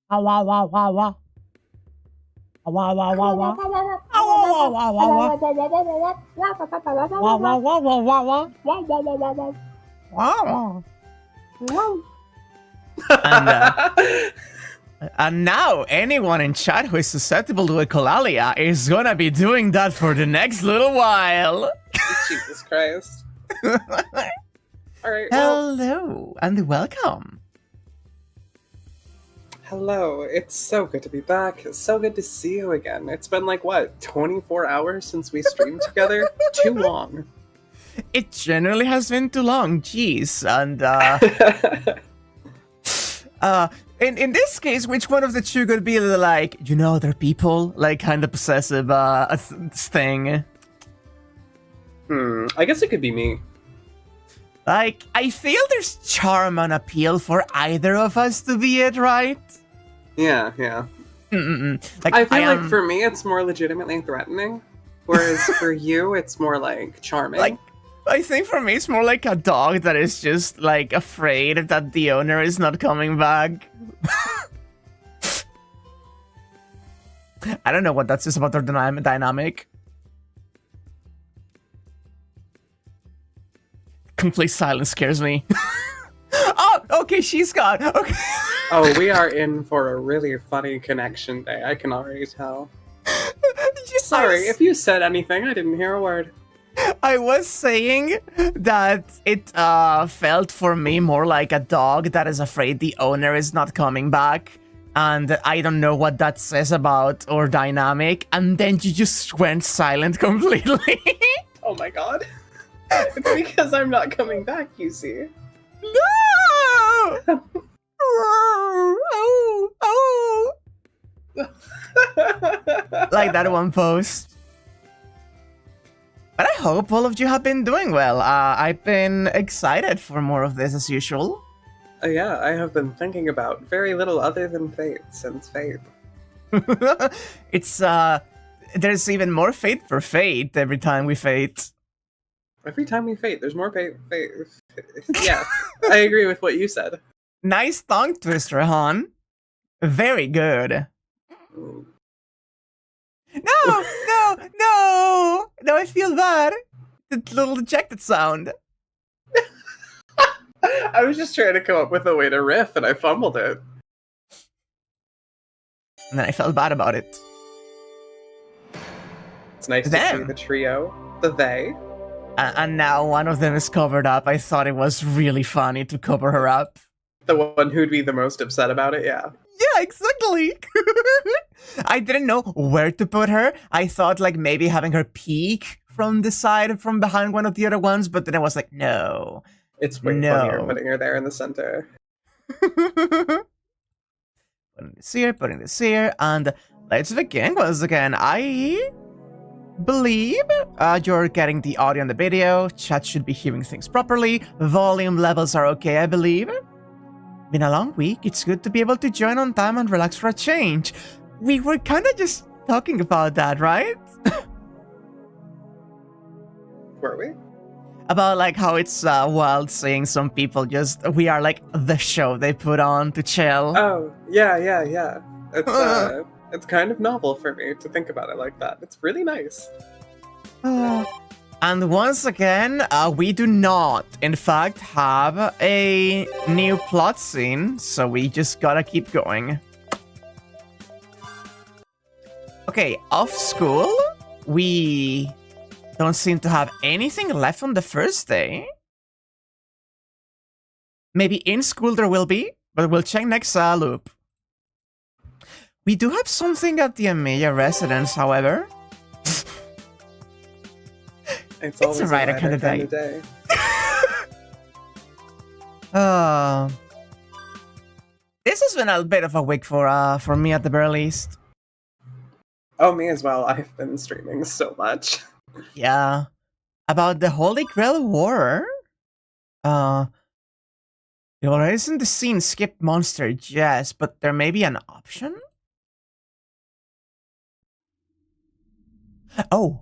Wah wah wah wah wah. Wah wah wah wah. Wah wah wah wah wah. Wah wah wah wah wah wah. Wow. And now anyone in chat who is susceptible to echolalia is gonna be doing that for the next little while. Jesus Christ. Alright, Hello and welcome. Hello, it's so good to be back. It's so good to see you again. It's been like, what, 24 hours since we streamed together? Too long. It generally has been too long, jeez. And, in this case, which one of the two could be the, like, you know, other people? Like, kind of possessive, thing? I guess it could be me. Like, I feel there's charm and appeal for either of us to be it, right? Yeah. Like, I feel like for me, it's more legitimately threatening. Whereas for you, it's more like charming. Like, I think for me, it's more like a dog that is just, like, afraid that the owner is not coming back. I don't know what that says about their dynamic. Complete silence scares me. Oh, okay, she's gone. Okay. Oh, we are in for a really funny connection day. I can already tell. Sorry, if you said anything, I didn't hear a word. I was saying that it felt for me more like a dog that is afraid the owner is not coming back. And I don't know what that says about our dynamic. And then you just went silent completely. Oh my god. It's because I'm not coming back, you see. No! Oh. Like that one post. But I hope all of you have been doing well. I've been excited for more of this as usual. Yeah, I have been thinking about very little other than Fate since Fate. It's, there's even more Fate for Fate every time we Fate. Every time we Fate, there's more Fate. Yeah, I agree with what you said. Nice tongue twister, hon. Very good. Ooh. No, I feel bad. The little ejected sound. I was just trying to come up with a way to riff, and I fumbled it. And then I felt bad about it. It's nice to see the trio, the they. And now one of them is covered up. I thought it was really funny to cover her up. The one who'd be the most upset about it, yeah. Yeah, exactly. I didn't know where to put her. I thought like maybe having her peek from the side, from behind one of the other ones, but then I was like, no. It's way funnier putting her there in the center. Putting this here, and let's begin once again. I believe you're getting the audio and the video. Chat should be hearing things properly. Volume levels are okay, I believe. Been a long week. It's good to be able to join on time and relax for a change. We were kind of just talking about that, right? Were we? About like how it's wild seeing some people just, we are like the show they put on to chill. Oh, yeah. It's kind of novel for me to think about it like that. It's really nice. And once again, we do not, in fact, have a new plot scene, so we just gotta keep going. Okay, off school, we don't seem to have anything left on the first day. Maybe in school there will be, but we'll check next loop. We do have something at the Emilia residence, however. It's always a Ryder kind of day. This has been a bit of a week for me at the very least. Oh, me as well. I've been streaming so much. Yeah. About the Holy Grail War. It already isn't the scene skip monster, yes, but there may be an option? Oh,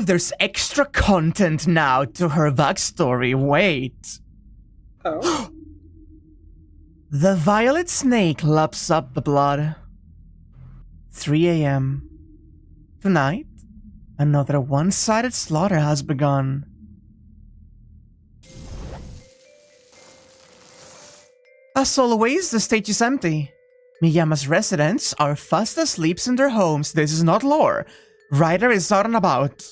there's extra content now to her backstory. Wait. Oh. The violet snake laps up the blood. 3 a.m. Tonight, another one-sided slaughter has begun. As always, the stage is empty. Miyama's residents are fast asleep in their homes. This is not lore. Ryder is out and about.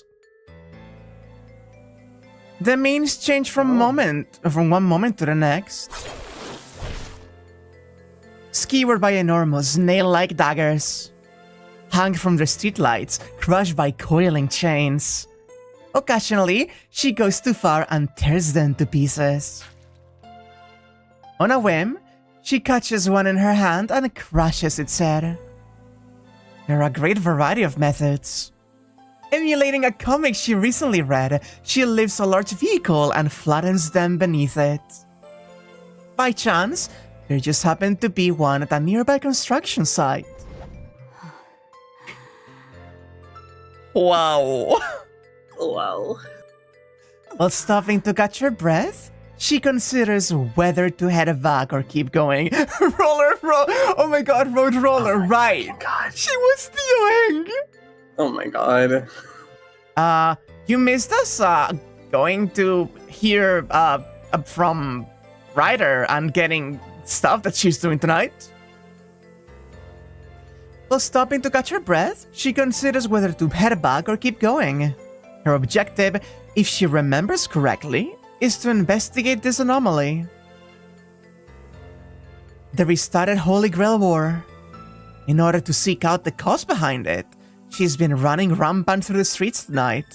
The means change from one moment to the next. Skewered by enormous nail-like daggers. Hung from their streetlights, crushed by coiling chains. Occasionally, she goes too far and tears them to pieces. On a whim, she catches one in her hand and crushes its head. There are a great variety of methods. Emulating a comic she recently read, she lifts a large vehicle and flattens them beneath it. By chance, there just happened to be one at a nearby construction site. Wow. Wow. While stopping to catch her breath, she considers whether to head back or keep going. Oh my god, road roller, right. God. She was stealing! Oh my god. You missed us, going to hear, from Ryder and getting stuff that she's doing tonight. While stopping to catch her breath, she considers whether to head back or keep going. Her objective, if she remembers correctly, is to investigate this anomaly. The restarted Holy Grail War. In order to seek out the cause behind it, she's been running rampant through the streets tonight.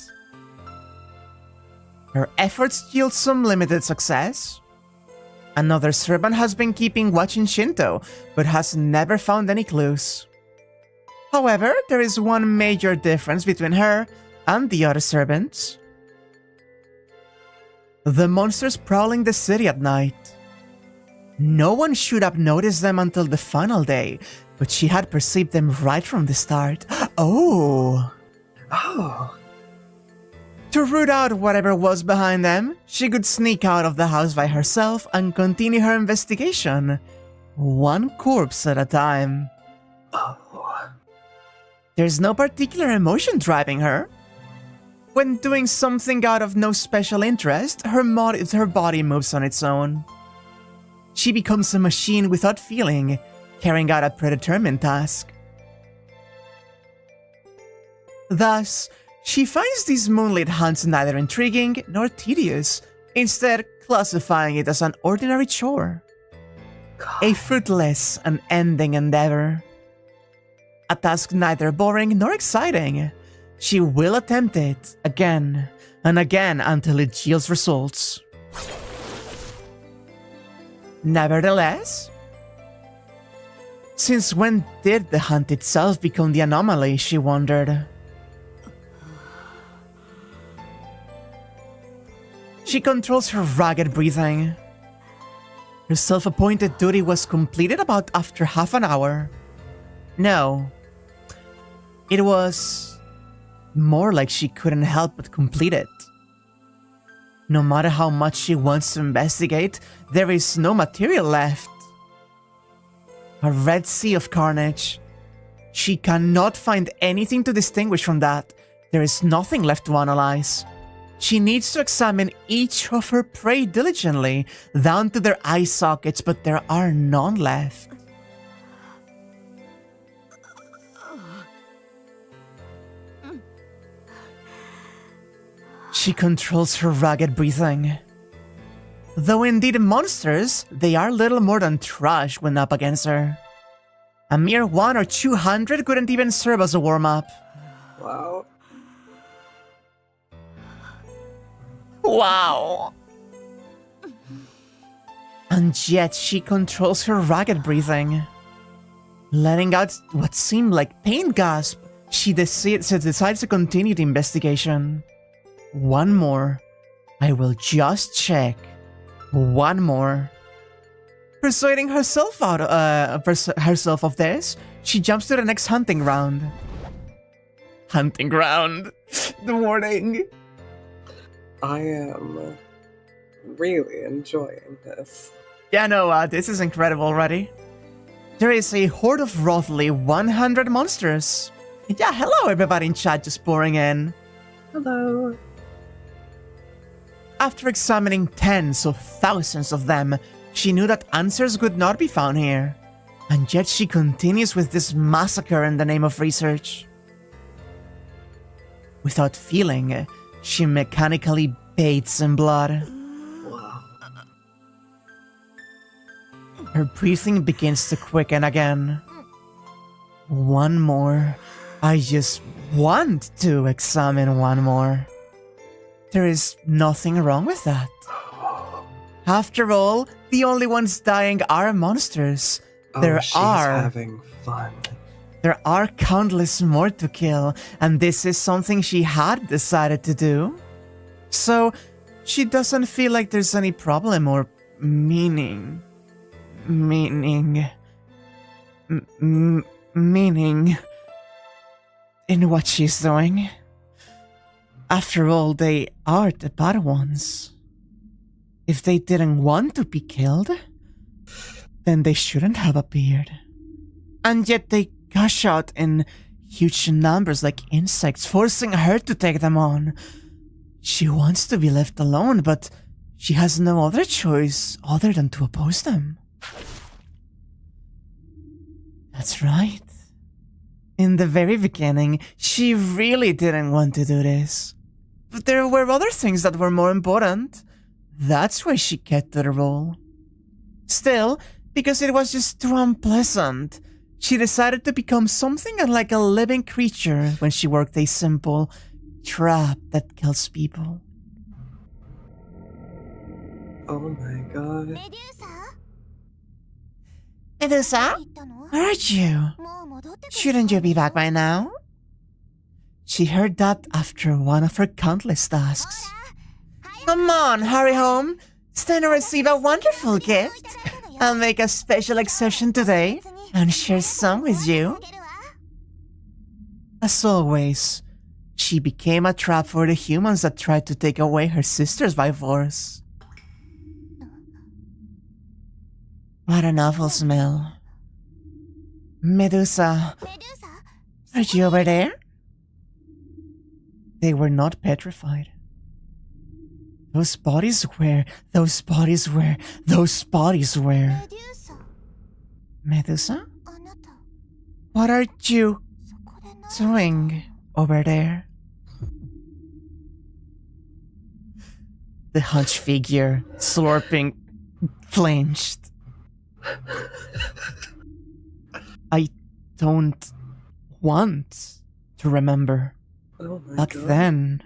Her efforts yield some limited success. Another servant has been keeping watch in Shinto, but has never found any clues. However, there is one major difference between her and the other servants. The monsters prowling the city at night. No one should have noticed them until the final day, but she had perceived them right from the start. Oh! To root out whatever was behind them, she could sneak out of the house by herself and continue her investigation, one corpse at a time. There's no particular emotion driving her. When doing something out of no special interest, her body moves on its own. She becomes a machine without feeling, carrying out a predetermined task. Thus, she finds these moonlit hunts neither intriguing nor tedious, instead classifying it as an ordinary chore. A fruitless and ending endeavor. A task neither boring nor exciting. She will attempt it again and again until it yields results. Nevertheless, since when did the hunt itself become the anomaly, she wondered. She controls her ragged breathing. Her self-appointed duty was completed about after half an hour. No. It was more like she couldn't help but complete it. No matter how much she wants to investigate, there is no material left. A red sea of carnage. She cannot find anything to distinguish from that. There is nothing left to analyze. She needs to examine each of her prey diligently, down to their eye sockets, but there are none left. She controls her ragged breathing. Though indeed monsters, they are little more than trash when up against her. A mere 100 or 200 couldn't even serve as a warm-up. Wow. Wow! And yet she controls her ragged breathing. Letting out what seemed like pain gasp, she decides to continue the investigation. One more. I will just check. One more. Persuading herself of this, she jumps to the next hunting ground. Hunting ground. The warning. I am really enjoying this. Yeah, no, this is incredible already. There is a horde of roughly 100 monsters. Yeah, hello everybody in chat just pouring in. Hello. After examining tens of thousands of them, she knew that answers could not be found here. And yet she continues with this massacre in the name of research. Without feeling, she mechanically bathes in blood. Wow. Her breathing begins to quicken again. One more. I just want to examine one more. There is nothing wrong with that. After all, the only ones dying are monsters. She's having fun. There are countless more to kill, and this is something she had decided to do. So, she doesn't feel like there's any problem or meaning in what she's doing. After all, they are the bad ones. If they didn't want to be killed, then they shouldn't have appeared. And yet they gush out in huge numbers like insects, forcing her to take them on. She wants to be left alone, but she has no other choice other than to oppose them. That's right. In the very beginning, she really didn't want to do this. But there were other things that were more important. That's why she kept to the role. Still, because it was just too unpleasant, she decided to become something like a living creature when she worked a simple trap that kills people. Oh my god. Medusa? Where are you? Shouldn't you be back by now? She heard that after one of her countless tasks. Come on, hurry home. Stand to receive a wonderful gift. I'll make a special exception today and share some with you. As always, she became a trap for the humans that tried to take away her sisters by force. What an awful smell. Medusa, are you over there? They were not petrified. Those bodies were. Medusa? What are you doing over there? The hunched figure, slurping, flinched. I don't want to remember. Oh my Back god. then,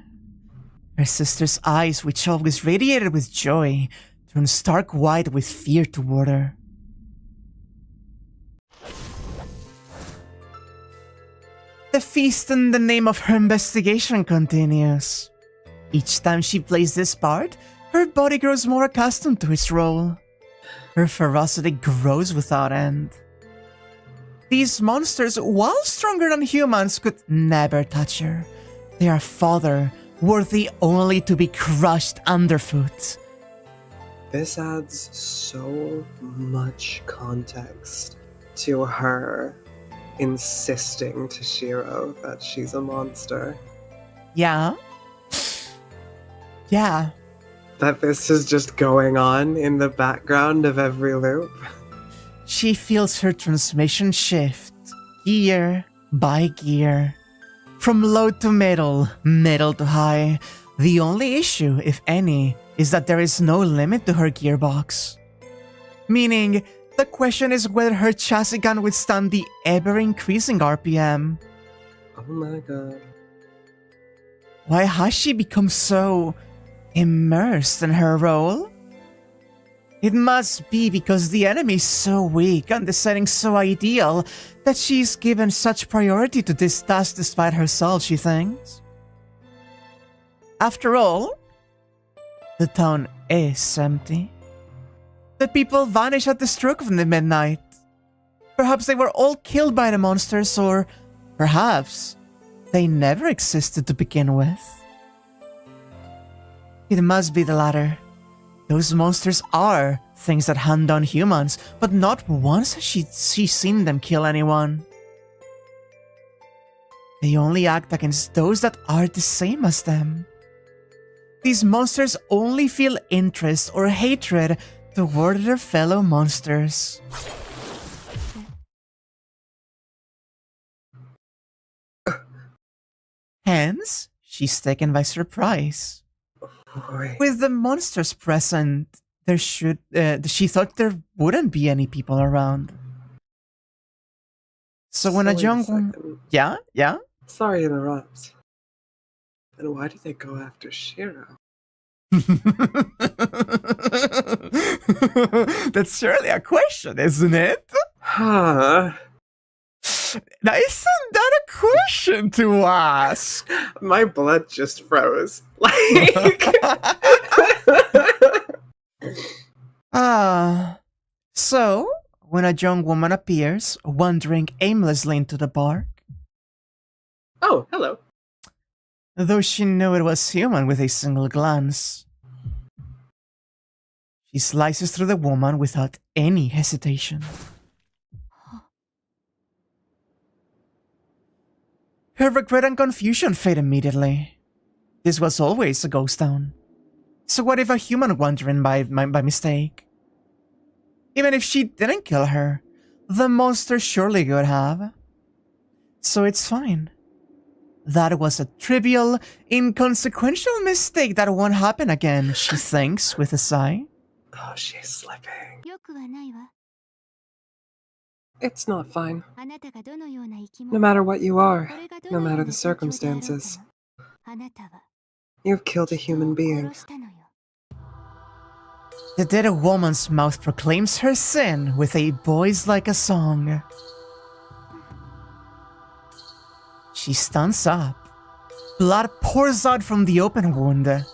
her sister's eyes, which always radiated with joy, turned stark white with fear toward her. The feast in the name of her investigation continues. Each time she plays this part, her body grows more accustomed to its role. Her ferocity grows without end. These monsters, while stronger than humans, could never touch her. They are fodder, worthy only to be crushed underfoot. This adds so much context to her insisting to Shiro that she's a monster. Yeah? Yeah. That this is just going on in the background of every loop. She feels her transmission shift, gear by gear. From low to middle, middle to high. The only issue, if any, is that there is no limit to her gearbox. Meaning, the question is whether her chassis can withstand the ever-increasing RPM. Oh my god. Why has she become so immersed in her role? It must be because the enemy is so weak and the setting so ideal that she's given such priority to this task despite herself, she thinks. After all, the town is empty. The people vanish at the stroke of the midnight. Perhaps they were all killed by the monsters, or perhaps they never existed to begin with. It must be the latter. Those monsters are things that hunt down humans, but not once has she seen them kill anyone. They only act against those that are the same as them. These monsters only feel interest or hatred toward their fellow monsters. Hence, she's taken by surprise. Boy. With the monsters present, she thought there wouldn't be any people around. So when a young woman... Yeah? Sorry to interrupt. And why did they go after Shiro? That's surely a question, isn't it? Huh. Now, isn't that a question to ask? My blood just froze. Like... So, when a young woman appears, wandering aimlessly into the park... Oh, hello. Though she knew it was human with a single glance, she slices through the woman without any hesitation. Her regret and confusion fade immediately. This was always a ghost town. So what if a human wandered in by mistake? Even if she didn't kill her, the monster surely could have. So it's fine. That was a trivial, inconsequential mistake that won't happen again, she thinks with a sigh. Oh, she's slipping. It's not fine. No matter what you are, no matter the circumstances, you've killed a human being. The dead woman's mouth proclaims her sin with a voice like a song. She stands up. Blood pours out from the open wound.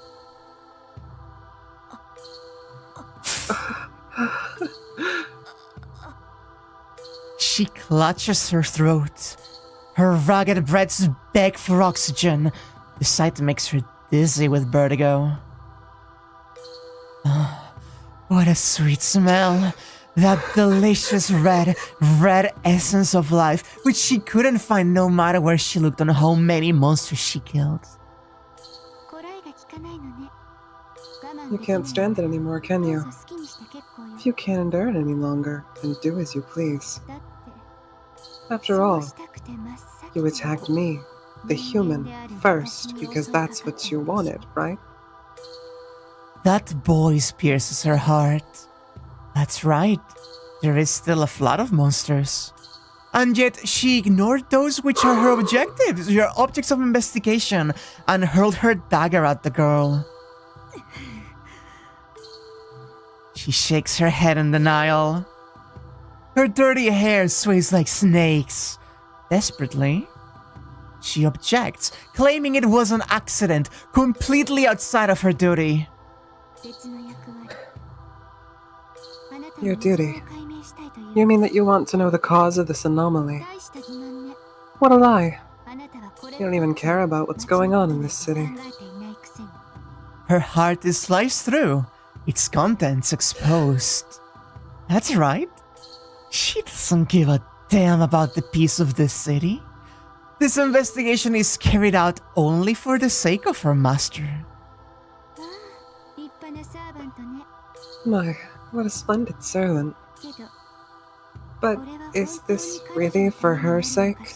She clutches her throat. Her ragged breaths beg for oxygen. The sight makes her dizzy with vertigo. What a sweet smell. That delicious red essence of life, which she couldn't find no matter where she looked on how many monsters she killed. You can't stand it anymore, can you? If you can't endure it any longer, then do as you please. After all, you attacked me, the human, first because that's what you wanted, right? That voice pierces her heart. That's right. There is still a flood of monsters. And yet she ignored those which are her objectives, her objects of investigation, and hurled her dagger at the girl. She shakes her head in denial. Her dirty hair sways like snakes. Desperately, she objects, claiming it was an accident, completely outside of her duty. Your duty? You mean that you want to know the cause of this anomaly? What a lie. You don't even care about what's going on in this city. Her heart is sliced through, its contents exposed. That's right. She doesn't give a damn about the peace of this city. This investigation is carried out only for the sake of her master. My, what a splendid servant. But is this really for her sake?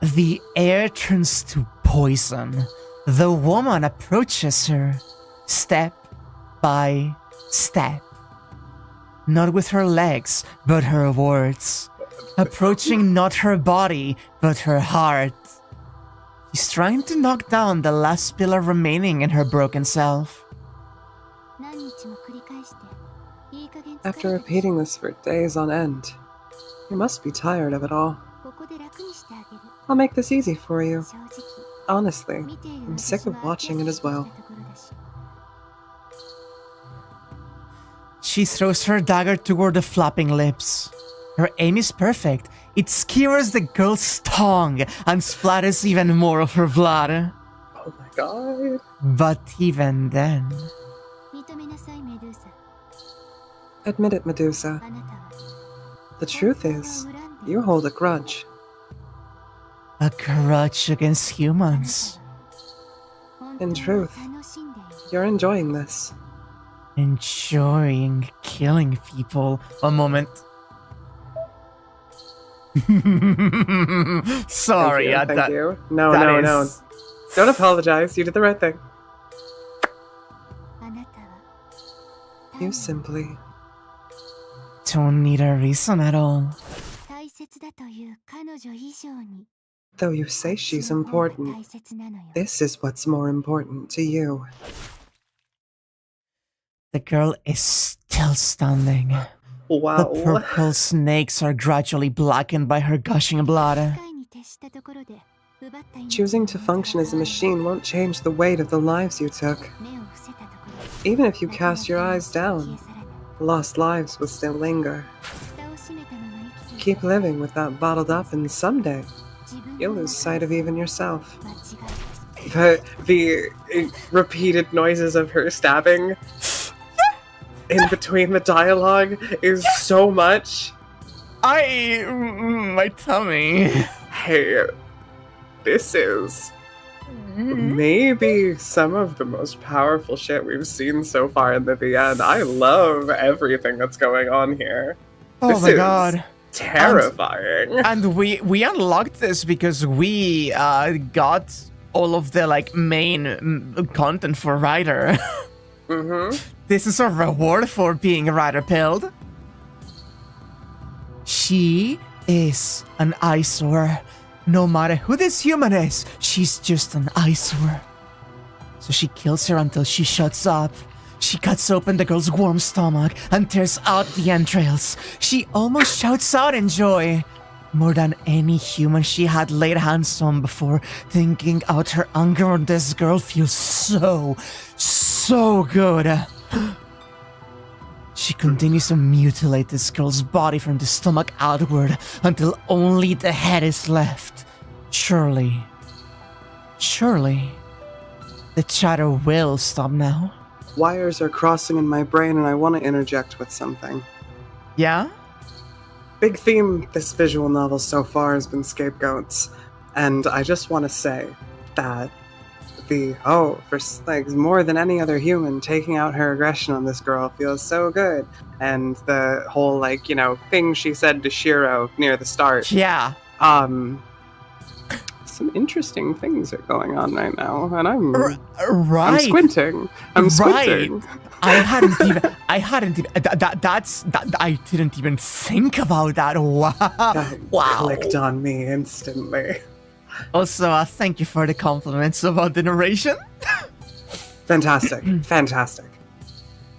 The air turns to poison. The woman approaches her, step by step. Not with her legs, but her words. Approaching not her body, but her heart. She's trying to knock down the last pillar remaining in her broken self. After repeating this for days on end, you must be tired of it all. I'll make this easy for you. Honestly, I'm sick of watching it as well. She throws her dagger toward the flapping lips. Her aim is perfect. It skewers the girl's tongue and splatters even more of her blood. Oh god. But even then... Admit it, Medusa. The truth is, you hold a grudge. A grudge against humans. In truth, you're enjoying this. Enjoying killing people. One moment. Sorry, Thank you. No. Don't apologize. You did the right thing. You simply don't need a reason at all. Though you say she's important, this is what's more important to you. The girl is still standing. Wow. The purple snakes are gradually blackened by her gushing blood. Choosing to function as a machine won't change the weight of the lives you took. Even if you cast your eyes down, lost lives will still linger. Keep living with that bottled up, and someday you'll lose sight of even yourself. The repeated noises of her stabbing in between the dialogue is so much. My tummy. Hey, this is maybe some of the most powerful shit we've seen so far in the VN. I love everything that's going on here. Oh my god. Terrifying. And we unlocked this because we got all of the main content for Ryder. This is a reward for being Ryder pilled. She is an eyesore. No matter who this human is, she's just an eyesore. So she kills her until she shuts up. She cuts open the girl's warm stomach and tears out the entrails. She almost shouts out in joy. More than any human she had laid hands on before, thinking out her anger on this girl feels so good. She continues to mutilate this girl's body from the stomach outward until only the head is left. Surely, the chatter will stop now. Wires are crossing in my brain and I want to interject with something. Yeah? Big theme this visual novel so far has been scapegoats. And I just want to say that more than any other human, taking out her aggression on this girl feels so good. And the whole, thing she said to Shiro near the start. Yeah. Some interesting things are going on right now, and I'm right. I'm squinting. I didn't even think about that. Wow. That clicked on me instantly. Also, thank you for the compliments about the narration. Fantastic.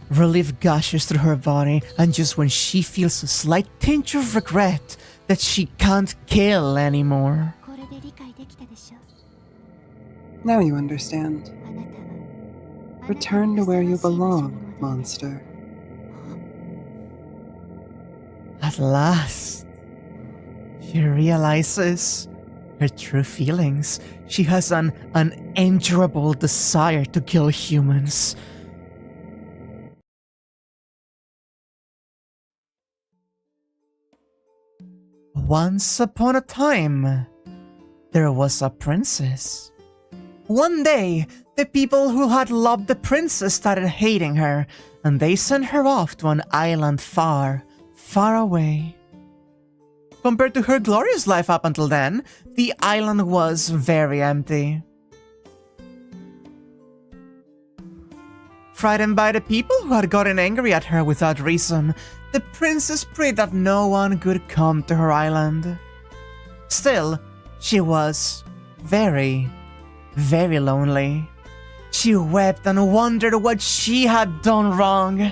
Relief gushes through her body, and just when she feels a slight tinge of regret that she can't kill anymore. Now you understand. Return to where you belong, monster. At last, she realizes her true feelings. She has an unendurable desire to kill humans. Once upon a time, there was a princess. One day, the people who had loved the princess started hating her, and they sent her off to an island far, far away. Compared to her glorious life up until then, the island was very empty. Frightened by the people who had gotten angry at her without reason, the princess prayed that no one could come to her island. Still, she was very, very lonely. She wept and wondered what she had done wrong.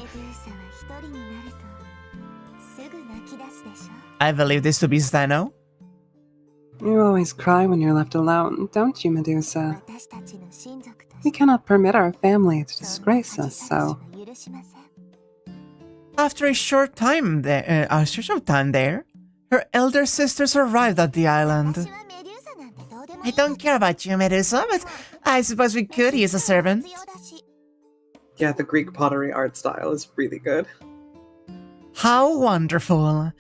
I believe this to be Zeno. You always cry when you're left alone, don't you, Medusa? We cannot permit our family to disgrace us, so... After a short time there, her elder sisters arrived at the island. I don't care about you, Medusa, but I suppose we could use a servant. Yeah, the Greek pottery art style is really good. How wonderful.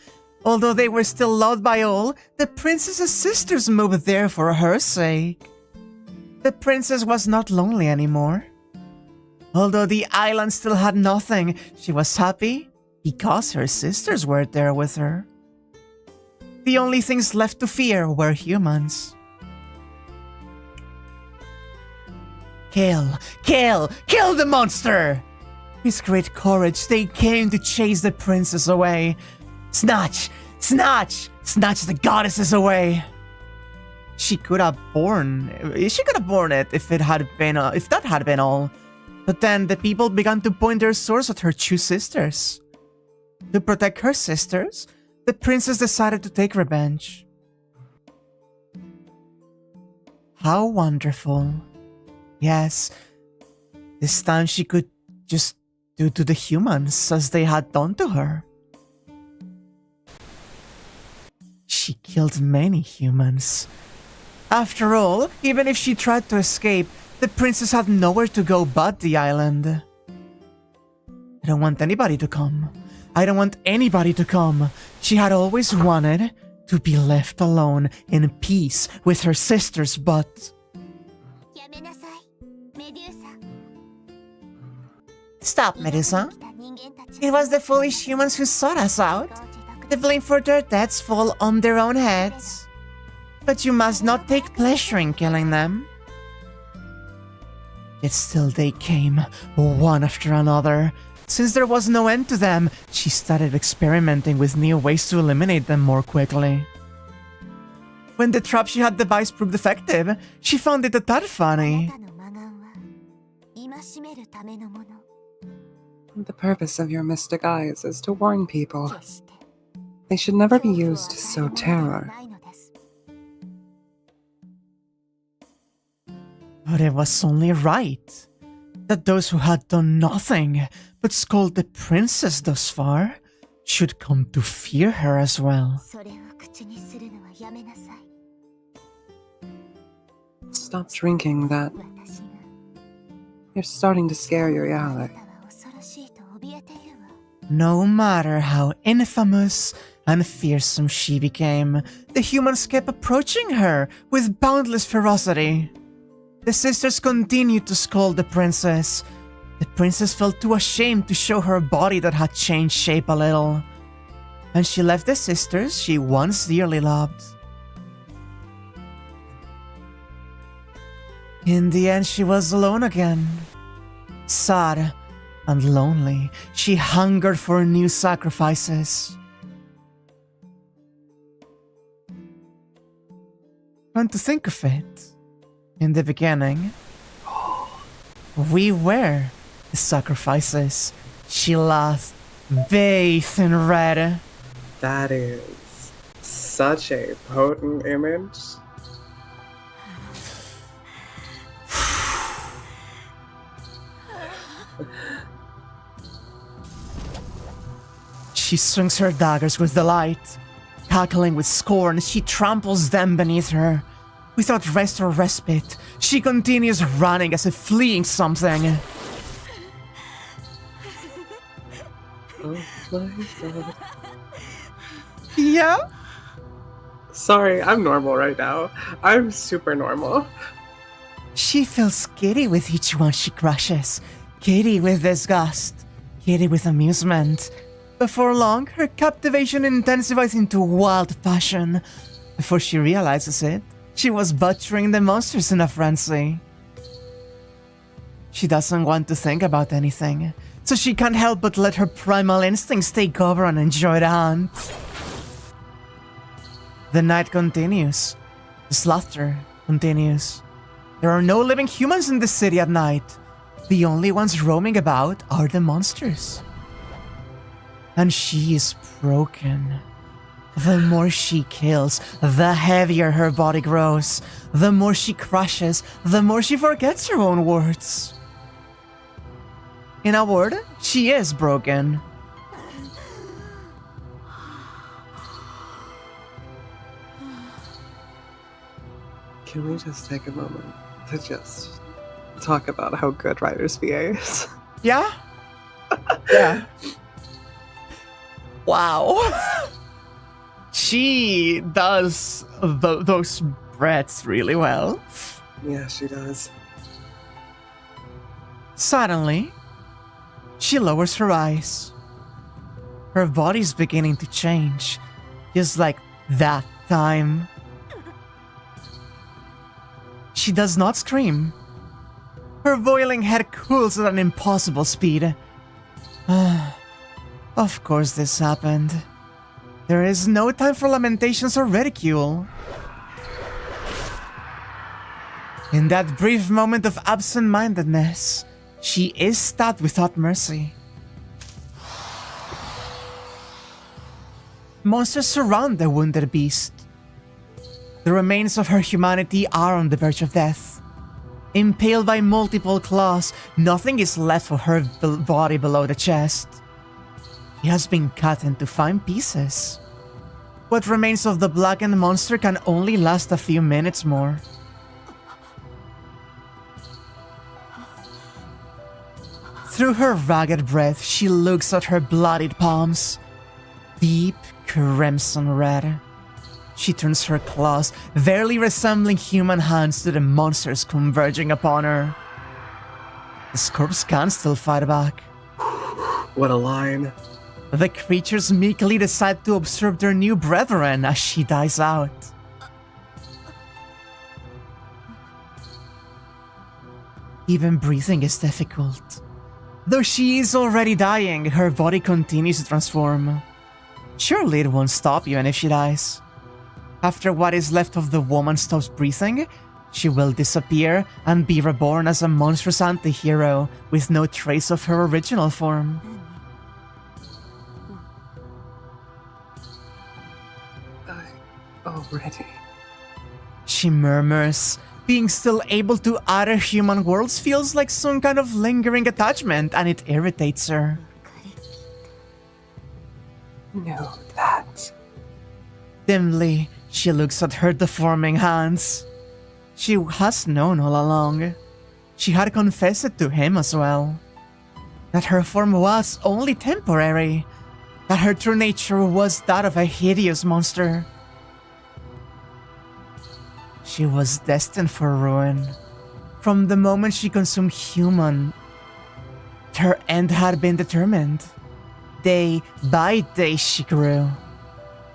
Although they were still loved by all, the princess's sisters moved there for her sake. The princess was not lonely anymore. Although the island still had nothing, she was happy because her sisters were there with her. The only things left to fear were humans. Kill! Kill! Kill the monster! With great courage, they came to chase the princess away. Snatch! Snatch! Snatch the goddesses away! She could have borne it if that had been all. But then the people began to point their swords at her two sisters. To protect her sisters, the princess decided to take revenge. How wonderful. Yes, this time she could just do to the humans as they had done to her. She killed many humans. After all, even if she tried to escape, the princess had nowhere to go but the island. I don't want anybody to come. I don't want anybody to come. She had always wanted to be left alone in peace with her sisters, but... Stop, Medusa. It was the foolish humans who sought us out. The blame for their deaths fall on their own heads. But you must not take pleasure in killing them. Yet still they came, one after another. Since there was no end to them, she started experimenting with new ways to eliminate them more quickly. When the trap she had devised proved effective, she found it a tad funny. The purpose of your mystic eyes is to warn people. They should never be used to sow terror. But it was only right that those who had done nothing but scold the princess thus far should come to fear her as well. Stop drinking that. You're starting to scare your ally. No matter how infamous and fearsome she became, the humans kept approaching her with boundless ferocity. The sisters continued to scold the princess. The princess felt too ashamed to show her body that had changed shape a little. And she left the sisters she once dearly loved. In the end, she was alone again. Sad and lonely, she hungered for new sacrifices. And to think of it, in the beginning, we were the sacrifices. She laughed, bathed in red. That is such a potent image. She swings her daggers with delight. Cackling with scorn, she tramples them beneath her. Without rest or respite, she continues running as if fleeing something. Oh my god. Yeah? Sorry, I'm normal right now. I'm super normal. She feels giddy with each one she crushes. Giddy with disgust. Giddy with amusement. Before long, her captivation intensifies into wild passion. Before she realizes it, she was butchering the monsters in a frenzy. She doesn't want to think about anything, so she can't help but let her primal instincts take over and enjoy the hunt. The night continues. The slaughter continues. There are no living humans in the city at night. The only ones roaming about are the monsters. And she is broken. The more she kills, the heavier her body grows. The more she crushes, the more she forgets her own words. In a word, she is broken. Can we just take a moment to just talk about how good Writer's VA is. Yeah? Yeah. Wow. She does those breaths really well. Yeah, she does. Suddenly, she lowers her eyes. Her body's beginning to change, just like that time. She does not scream. Her boiling head cools at an impossible speed. Of course this happened. There is no time for lamentations or ridicule. In that brief moment of absent-mindedness, she is stabbed without mercy. Monsters surround the wounded beast. The remains of her humanity are on the verge of death. Impaled by multiple claws, nothing is left of her body below the chest. She has been cut into fine pieces. What remains of the blackened monster can only last a few minutes more. Through her ragged breath, she looks at her bloodied palms. Deep crimson red. She turns her claws, barely resembling human hands, to the monsters converging upon her. The corpse can still fight back. What a line. The creatures meekly decide to observe their new brethren as she dies out. Even breathing is difficult. Though she is already dying, her body continues to transform. Surely it won't stop even if she dies. After what is left of the woman stops breathing, she will disappear and be reborn as a monstrous anti-hero with no trace of her original form. Already. She murmurs. Being still able to utter human words feels like some kind of lingering attachment, and it irritates her. Know that. Dimly, she looks at her deforming hands. She has known all along. She had confessed it to him as well. That her form was only temporary. That her true nature was that of a hideous monster. She was destined for ruin. From the moment she consumed human, her end had been determined. Day by day she grew.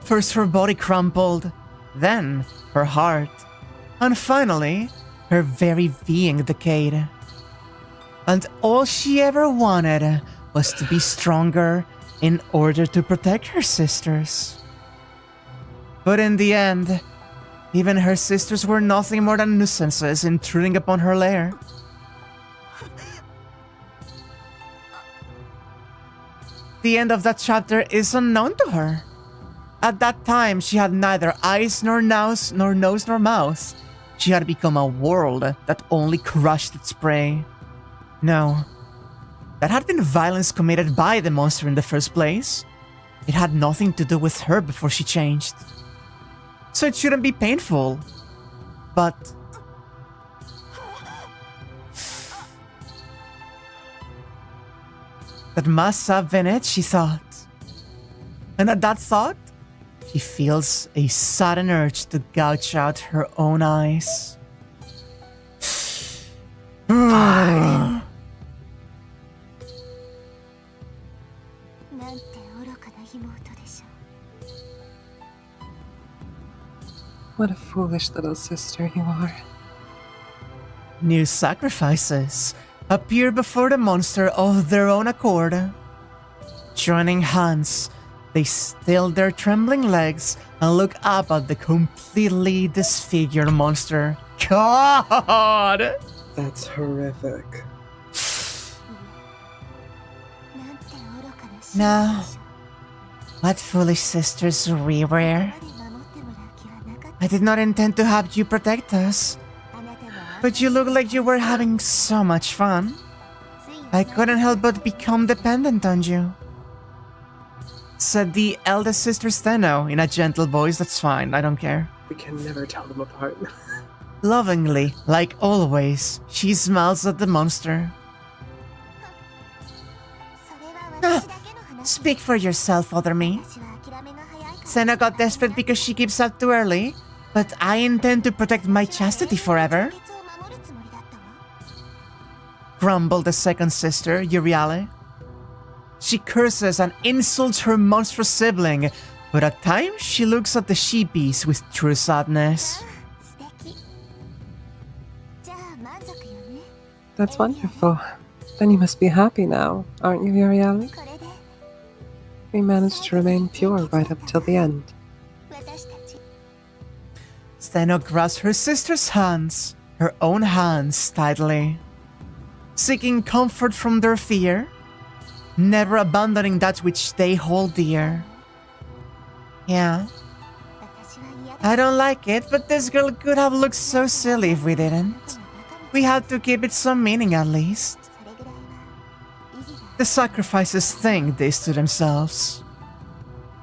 First her body crumpled, then her heart, and finally, her very being decayed. And all she ever wanted was to be stronger in order to protect her sisters. But in the end, even her sisters were nothing more than nuisances intruding upon her lair. The end of that chapter is unknown to her. At that time, she had neither eyes nor nose nor mouth. She had become a world that only crushed its prey. No, that had been violence committed by the monster in the first place. It had nothing to do with her before she changed. So it shouldn't be painful. But that must have been it, she thought. And at that thought, she feels a sudden urge to gouge out her own eyes. What a foolish little sister you are. New sacrifices appear before the monster of their own accord. Joining hands, they still their trembling legs and look up at the completely disfigured monster. God! That's horrific. Now, what foolish sisters we were. I did not intend to have you protect us, but you look like you were having so much fun. I couldn't help but become dependent on you, said the eldest sister Steno in a gentle voice. That's fine, I don't care. We can never tell them apart. Lovingly, like always, she smiles at the monster. Speak for yourself, Other Me. Senna got desperate because she keeps up too early, but I intend to protect my chastity forever. Grumbled the second sister, Euryale. She curses and insults her monstrous sibling, but at times she looks at the sheepies with true sadness. That's wonderful. Then you must be happy now, aren't you, Euryale? We managed to remain pure right up till the end. Steno grasps her sister's hands, her own hands, tightly, seeking comfort from their fear, never abandoning that which they hold dear. Yeah. I don't like it, but this girl could have looked so silly if we didn't. We had to give it some meaning at least. The sacrifices think this to themselves.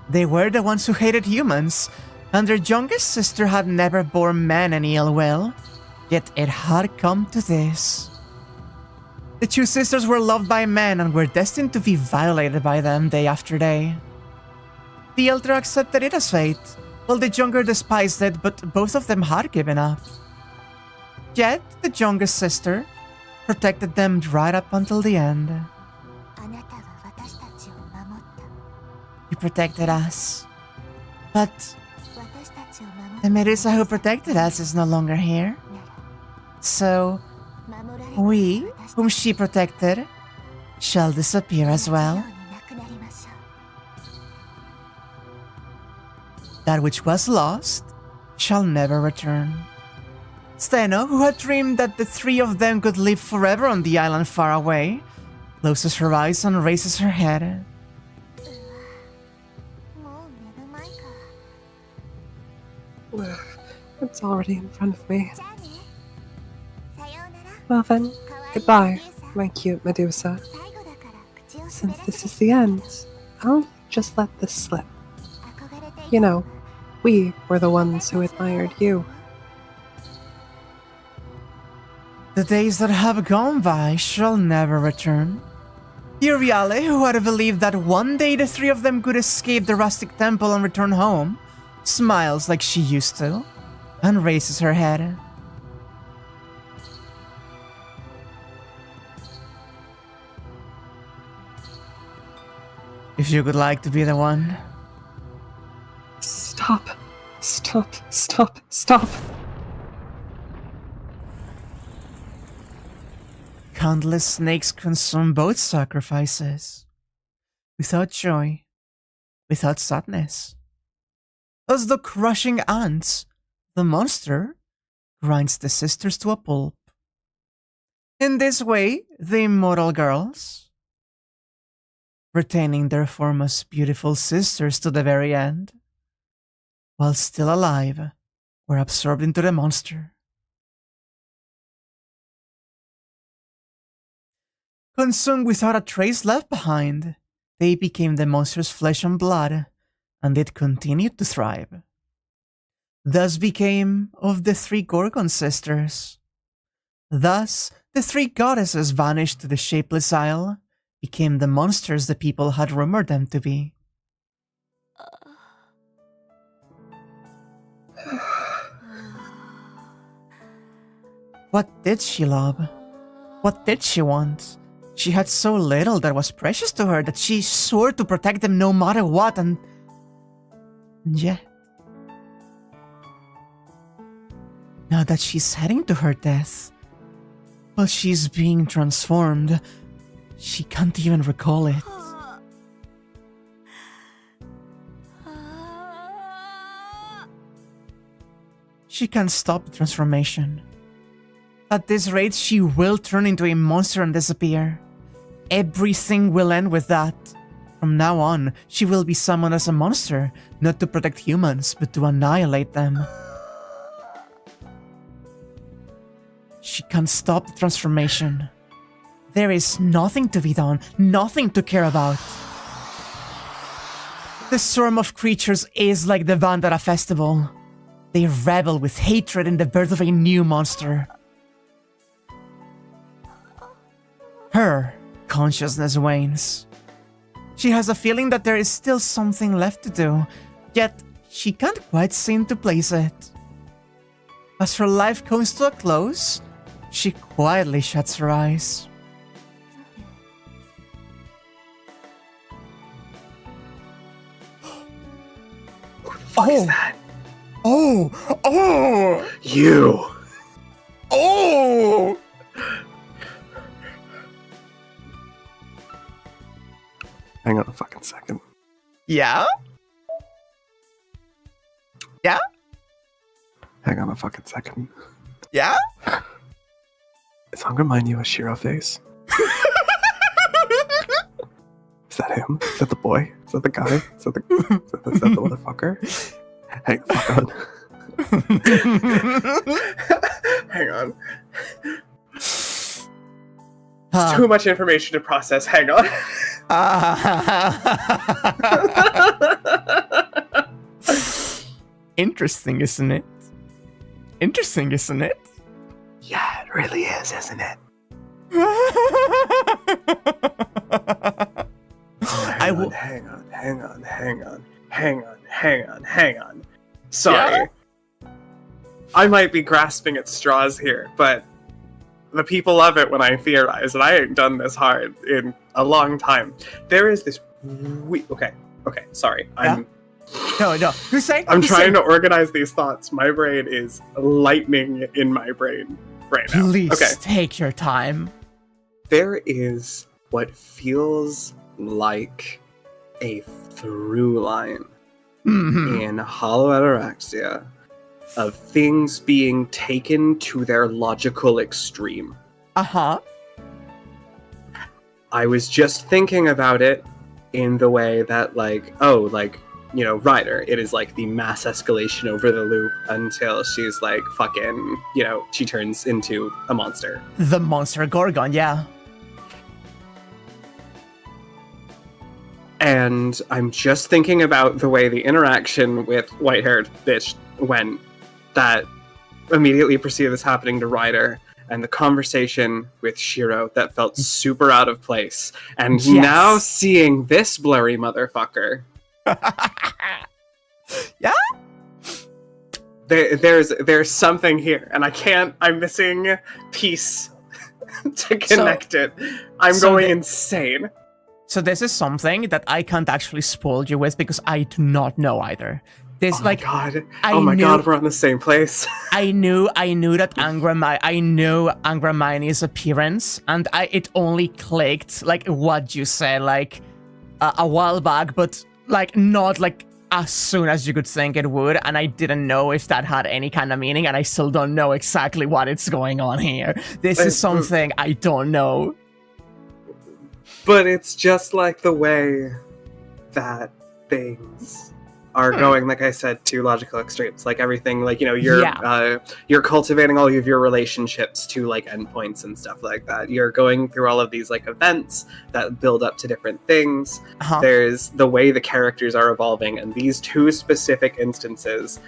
They were the ones who hated humans, and their youngest sister had never borne men any ill will, yet it had come to this. The two sisters were loved by men and were destined to be violated by them day after day. The elder accepted it as fate, while the younger despised it, but both of them had given up. Yet, the youngest sister protected them right up until the end. You protected us. But the Medusa who protected us is no longer here. So, we, whom she protected, shall disappear as well. That which was lost shall never return. Steno, who had dreamed that the three of them could live forever on the island far away, closes her eyes and raises her head. It's already in front of me. Well then, goodbye, my cute Medusa. Since this is the end, I'll just let this slip. You know, we were the ones who admired you. The days that have gone by shall never return. Euryale, who had believed that one day the three of them could escape the rustic temple and return home, smiles like she used to, and raises her head. If you would like to be the one. Stop. Stop. Stop. Stop. Countless snakes consume both sacrifices, without joy, without sadness. As the crushing ants, the monster grinds the sisters to a pulp. In this way, the immortal girls, retaining their form as beautiful sisters to the very end, while still alive, were absorbed into the monster. Consumed without a trace left behind, they became the monster's flesh and blood, and it continued to thrive. Thus became of the three Gorgon sisters. Thus, the three goddesses vanished to the shapeless isle, became the monsters the people had rumored them to be. What did she love? What did she want? She had so little that was precious to her that she swore to protect them no matter what, and yet, now that she's heading to her death, while she's being transformed, she can't even recall it. She can't stop the transformation. At this rate, she will turn into a monster and disappear. Everything will end with that. From now on, she will be summoned as a monster, not to protect humans, but to annihilate them. She can't stop the transformation. There is nothing to be done, nothing to care about. The swarm of creatures is like the band at a festival. They rebel with hatred in the birth of a new monster. Her consciousness wanes. She has a feeling that there is still something left to do, yet she can't quite seem to place it. As her life comes to a close, she quietly shuts her eyes. Who the fuck is that? Oh! You! Oh! Hang on a fucking second. Yeah? Yeah? Hang on a fucking second. Yeah? Is Angermine a Shiro face? Is that him? Is that the boy? Is that the guy? Is that the motherfucker? Hang the fuck on. Hang on. It's too much information to process. Hang on. Interesting, isn't it? Interesting, isn't it? Yeah, it really is, isn't it? Hang on. Sorry. Yeah? I might be grasping at straws here, but the people love it when I theorize, and I ain't done this hard in a long time. There is this okay, sorry. Yeah? No. Who's saying? I'm trying to organize these thoughts. My brain is lightning in my brain right now. Please take your time. There is what feels like a through line in Hollow Ataraxia of things being taken to their logical extreme. Uh-huh. I was just thinking about it in the way that, Ryder, it is like the mass escalation over the loop until she's like fucking, she turns into a monster. The monster Gorgon, yeah. And I'm just thinking about the way the interaction with white-haired bitch went, that immediately preceded this happening to Ryder, and the conversation with Shiro that felt super out of place. And now seeing this blurry motherfucker. Yeah? There's something here, and I'm missing piece to connect it. I'm going insane. So this is something that I can't actually spoil you with because I do not know either. Oh my god, we're on the same place. I knew that Angermine's appearance, and it only clicked, like, what you said, like, a while back, but, like, not, like, as soon as you could think it would, and I didn't know if that had any kind of meaning, and I still don't know exactly what is going on here. This is something I don't know. But it's just like the way that things are going, like I said, to logical extremes. Like everything, like, you're cultivating all of your relationships to, like, endpoints and stuff like that. You're going through all of these, like, events that build up to different things. Uh-huh. There's the way the characters are evolving, and these two specific instances.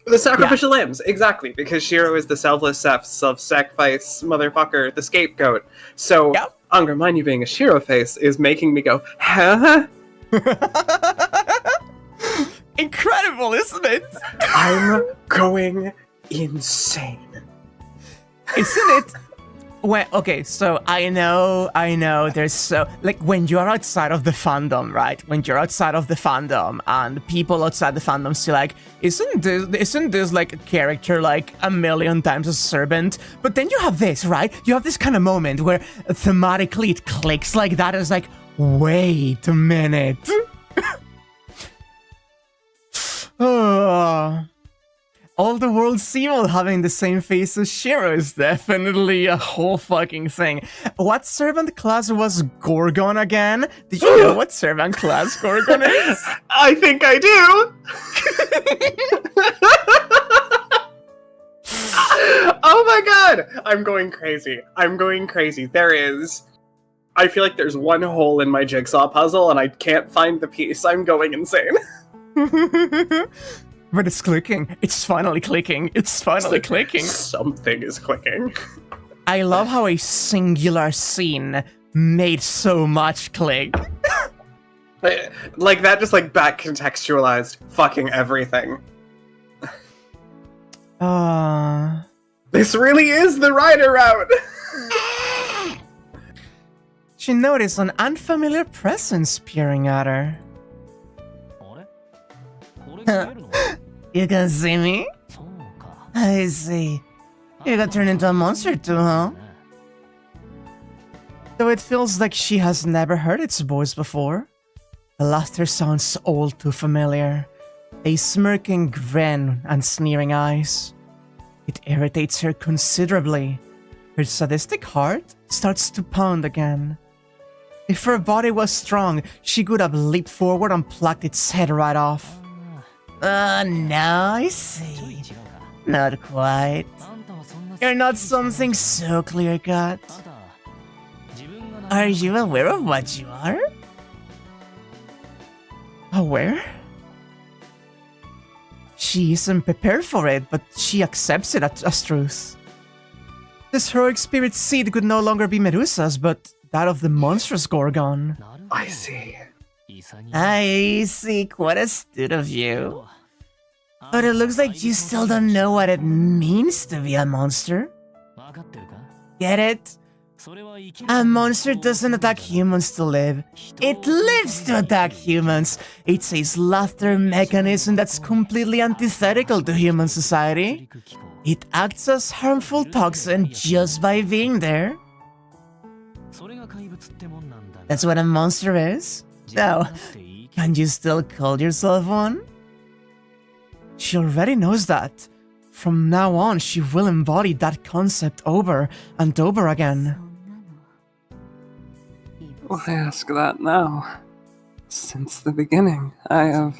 The sacrificial lambs, exactly, because Shiro is the selfless self-sacrifice motherfucker, the scapegoat. So, Angermine, you being a Shiro face is making me go, huh? Incredible, isn't it? I'm going insane. Isn't it? Well, okay, so I know, there's so, like, when you're outside of the fandom, right? When you're outside of the fandom, and people outside the fandom see, like, isn't this, like, a character, like, a million times a servant? But then you have this, right? You have this kind of moment where thematically it clicks like that, and it's like, wait a minute. All the world Seamold having the same face as Shiro is definitely a whole fucking thing. What servant class was Gorgon again? Did you know what servant class Gorgon is? I think I do! Oh my god! I'm going crazy. I feel like there's one hole in my jigsaw puzzle and I can't find the piece. I'm going insane. But it's clicking. It's finally clicking. It's finally clicking. Something is clicking. I love how a singular scene made so much click. Like, that just, like, back contextualized fucking everything. This really is the Rider route! She noticed an unfamiliar presence peering at her. You can see me? I see. You got turned into a monster too, huh? Though it feels like she has never heard its voice before, the laughter sounds all too familiar. A smirking grin and sneering eyes. It irritates her considerably. Her sadistic heart starts to pound again. If her body was strong, she could have leaped forward and plucked its head right off. Now I see. Not quite. You're not something so clear-cut. Are you aware of what you are? Aware? She isn't prepared for it, but she accepts it as truth. This heroic spirit seed could no longer be Medusa's, but that of the monstrous Gorgon. I see. I see, quite astute of you. But it looks like you still don't know what it means to be a monster. Get it? A monster doesn't attack humans to live. It lives to attack humans. It's a slaughter mechanism that's completely antithetical to human society. It acts as harmful toxin just by being there. That's what a monster is? Now, can you still call yourself one? She already knows that. From now on, she will embody that concept over and over again. Why ask that now? Since the beginning, I have...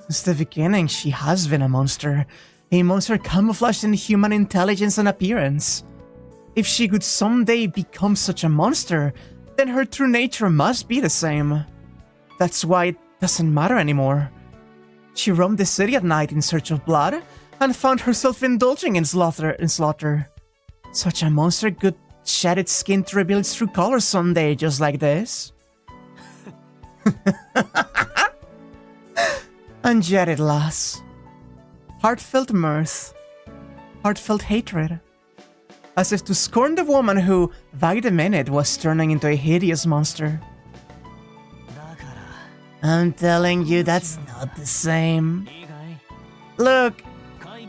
Since the beginning, she has been a monster. A monster camouflaged in human intelligence and appearance. If she could someday become such a monster, then her true nature must be the same. That's why it doesn't matter anymore. She roamed the city at night in search of blood, and found herself indulging in slaughter. Such a monster could shed its skin to reveal its true color someday, just like this. And yet it lasts. Heartfelt mirth. Heartfelt hatred. As if to scorn the woman who, by the minute, was turning into a hideous monster. I'm telling you, that's not the same. Look,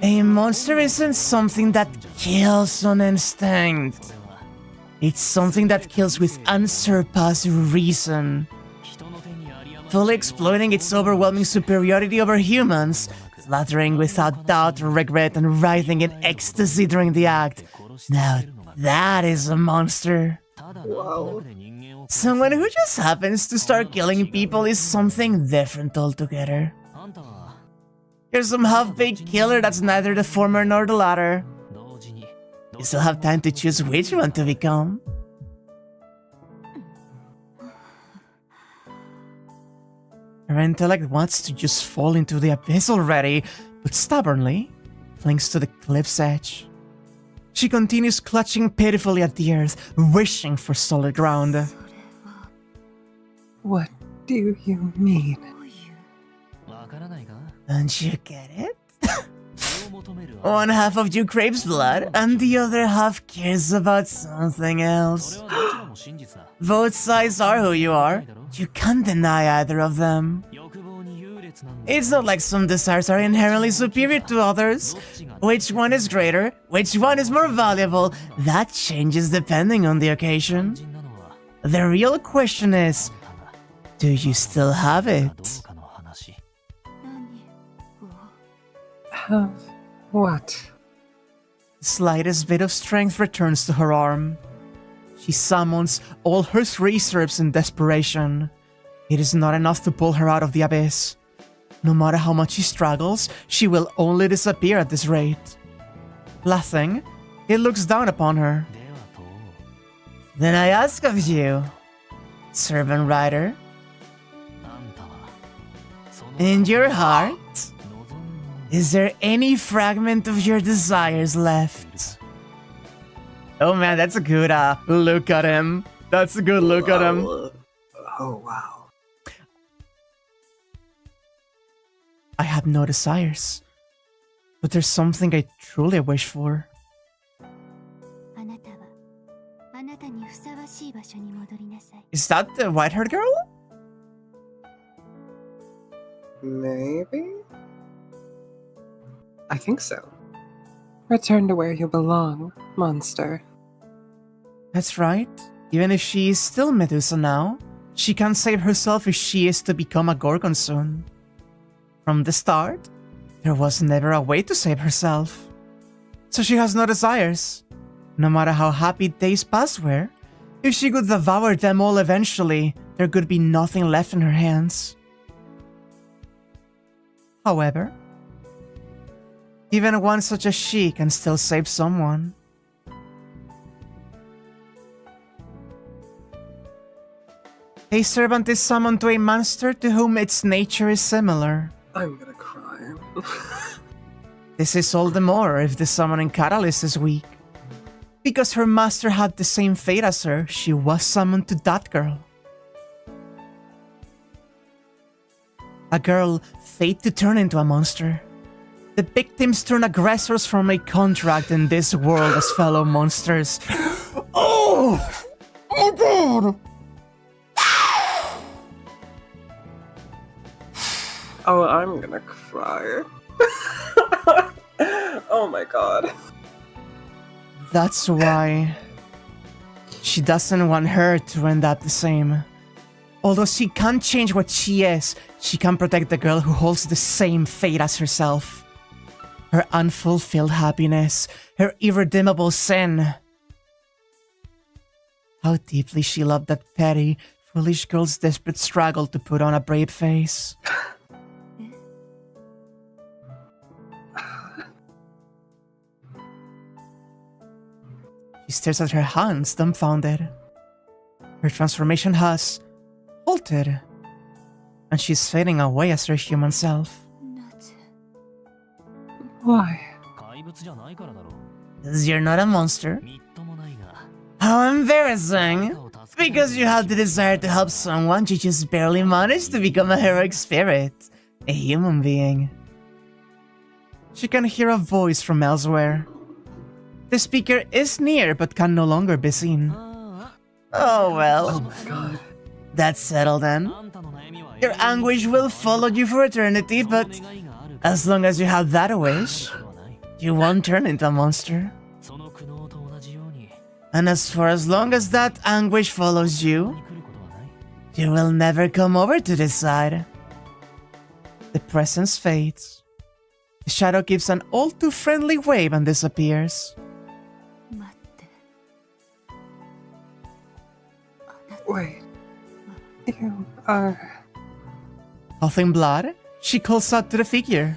a monster isn't something that kills on instinct. It's something that kills with unsurpassed reason. Fully exploiting its overwhelming superiority over humans, slaughtering without doubt or regret and writhing in ecstasy during the act. Now that is a monster. Wow. Someone who just happens to start killing people is something different altogether. You're some half-baked killer that's neither the former nor the latter. You still have time to choose which one to become. Her intellect wants to just fall into the abyss already, but stubbornly clings to the cliff's edge. She continues clutching pitifully at the earth, wishing for solid ground. What do you mean? Don't you get it? One half of you craves blood, and the other half cares about something else. Both sides are who you are. You can't deny either of them. It's not like some desires are inherently superior to others. Which one is greater? Which one is more valuable? That changes depending on the occasion. The real question is, do you still have it? Have what? The slightest bit of strength returns to her arm. She summons all her reserves in desperation. It is not enough to pull her out of the abyss. No matter how much she struggles, she will only disappear at this rate. Laughing, it looks down upon her. Then I ask of you, servant rider, in your heart, Is there any fragment of your desires left? Oh man, that's a good look at him. That's a good look at him. Oh, wow. I have no desires, but there's something I truly wish for. Is that the white-haired girl? Maybe? I think so. Return to where you belong, monster. That's right. Even if she is still Medusa now, she can't save herself if she is to become a Gorgon soon. From the start, there was never a way to save herself. So she has no desires. No matter how happy days past were, if she could devour them all eventually, there could be nothing left in her hands. However, even one such as she can still save someone. A servant is summoned to a monster to whom its nature is similar. I'm gonna cry. This is all the more if the summoning catalyst is weak. Because her master had the same fate as her, she was summoned to that girl. A girl fate to turn into a monster. The victims turn aggressors from a contract in this world as fellow monsters. Oh! Oh god! Oh, I'm gonna cry. Oh my god. That's why she doesn't want her to end up the same. Although she can't change what she is, she can protect the girl who holds the same fate as herself. Her unfulfilled happiness, her irredeemable sin. How deeply she loved that petty, foolish girl's desperate struggle to put on a brave face. She stares at her hands, dumbfounded. Her transformation has halted, and she's fading away as her human self. Why? Because you're not a monster. How embarrassing! Because you have the desire to help someone, you just barely managed to become a heroic spirit. A human being. She can hear a voice from elsewhere. The speaker is near but can no longer be seen. Oh well. Oh my god. That's settled then. Your anguish will follow you for eternity, but as long as you have that wish, you won't turn into a monster. And as long as that anguish follows you, you will never come over to this side. The presence fades. The shadow gives an all too friendly wave and disappears. Wait. You are... Coughing blood, she calls out to the figure.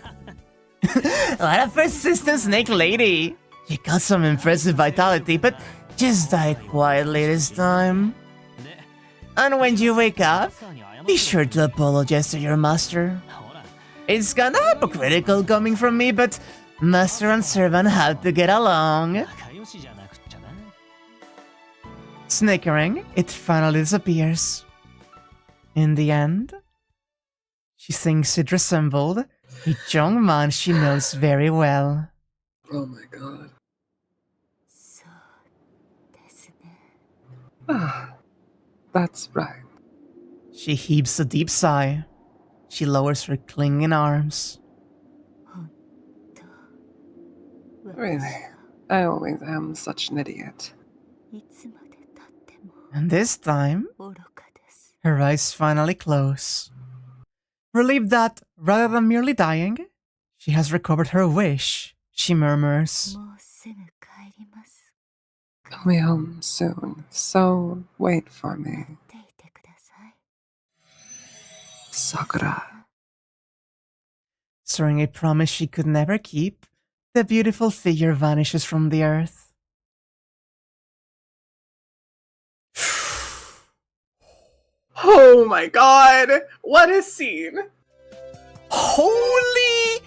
What a persistent snake lady! You got some impressive vitality, but just die quietly this time. And when you wake up, be sure to apologize to your master. It's kinda hypocritical coming from me, but master and servant have to get along. Snickering, it finally disappears. In the end, she thinks it resembled a young man she knows very well. Oh my god. Ah, that's right. She heaves a deep sigh. She lowers her clinging arms. Really, I always am such an idiot. And this time, her eyes finally close. Relieved that, rather than merely dying, she has recovered her wish, she murmurs. I'll be home soon, so wait for me. Sakura. Swearing a promise she could never keep, the beautiful figure vanishes from the earth. Oh my god! What a scene! Holy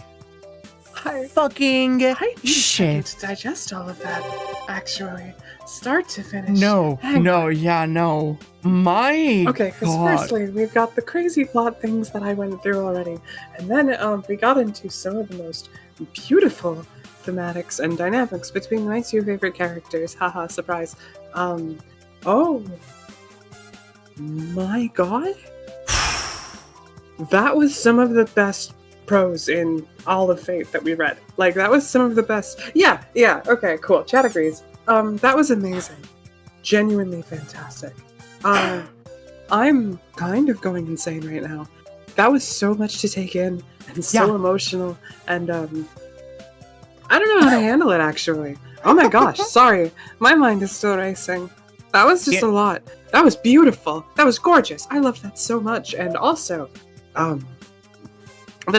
fucking I need a second shit. to digest all of that, actually. Start to finish. No. My Okay, because God. firstly, we've got the crazy plot things that I went through already, and then we got into some of the most beautiful thematics and dynamics between my two favorite characters. Haha, surprise. Oh my God. That was some of the best prose in all of Fate that we read. Like, that was some of the best. Yeah, okay, cool. Chat agrees. That was amazing. Genuinely fantastic. I'm kind of going insane right now. That was so much to take in and so emotional, and I don't know how to handle it, actually. Oh my gosh, sorry. My mind is still racing. That was just a lot. That was beautiful. That was gorgeous. I love that so much. And also, the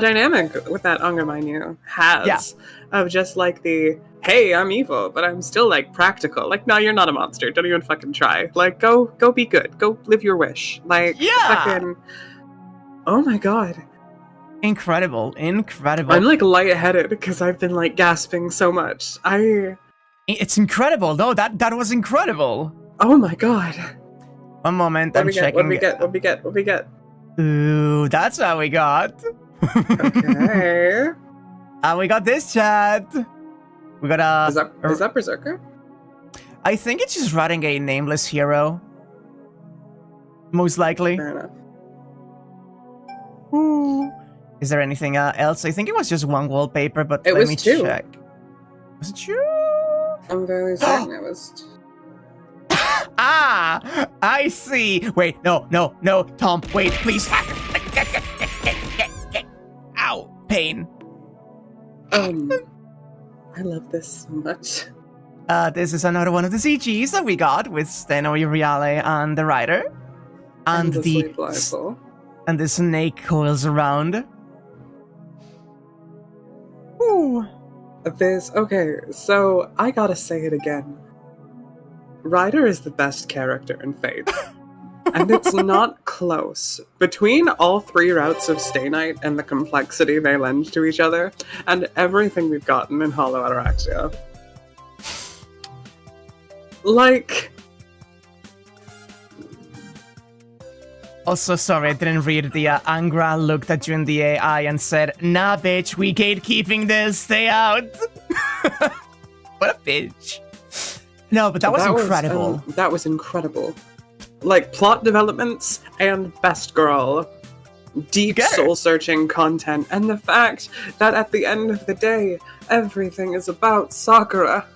dynamic with that Angermanu has of just like the, hey, I'm evil, but I'm still like practical. Like, no, you're not a monster. Don't even fucking try. Like, go be good. Go live your wish. Like, fucking, oh my God. Incredible. I'm like lightheaded because I've been like gasping so much. It's incredible. No, that was incredible. Oh my God. One moment, I'm checking. What we get? Ooh, that's what we got. Okay. And we got this, chat. We got a... Is that Berserker? I think it's just writing a nameless hero. Most likely. Fair enough. Ooh. Is there anything else? I think it was just one wallpaper, but let me check. two. Was it two? I'm very certain it was. Ah! I see! Wait, no, Tom, wait, please. Ow! Pain. I love this so much. This is another one of the CGs that we got with Steno Uriale and the writer. And the snake coils around. Ooh. Okay, so I gotta say it again. Ryder is the best character in Fate. And it's not close. Between all three routes of Stay Night and the complexity they lend to each other, and everything we've gotten in Hollow Ataraxia. Like... Also, sorry, I didn't read the Angra looked at you in the AI and said, nah, bitch, we gatekeeping this, stay out. What a bitch. No, but that was incredible. That was incredible. Like, plot developments and best girl. Deep soul-searching content. And the fact that at the end of the day, everything is about Sakura.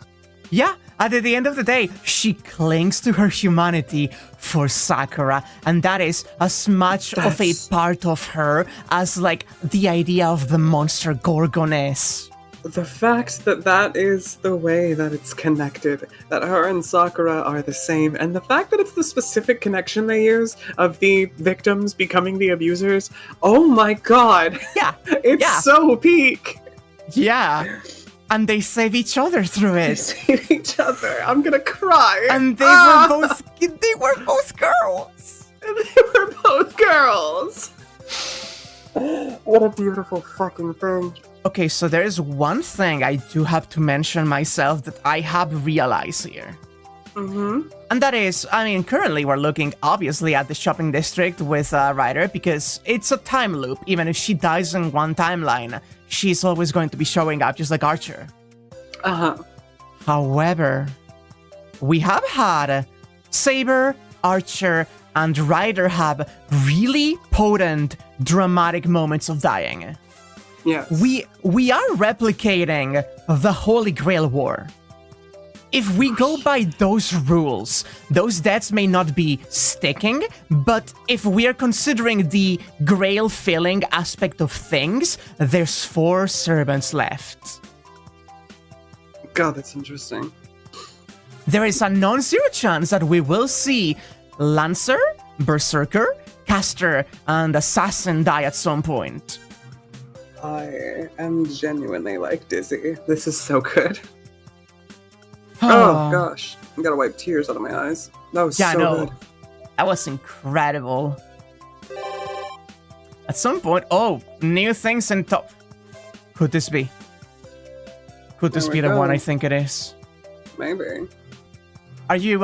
Yeah, and at the end of the day, she clings to her humanity for Sakura. And that is as much of a part of her as, like, the idea of the monster Gorgon is. The fact that that is the way that it's connected, that her and Sakura are the same, and the fact that it's the specific connection they use of the victims becoming the abusers, oh my God! Yeah! It's so peak! Yeah! And they save each other through it. They save each other. I'm gonna cry. And they were both girls. They were both girls. What a beautiful fucking thing. Okay, so there is one thing I do have to mention myself that I have realized here. Mm-hmm. And that is, I mean, currently we're looking obviously at the shopping district with Ryder because it's a time loop. Even if she dies in one timeline, she's always going to be showing up just like Archer. Uh-huh. However, we have had Saber, Archer, and Ryder have really potent, dramatic moments of dying. Yes. We are replicating the Holy Grail War. If we go by those rules, those deaths may not be sticking, but if we are considering the Grail filling aspect of things, there's 4 servants left. God, that's interesting. There is a non-zero chance that we will see Lancer, Berserker, Caster, and Assassin die at some point. I am genuinely, like, dizzy. This is so good. Oh, gosh. I gotta wipe tears out of my eyes. That was so good. That was incredible. At some point... Oh, new things in top... Could this be? Could this There be we the one go. I think it is? Maybe. Are you,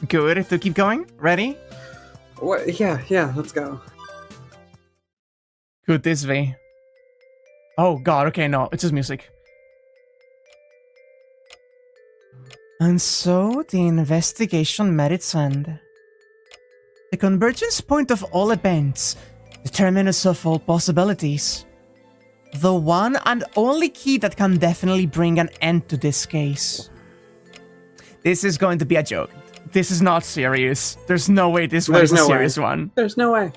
good to keep going? Ready? What? Yeah, let's go. Could this be? Oh god, okay, no, it's just music. And so the investigation met its end. The convergence point of all events, the terminus of all possibilities. The one and only key that can definitely bring an end to this case. This is going to be a joke. This is not serious. There's no way this one is a serious one. There's no way.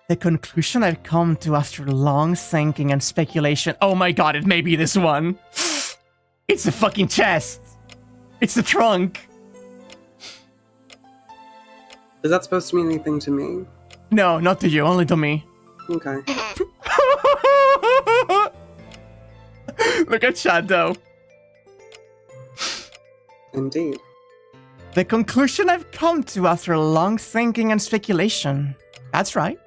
The conclusion I've come to after long thinking and speculation. Oh my god, it may be this one. It's the fucking chest. It's the trunk. Is that supposed to mean anything to me? No, not to you, only to me. Okay. Look at Shadow. Indeed. The conclusion I've come to after long thinking and speculation. That's right.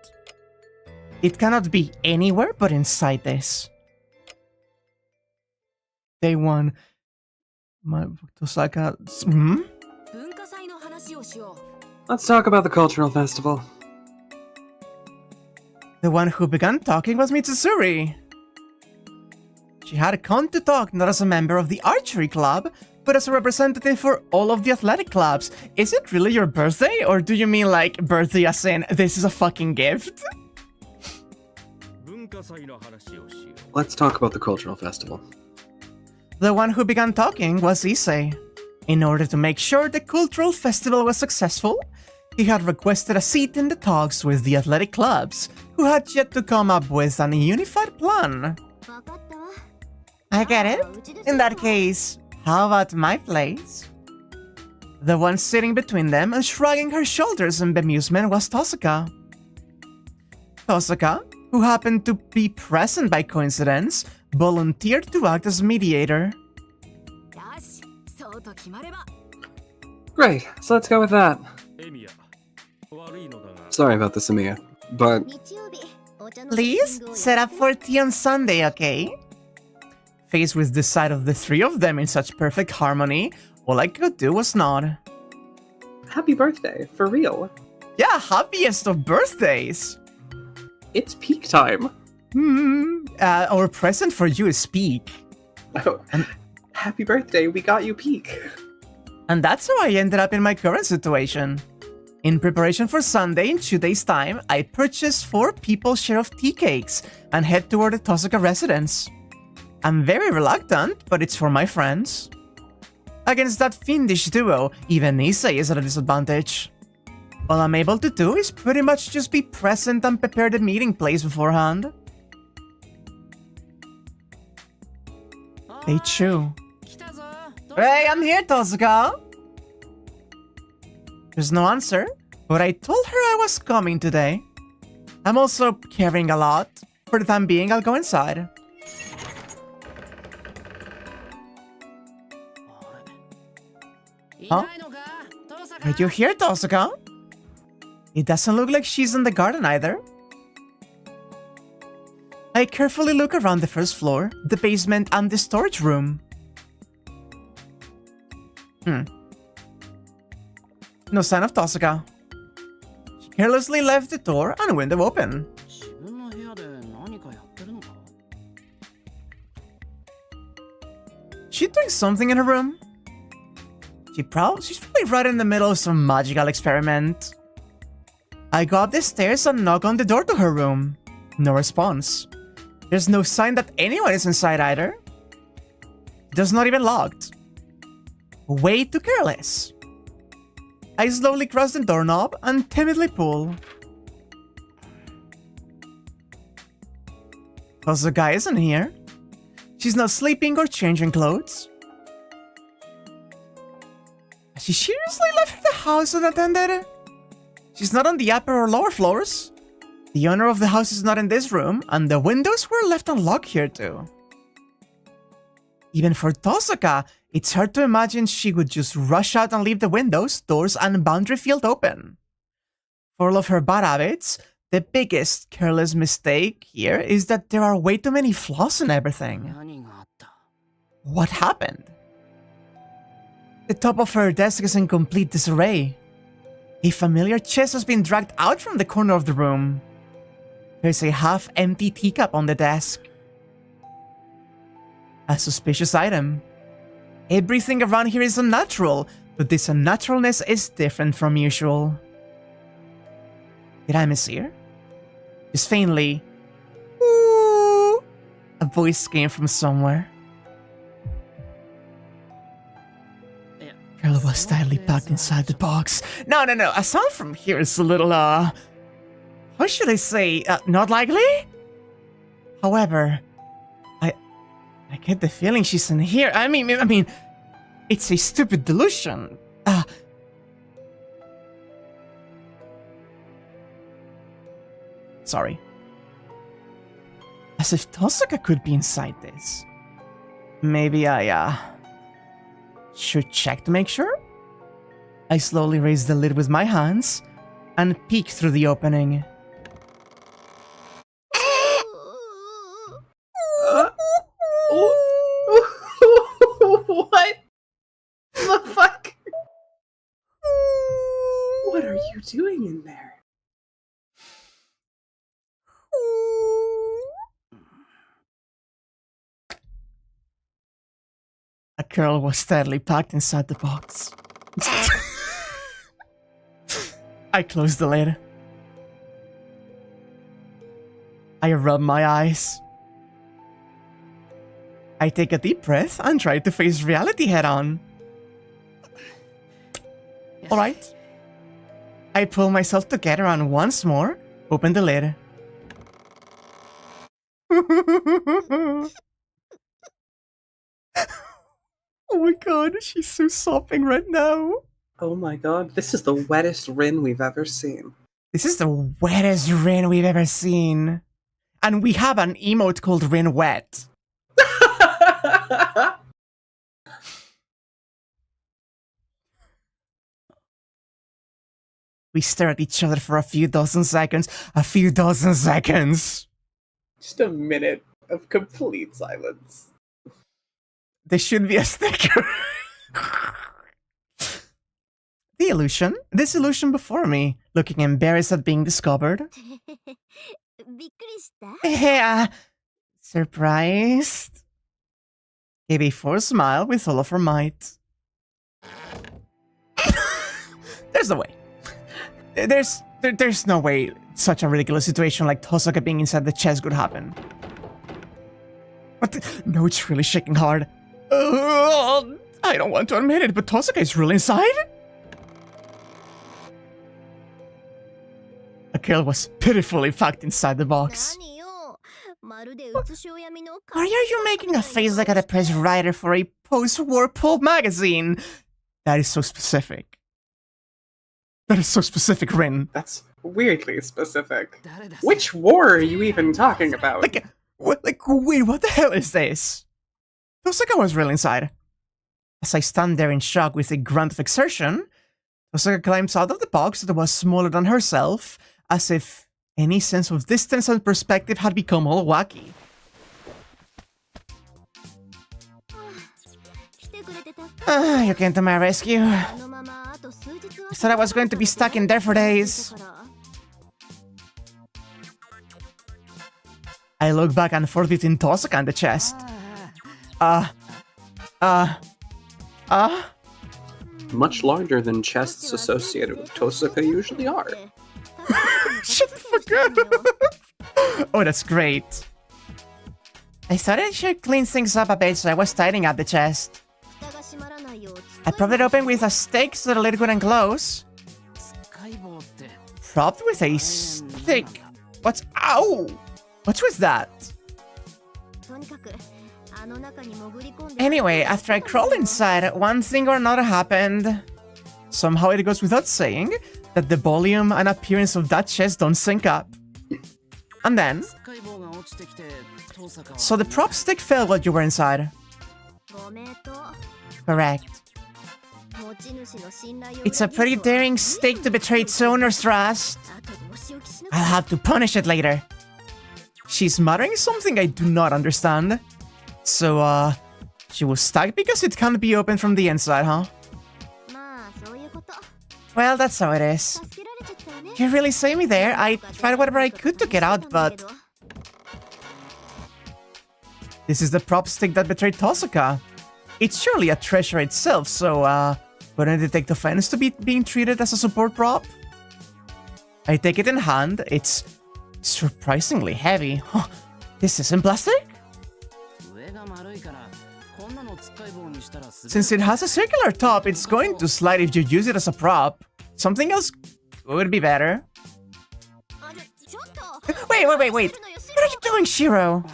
It cannot be anywhere but inside this. Day 1. Let's talk about the cultural festival. The one who began talking was Mitsuzuri. She had come to talk not as a member of the archery club, but as a representative for all of the athletic clubs. Is it really your birthday, or do you mean like birthday as in this is a fucking gift? Let's talk about the cultural festival. The one who began talking was Issei. In order to make sure the cultural festival was successful, he had requested a seat in the talks with the athletic clubs, who had yet to come up with an unified plan. I get it. In that case, how about my place? The one sitting between them and shrugging her shoulders in bemusement was Tosaka. Tosaka, who happened to be present by coincidence, volunteered to act as mediator. Great, so let's go with that. Sorry about this, Emiya, but... Please, set up for tea on Sunday, okay? Faced with the sight of the three of them in such perfect harmony, all I could do was nod. Happy birthday, for real. Yeah, happiest of birthdays! It's peak time. Our present for you is peak. Oh, happy birthday, we got you peak. And that's how I ended up in my current situation. In preparation for Sunday in 2 days' time, I purchased 4 people's share of tea cakes and head toward the Tosaka residence. I'm very reluctant, but it's for my friends. Against that fiendish duo, even Issei is at a disadvantage. All I'm able to do is pretty much just be present and prepare the meeting place beforehand. Day 2. Hey, I'm here, Tosaka! There's no answer, but I told her I was coming today. I'm also carrying a lot. For the time being, I'll go inside. Huh? Are you here, Tosaka? It doesn't look like she's in the garden either. I carefully look around the first floor, the basement, and the storage room. No sign of Tosaka. She carelessly left the door and window open. She doing something in her room? She's probably right in the middle of some magical experiment. I go up the stairs and knock on the door to her room. No response. There's no sign that anyone is inside either. It does not even locked. Way too careless. I slowly cross the doorknob and timidly pull. Cause the guy isn't here. She's not sleeping or changing clothes. Has she seriously left the house unattended? She's not on the upper or lower floors. The owner of the house is not in this room, and the windows were left unlocked here too. Even for Tosaka, it's hard to imagine she would just rush out and leave the windows, doors, and boundary field open. For all of her bad habits, the biggest careless mistake here is that there are way too many flaws in everything. What happened? The top of her desk is in complete disarray. A familiar chest has been dragged out from the corner of the room. There's a half-empty teacup on the desk. A suspicious item. Everything around here is unnatural, but this unnaturalness is different from usual. Did I mishear? Just faintly, ooh, a voice came from somewhere. Girl was tightly packed inside the box. No. A sound from here is a little, how should I say, not likely? However, I get the feeling she's in here. I mean, it's a stupid delusion. Sorry. As if Tosaka could be inside this. Maybe I, should check to make sure? I slowly raised the lid with my hands and peeked through the opening. What the fuck? What are you doing in there? A girl was steadily packed inside the box. I closed the lid. I rub my eyes. I take a deep breath and try to face reality head on. Alright. I pull myself together and once more open the lid. Oh my god, she's so sopping right now. Oh my god, this is the wettest Rin we've ever seen. This is the wettest Rin we've ever seen. And we have an emote called Rin Wet. We stare at each other for a few dozen seconds. Just a minute of complete silence. There should be a sticker. This illusion before me, looking embarrassed at being discovered. Yeah, surprised. Gave a forced smile with all of her might. There's no way. There's no way such a ridiculous situation like Tosaka being inside the chest could happen. But no, it's really shaking hard. I don't want to admit it, but Tosaka is really inside? A girl was pitifully packed inside the box. Why are you making a face like a depressed writer for a post-war pulp magazine? That is so specific. That is so specific, Rin. That's weirdly specific. Which war are you even talking about? Wait, what the hell is this? Tosaka was really inside. As I stand there in shock with a grunt of exertion, Tosaka climbs out of the box that was smaller than herself, as if any sense of distance and perspective had become all wacky. You came to my rescue. I thought I was going to be stuck in there for days. I look back and forth between Tosaka and the chest. Much larger than chests associated with Tosaka usually are. Shut the fuck up! Oh, that's great. I thought I should clean things up a bit, so I was tidying up the chest. I propped it open with a stick so the lid wouldn't close. Propped with a stick? Ow! What's with that? Anyway, after I crawled inside, one thing or another happened. Somehow it goes without saying that the volume and appearance of that chest don't sync up. And then... So the prop stick fell while you were inside. Correct. It's a pretty daring stick to betray its owner's trust. I'll have to punish it later. She's muttering something I do not understand. So, She was stuck because it can't be opened from the inside, huh? Well, that's how it is. You really saved me there. I tried whatever I could to get out, but... This is the prop stick that betrayed Tosuka. It's surely a treasure itself, so, wouldn't it take offense to be being treated as a support prop? I take it in hand. It's surprisingly heavy. Huh. This isn't plastic? Since it has a circular top, it's going to slide if you use it as a prop. Something else would be better. Wait. What are you doing, Shiro?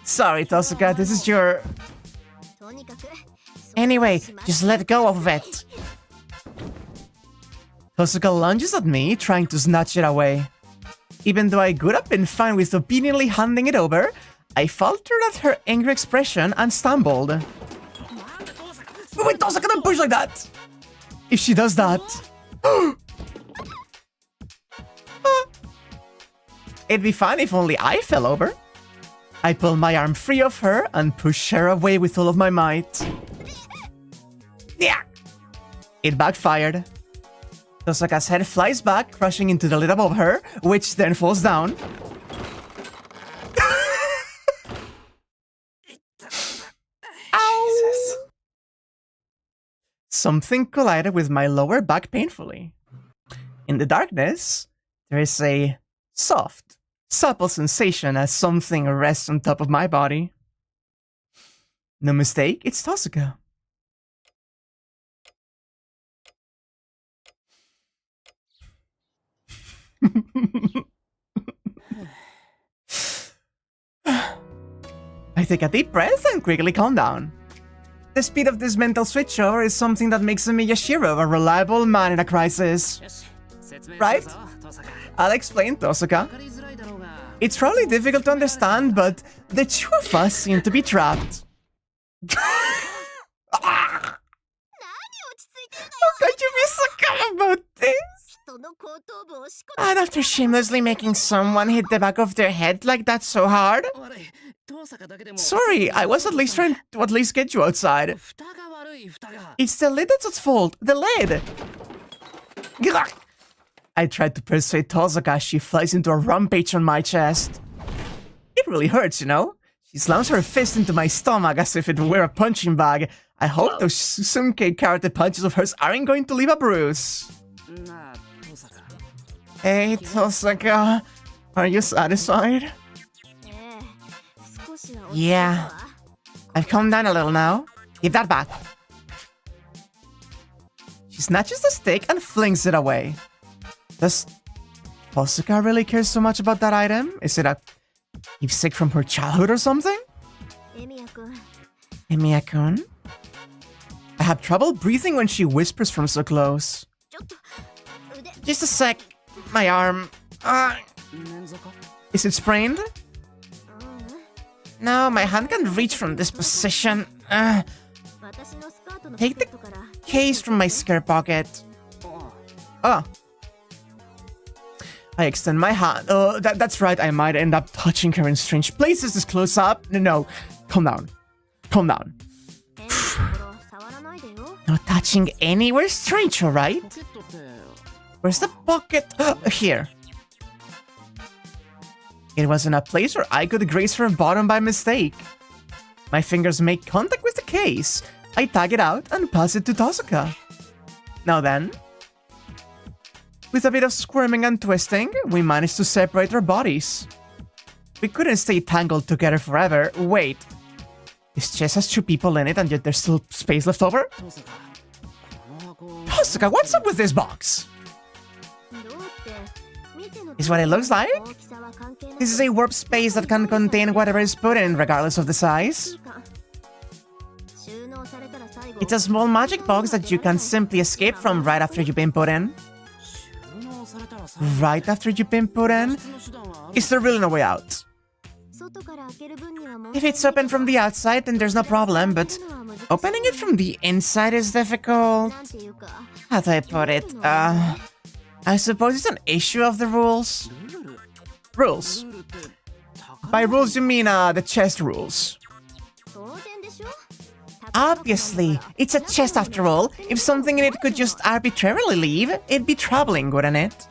Sorry, Tosuka, this is your... Anyway, just let go of it. Tosuka lunges at me, trying to snatch it away. Even though I could have been fine with obediently handing it over, I faltered at her angry expression and stumbled. Wait, Tosuka, don't push like that! If she does that... It'd be fine if only I fell over. I pull my arm free of her and push her away with all of my might. Yeah. It backfired. Tosuka's head flies back, crashing into the lid above her, which then falls down. Ow! Something collided with my lower back painfully. In the darkness, there is a soft, supple sensation as something rests on top of my body. No mistake, it's Tosuka. I take a deep breath and quickly calm down. The speed of this mental switchover is something that makes me Yashiro a reliable man in a crisis. Right? I'll explain, Tosuka. It's probably difficult to understand, but the two of us seem to be trapped. How could you be so calm about this? And after shamelessly making someone hit the back of their head like that so hard? Sorry, I was at least trying to at least get you outside. It's the lid that's at fault. The lid! I tried to persuade Tosuka as she flies into a rampage on my chest. It really hurts, you know? She slams her fist into my stomach as if it were a punching bag. I hope those Susuke karate punches of hers aren't going to leave a bruise. Hey, Tosuka. Are you satisfied? Yeah. I've calmed down a little now. Give that back. She snatches the stick and flings it away. Does Tosuka really care so much about that item? Is it a keepsake from her childhood or something? Emiya-kun? I have trouble breathing when she whispers from so close. Just a sec. My arm. Is it sprained? No, my hand can't reach from this position. Take the case from my skirt pocket. Oh. I extend my hand. Oh, that's right. I might end up touching her in strange places this close up. No. Calm down. Calm down. No touching anywhere strange, alright? Where's the pocket? Here. It was in a place where I could graze her bottom by mistake. My fingers make contact with the case. I tag it out and pass it to Tosuka. Now then. With a bit of squirming and twisting, we managed to separate our bodies. We couldn't stay tangled together forever. Wait. This chest has two people in it and yet there's still space left over? Tosuka, what's up with this box? Is what it looks like? This is a warp space that can contain whatever is put in, regardless of the size. It's a small magic box that you can simply escape from right after you've been put in. Right after you've been put in? Is there really no way out? If it's open from the outside, then there's no problem, but opening it from the inside is difficult. How do I put it? I suppose it's an issue of the rules. Rules. By rules, you mean, the chest rules. Obviously, it's a chest after all. If something in it could just arbitrarily leave, it'd be troubling, wouldn't it?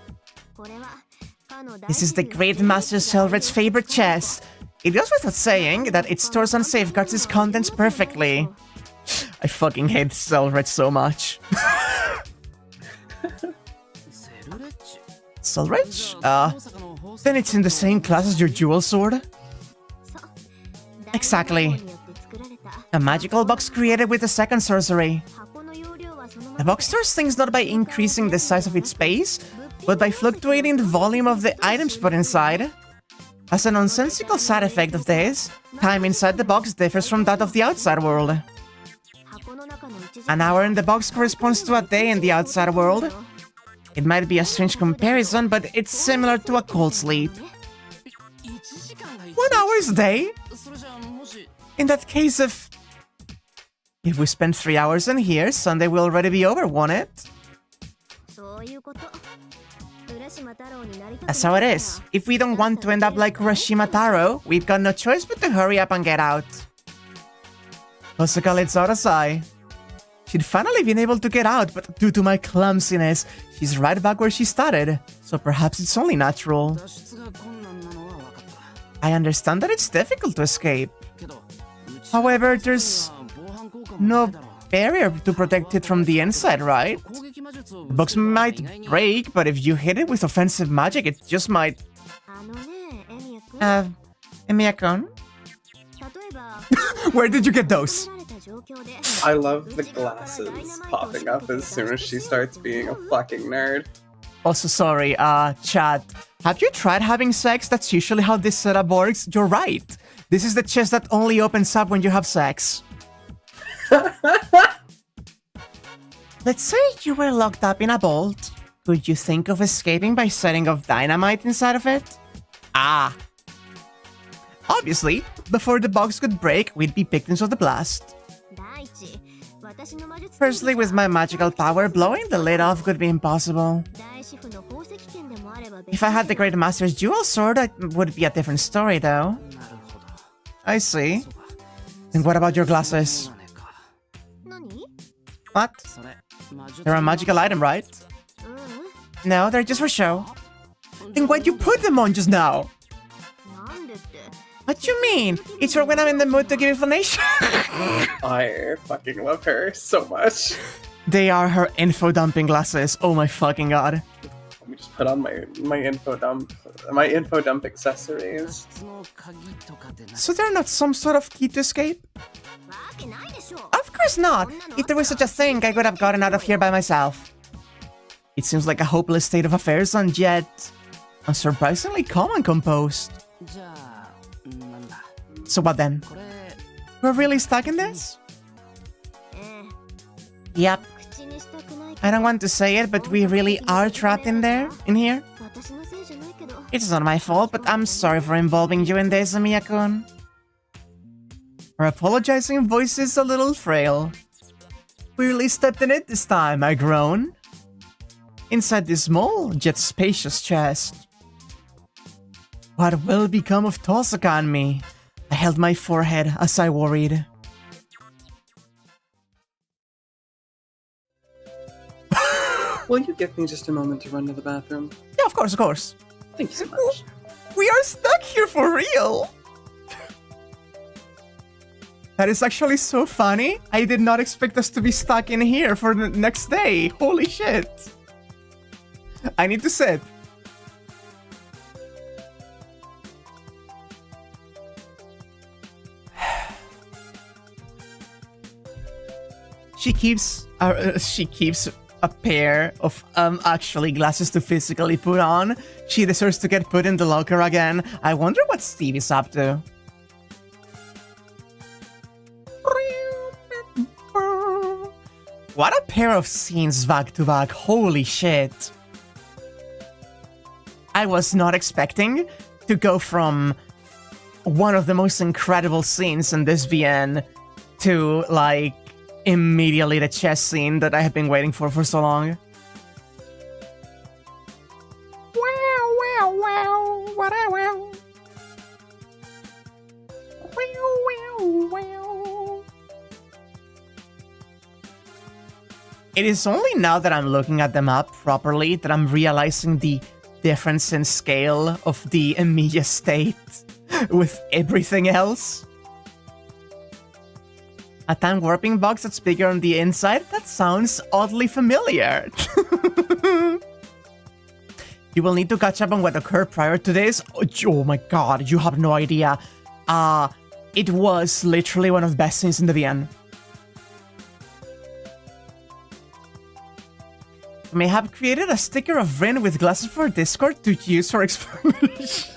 This is the Great Master Selred's favorite chest. It goes without saying that it stores and safeguards its contents perfectly. I fucking hate Selred so much. Selred? Then it's in the same class as your jewel sword? Exactly. A magical box created with a second sorcery. The box stores things not by increasing the size of its space, but by fluctuating the volume of the items put inside. As a nonsensical side effect of this, time inside the box differs from that of the outside world. An hour in the box corresponds to a day in the outside world. It might be a strange comparison, but it's similar to a cold sleep. 1 hour is a day? In that case, if we spend 3 hours in here, Sunday will already be over, won't it? That's how it is. If we don't want to end up like Urashima Taro, we've got no choice but to hurry up and get out. Hosoka lets out a sigh. She'd finally been able to get out, but due to my clumsiness, she's right back where she started, so perhaps it's only natural. I understand that it's difficult to escape. However, there's no barrier to protect it from the inside, right? The box might break, but if you hit it with offensive magic, it just might... Emiya-kun? Where did you get those? I love the glasses popping up as soon as she starts being a fucking nerd. Also, sorry, chat. Have you tried having sex? That's usually how this setup works. You're right. This is the chest that only opens up when you have sex. Let's say you were locked up in a vault. Could you think of escaping by setting off dynamite inside of it? Ah. Obviously, before the box could break, we'd be victims of the blast. Firstly, with my magical power, blowing the lid off could be impossible. If I had the Great Master's Jewel Sword, it would be a different story, though. I see. And what about your glasses? What? They're a magical item, right? No, they're just for show. Then why'd you put them on just now? What you mean? It's for when I'm in the mood to give information. I fucking love her so much. They are her info dumping glasses. Oh my fucking god. Let me just put on my info dump accessories. So they're not some sort of key to escape? Of course not! If there was such a thing, I could have gotten out of here by myself. It seems like a hopeless state of affairs, and yet... I'm surprisingly calm and composed. So what then? We're really stuck in this? Yep. I don't want to say it, but we really are trapped in here. It's not my fault, but I'm sorry for involving you in this, Emiya-kun. Her apologizing voice is a little frail. We really stepped in it this time, I groan. Inside this small, yet spacious chest. What will become of Tosuka and me? I held my forehead as I worried. Will you give me just a moment to run to the bathroom? Yeah, of course. Thank you so much. We are stuck here for real! That is actually so funny. I did not expect us to be stuck in here for the next day. Holy shit. I need to sit. She keeps a pair of actually glasses to physically put on. She deserves to get put in the locker again. I wonder what Steve is up to. What a pair of scenes back to back. Holy shit. I was not expecting to go from one of the most incredible scenes in this VN to, like, immediately the chess scene that I have been waiting for so long. It is only now that I'm looking at them up properly that I'm realizing the difference in scale of the Emilia state with everything else. A time warping box that's bigger on the inside? That sounds oddly familiar. You will need to catch up on what occurred prior to this. Oh my god, you have no idea. It was literally one of the best scenes in the VN. You may have created a sticker of Rin with glasses for Discord to use for experimentation.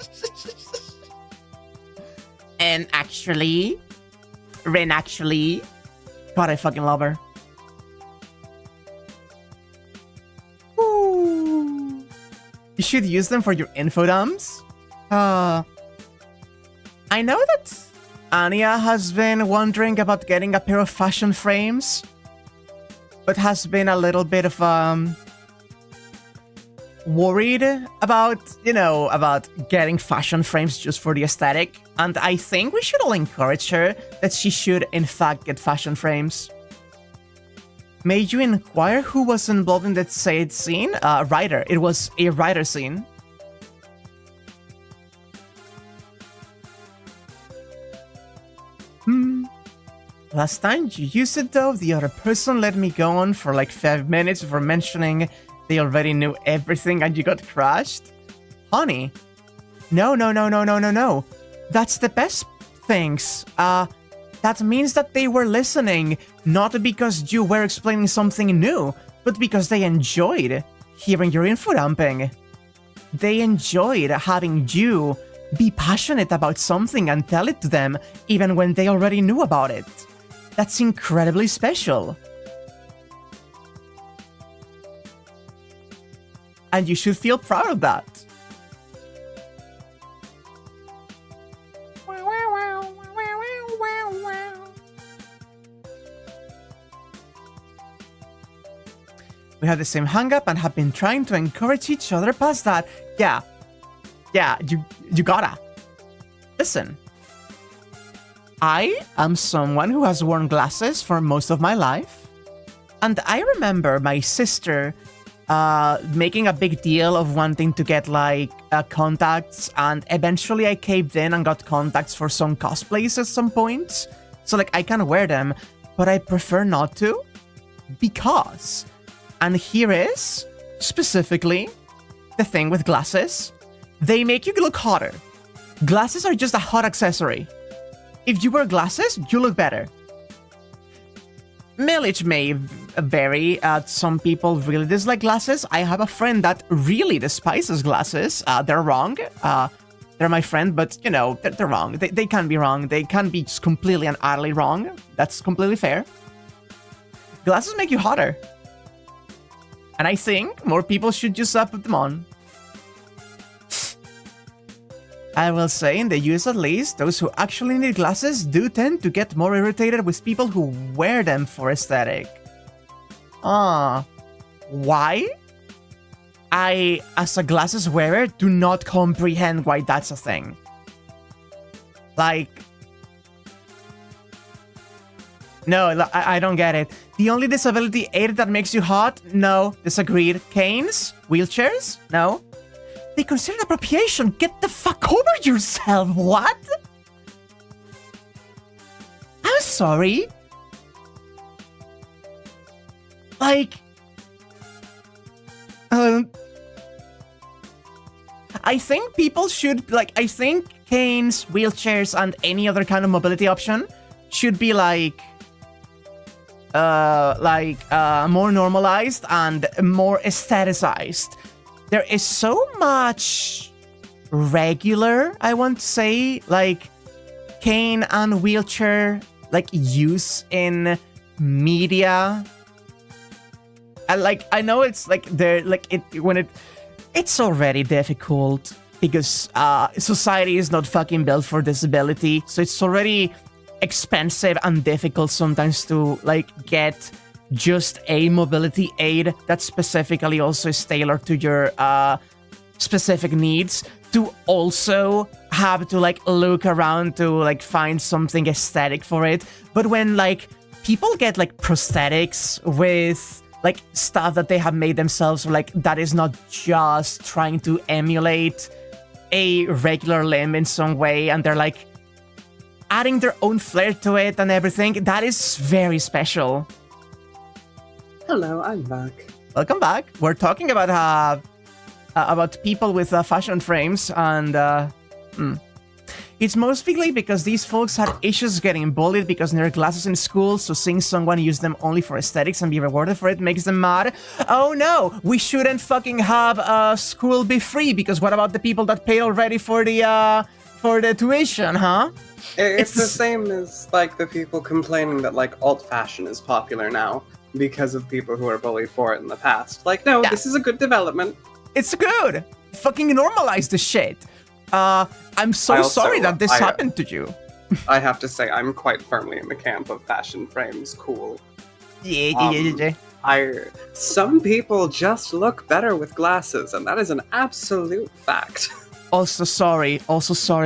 And actually, Rin actually, god, I fucking love her. Ooh. You should use them for your info dumps. I know that Anya has been wondering about getting a pair of fashion frames, but has been a little bit of worried about, about getting fashion frames just for the aesthetic. And I think we should all encourage her that she should in fact get fashion frames. May you inquire who was involved in that said scene? Writer. It was a writer scene. Last time you used it though, the other person let me go on for like 5 minutes for mentioning they already knew everything and you got crashed? Honey. No. That's the best things. That means that they were listening, not because you were explaining something new, but because they enjoyed hearing your info dumping. They enjoyed having you be passionate about something and tell it to them, even when they already knew about it. That's incredibly special. And you should feel proud of that. We have the same hang-up and have been trying to encourage each other past that. Yeah, you gotta. Listen. I am someone who has worn glasses for most of my life. And I remember my sister making a big deal of wanting to get like contacts, and eventually I caved in and got contacts for some cosplays at some point. So like I can wear them, but I prefer not to because, and here is specifically the thing with glasses, they make you look hotter. Glasses are just a hot accessory. If you wear glasses, you look better. Mileage may vary. Some people really dislike glasses. I have a friend that really despises glasses. They're wrong. They're my friend, but, they're wrong. They can be wrong. They can be just completely and utterly wrong. That's completely fair. Glasses make you hotter. And I think more people should just put them on. I will say, in the US at least, those who actually need glasses do tend to get more irritated with people who wear them for aesthetic. Why? I, as a glasses wearer, do not comprehend why that's a thing. Like... No, I don't get it. The only disability aid that makes you hot? No, disagreed. Canes? Wheelchairs? No. They consider appropriation. Get the fuck over yourself. What? I'm sorry. Like... I think people should, I think canes, wheelchairs, and any other kind of mobility option should be, more normalized and more aestheticized. There is so much regular, I want to say, cane and wheelchair, use in media. And, I know it's, it's already difficult because, society is not fucking built for disability, so it's already expensive and difficult sometimes to, get just a mobility aid that specifically also is tailored to your specific needs, to also have to look around to find something aesthetic for it. But when people get prosthetics with like stuff that they have made themselves, or like that is not just trying to emulate a regular limb in some way, and they're like adding their own flair to it and everything. That is very special. Hello, I'm back. Welcome back. We're talking about people with fashion frames, and it's mostly because these folks had issues getting bullied because of their glasses in school, so seeing someone use them only for aesthetics and be rewarded for it makes them mad. Oh no, we shouldn't fucking have school be free, because what about the people that paid already for the tuition, huh? It's the same as, like, the people complaining that, like, alt fashion is popular now because of people who were bullied for it in the past. Like, no, this is a good development. It's good. Fucking normalize the shit. I'm so sorry that this happened to you. I have to say, I'm quite firmly in the camp of fashion frames cool. Yeah. Some people just look better with glasses, and that is an absolute fact. Also sorry,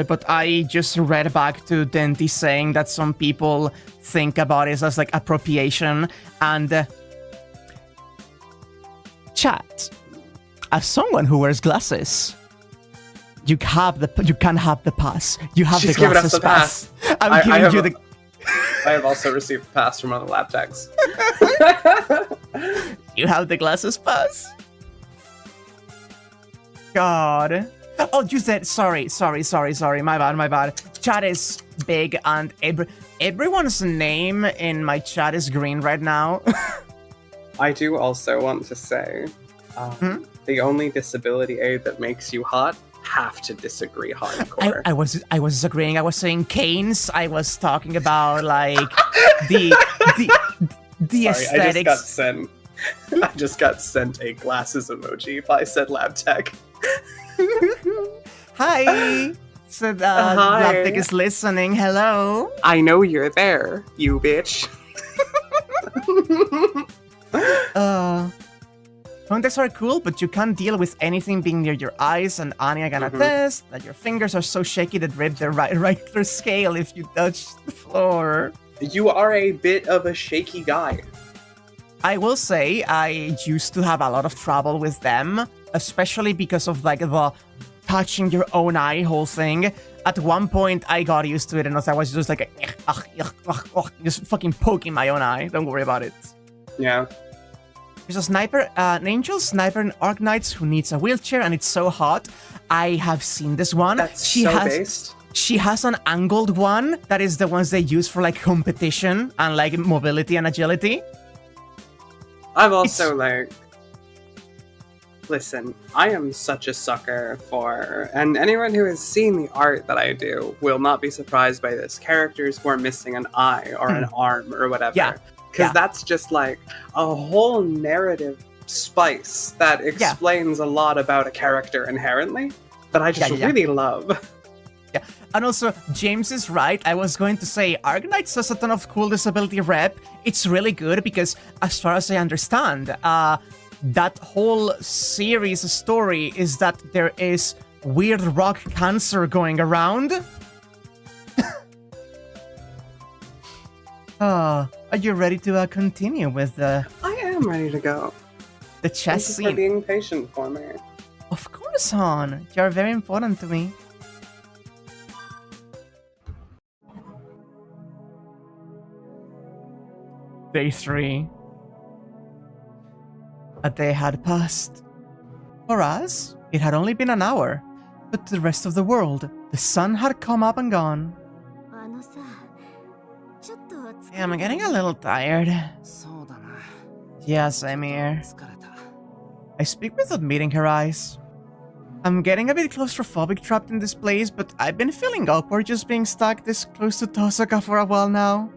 but I just read back to Denti saying that some people think about it as like appropriation, and chat, as someone who wears glasses, you can have the pass. You have She's the glasses us the pass. I'm giving you the. I have also received the pass from one of the lab techs. You have the glasses pass. God. Oh, you said sorry. My bad. Chat is big, and everyone's name in my chat is green right now. I do also want to say, the only disability aid that makes you hot, have to disagree hardcore. I was disagreeing. I was saying canes. I was talking about like the Sorry, aesthetics. I just got sent a glasses emoji by said lab tech. Hi. So Hi. lab tech is listening. Hello. I know you're there, you bitch. Contacts are cool, but you can't deal with anything being near your eyes, and Anya can attest that your fingers are so shaky that rip the regular scale if you touch the floor. You are a bit of a shaky guy. I will say I used to have a lot of trouble with them, especially because of like the touching your own eye whole thing. At one point, I got used to it, and I was just like, just fucking poking my own eye. Don't worry about it. Yeah. There's a sniper, an angel sniper in Arknights who needs a wheelchair, and it's so hot. I have seen this one. That's based. She has an angled one that is the ones they use for like competition and like mobility and agility. I've also listen, I am such a sucker for, and anyone who has seen the art that I do will not be surprised by this, characters who are missing an eye or an arm or whatever. Yeah. Because that's just like a whole narrative spice that explains a lot about a character inherently that I just really love. Yeah, and also James is right. I was going to say Arknights has a ton of cool disability rep. It's really good because, as far as I understand, that whole series story is that there is weird rock cancer going around. Are you ready to continue with the... I am ready to go. The chess Thank you scene? for being patient for me. Of course, hon. You're very important to me. Day 3. A day had passed. For us, it had only been an hour, but to the rest of the world, the sun had come up and gone. Yeah, I'm getting a little tired. Yeah, same here. I speak without meeting her eyes. I'm getting a bit claustrophobic trapped in this place, but I've been feeling awkward just being stuck this close to Tosaka for a while now.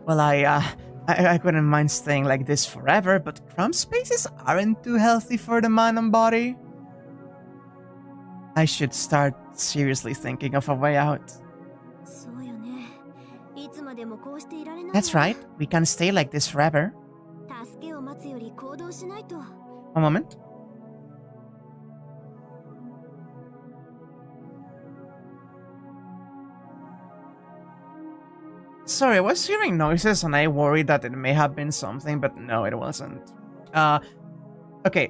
Well, I couldn't mind staying like this forever, but cramped spaces aren't too healthy for the mind and body. I should start seriously thinking of a way out. That's right, we can't stay like this forever. One moment. Sorry, I was hearing noises and I worried that it may have been something, but no, it wasn't. Okay.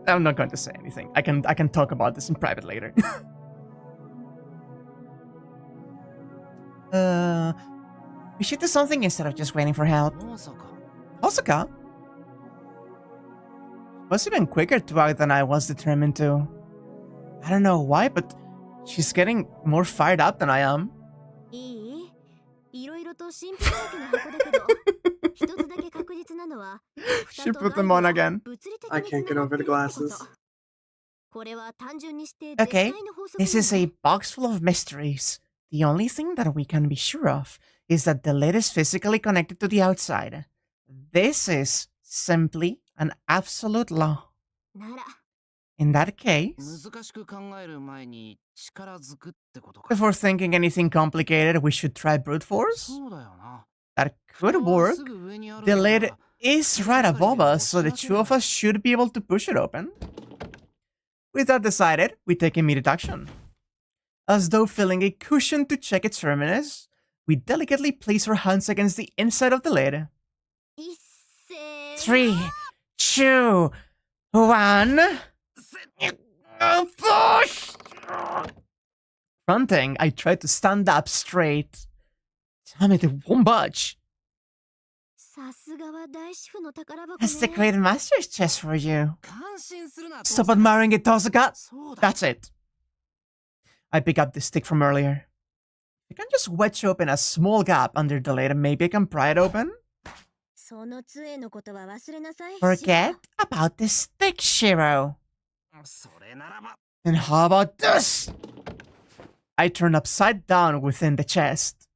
I'm not going to say anything. I can talk about this in private later. We should do something instead of just waiting for help. Osaka? Was even quicker to act than I was determined to. I don't know why, but she's getting more fired up than I am. She put them on again. I can't get over the glasses. Okay, this is a box full of mysteries. The only thing that we can be sure of is that the lid is physically connected to the outside. This is simply an absolute law. In that case, before thinking anything complicated, we should try brute force? That could work. The lid is right above us, so the two of us should be able to push it open. With that decided, we take immediate action. As though feeling a cushion to check its firmness, we delicately place our hands against the inside of the lid. 3, 2, 1. Push! Fronting, I tried to stand up straight. Damn it, it won't budge. That's the great master's chest for you. Stop admiring it, Tosaka. That's it. I pick up the stick from earlier. I can just wedge open a small gap under the lid and maybe I can pry it open? Forget about the stick, Shiro. And how about this? I turn upside down within the chest.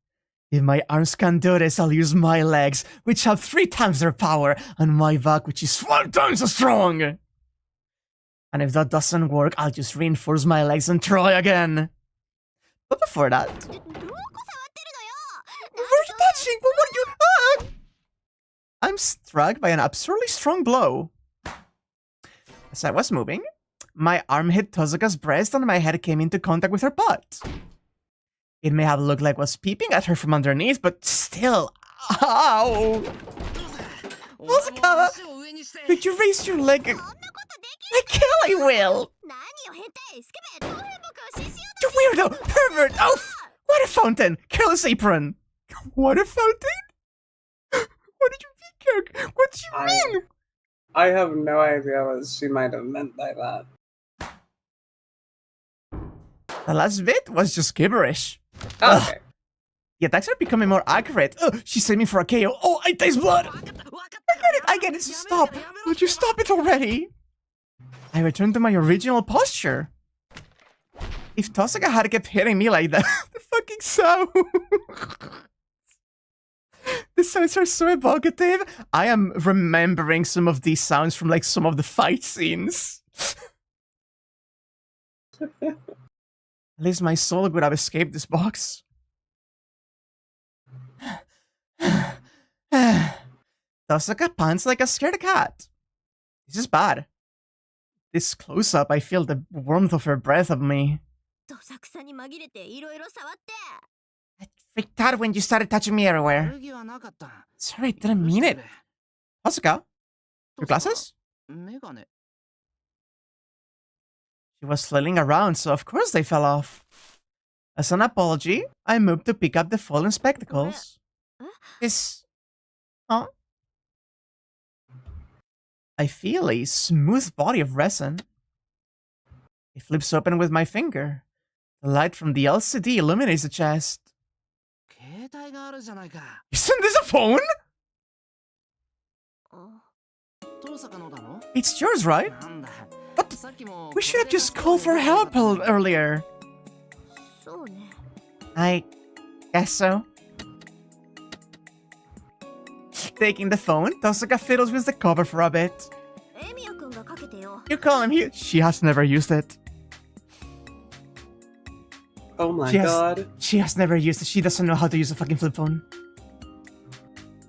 If my arms can do this, I'll use my legs, which have 3 times their power, and my back, which is 5 times as strong. And if that doesn't work, I'll just reinforce my legs and try again. But before that... What are you touching? What are you... Ah! I'm struck by an absurdly strong blow. As I was moving, my arm hit Tosaka's breast and my head came into contact with her butt. It may have looked like I was peeping at her from underneath, but still... Ow! Tosaka! Could you raise your leg? Like hell I will! You weirdo! Pervert! Oh! Water fountain! Careless apron! Water fountain? What did you think, Kirk? What do you mean? I have no idea what she might have meant by that. The last bit was just gibberish. Okay. The attacks are becoming more accurate. She sent me for a KO. Oh, I taste blood! I get it, so stop! Would you stop it already? I returned to my original posture. If Tosaka had kept hitting me like that, the fucking sound. The sounds are so evocative. I am remembering some of these sounds from like some of the fight scenes. At least my soul would have escaped this box. Tosaka pants like a scared cat. This is bad. This close-up, I feel the warmth of her breath of me. I freaked out when you started touching me everywhere. Sorry, I didn't mean it. Tosaka, your glasses? She was flailing around, so of course they fell off. As an apology, I moved to pick up the fallen spectacles. Huh? I feel a smooth body of resin. It flips open with my finger. The light from the LCD illuminates the chest. Isn't this a phone? It's yours, right? But we should have just called for help earlier. I guess so. Taking the phone, Tosaka fiddles with the cover for a bit. You call him here. She has never used it. Oh my god. She has never used it. She doesn't know how to use a fucking flip phone.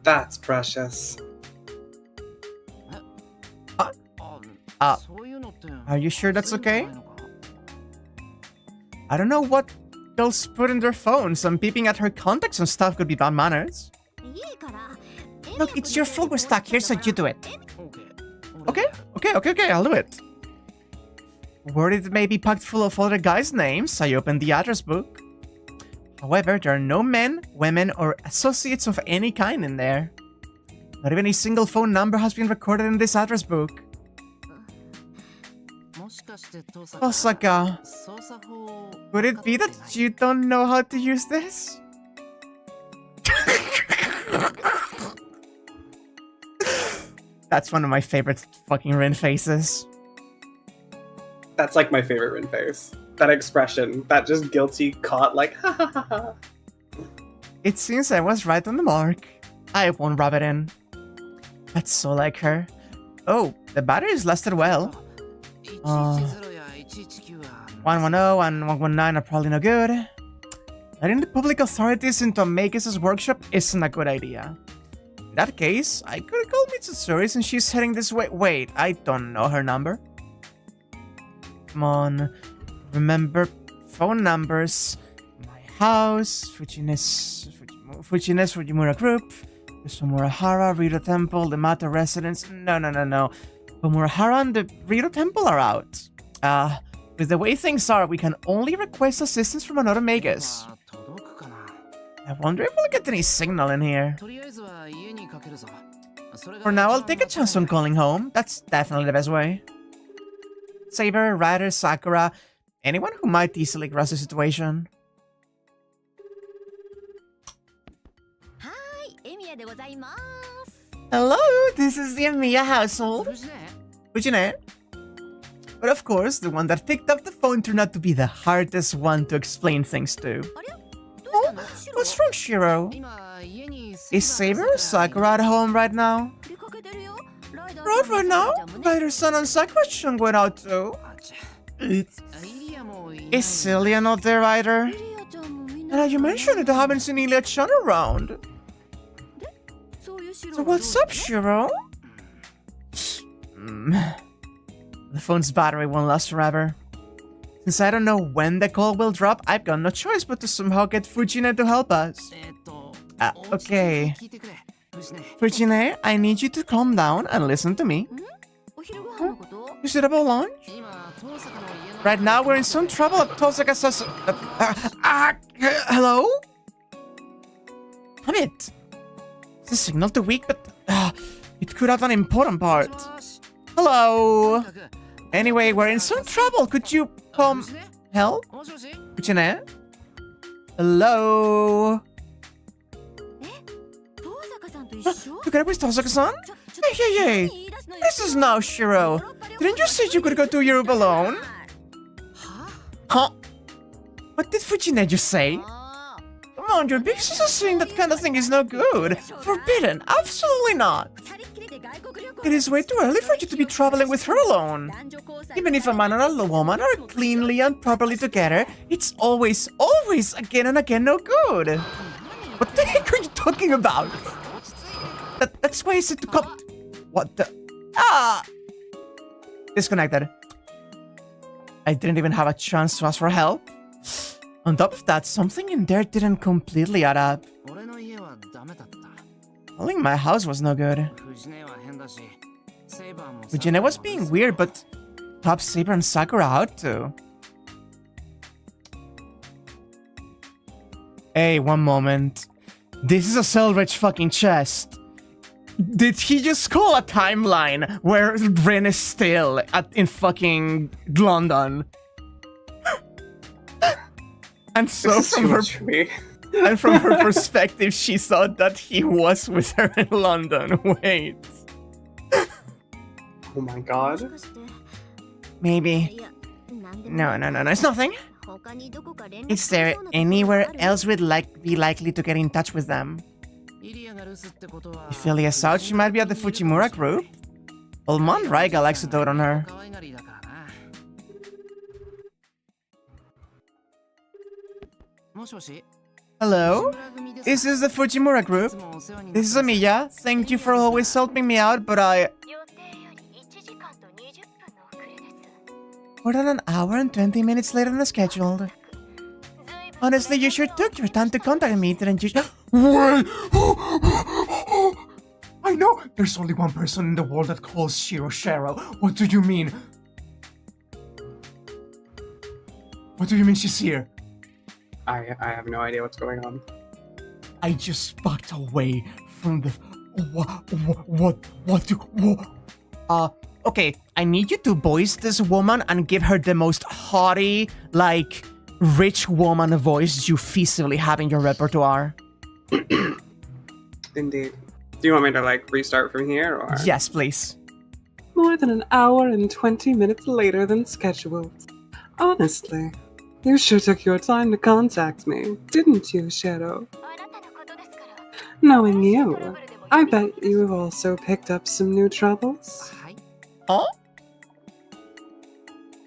That's precious. Are you sure that's okay? I don't know what girls put in their phones, and peeping at her contacts and stuff could be bad manners. Look, it's your fault we're stuck here, so you do it. Okay, I'll do it. Worried it may be packed full of other guys' names, I opened the address book. However, there are no men, women, or associates of any kind in there. Not even a single phone number has been recorded in this address book. Tosaka, could it be that you don't know how to use this? That's one of my favorite fucking Rin faces. That's like my favorite Rin face. That expression, that just guilty caught like ha ha ha ha. It seems I was right on the mark. I won't rub it in. That's so like her. Oh, the batteries lasted well. 110 and 119 are probably no good. Letting the public authorities into Magus' workshop isn't a good idea. In that case, I could call Mitsuri since she's heading this way. Wait, I don't know her number. Come on. Remember phone numbers. My house, Fujimura Group, Somurahara, Rito Temple, the Mata residence. No. Somurahara and the Rito Temple are out. With the way things are, we can only request assistance from another Magus. I wonder if we'll get any signal in here. For now, I'll take a chance on calling home. That's definitely the best way. Saber, Ryder, Sakura, anyone who might easily grasp the situation. Hello, this is the Emiya household. Fujine. But of course, the one that picked up the phone turned out to be the hardest one to explain things to. Oh, what's wrong, Shiro? Is Saber or Sakura at home right now? Right now? Ryder-san and Sakura-chan went out too. Is Celia not there either? And you mentioned that I haven't seen Ilia-chan around. So what's up, Shiro? The phone's battery won't last forever. Since I don't know when the call will drop, I've got no choice but to somehow get Fujine to help us. Okay. Fujine, I need you to calm down and listen to me. Huh? You said about lunch? Right now we're in some trouble at Tosaka's... hello? Damn it. The signal too weak, but it could have an important part. Hello? Anyway, we're in some trouble. Could you come help? Fujine? Hello? Together with Tosaka-san? Hey. This is now Shiro. Didn't you say you could go to Europe alone? Huh? What did Fujine just say? Come on, your big sister saying that kind of thing is no good. Forbidden. Absolutely not. It is way too early for you to be traveling with her alone. Even if a man and a woman are cleanly and properly together, it's always again and again no good. What the heck are you talking about? That's why I said to come... What the... Disconnected. I didn't even have a chance to ask for help. On top of that, something in there didn't completely add up. Calling my house was no good. Fujine was being weird, but perhaps Saber and Sakura out too. Hey, one moment. This is a Selvage fucking chest. Did he just call a timeline where Rin is still in fucking London? And so from her perspective, she thought that he was with her in London. Wait. Oh my god. Maybe. No, it's nothing. Is there anywhere else we'd be likely to get in touch with them? If Ilia's out, she might be at the Fujimura group. Old man Raiga likes to dote on her. Hello? Is this the Fujimura group? This is Amiya. Thank you for always helping me out, but more than an hour and 20 minutes later than scheduled. Honestly, you sure took your time to contact me, didn't you? Wait! I know there's only one person in the world that calls Shiro Shero. What do you mean? What do you mean she's here? I have no idea what's going on. I just backed away from the... Okay, I need you to voice this woman and give her the most haughty, like, rich woman voice you feasibly have in your repertoire. Indeed. Do you want me to, like, restart from here, or...? Yes, please. More than an hour and 20 minutes later than scheduled. Honestly, you sure took your time to contact me, didn't you, Shiro? Knowing you, I bet you've also picked up some new troubles. Oh?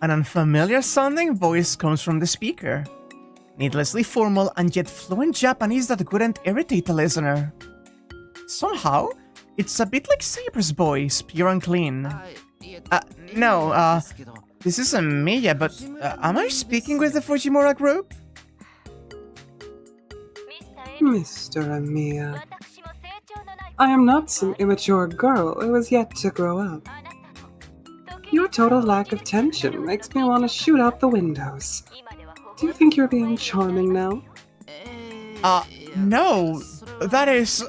An unfamiliar sounding voice comes from the speaker. Needlessly formal and yet fluent Japanese that wouldn't irritate the listener. Somehow, it's a bit like Saber's voice, pure and clean. No, this isn't Miya, but am I speaking with the Fujimura group? Mr. Amiya, I am not some immature girl who has yet to grow up. Your total lack of tension makes me want to shoot out the windows. Do you think you're being charming now? No. That is,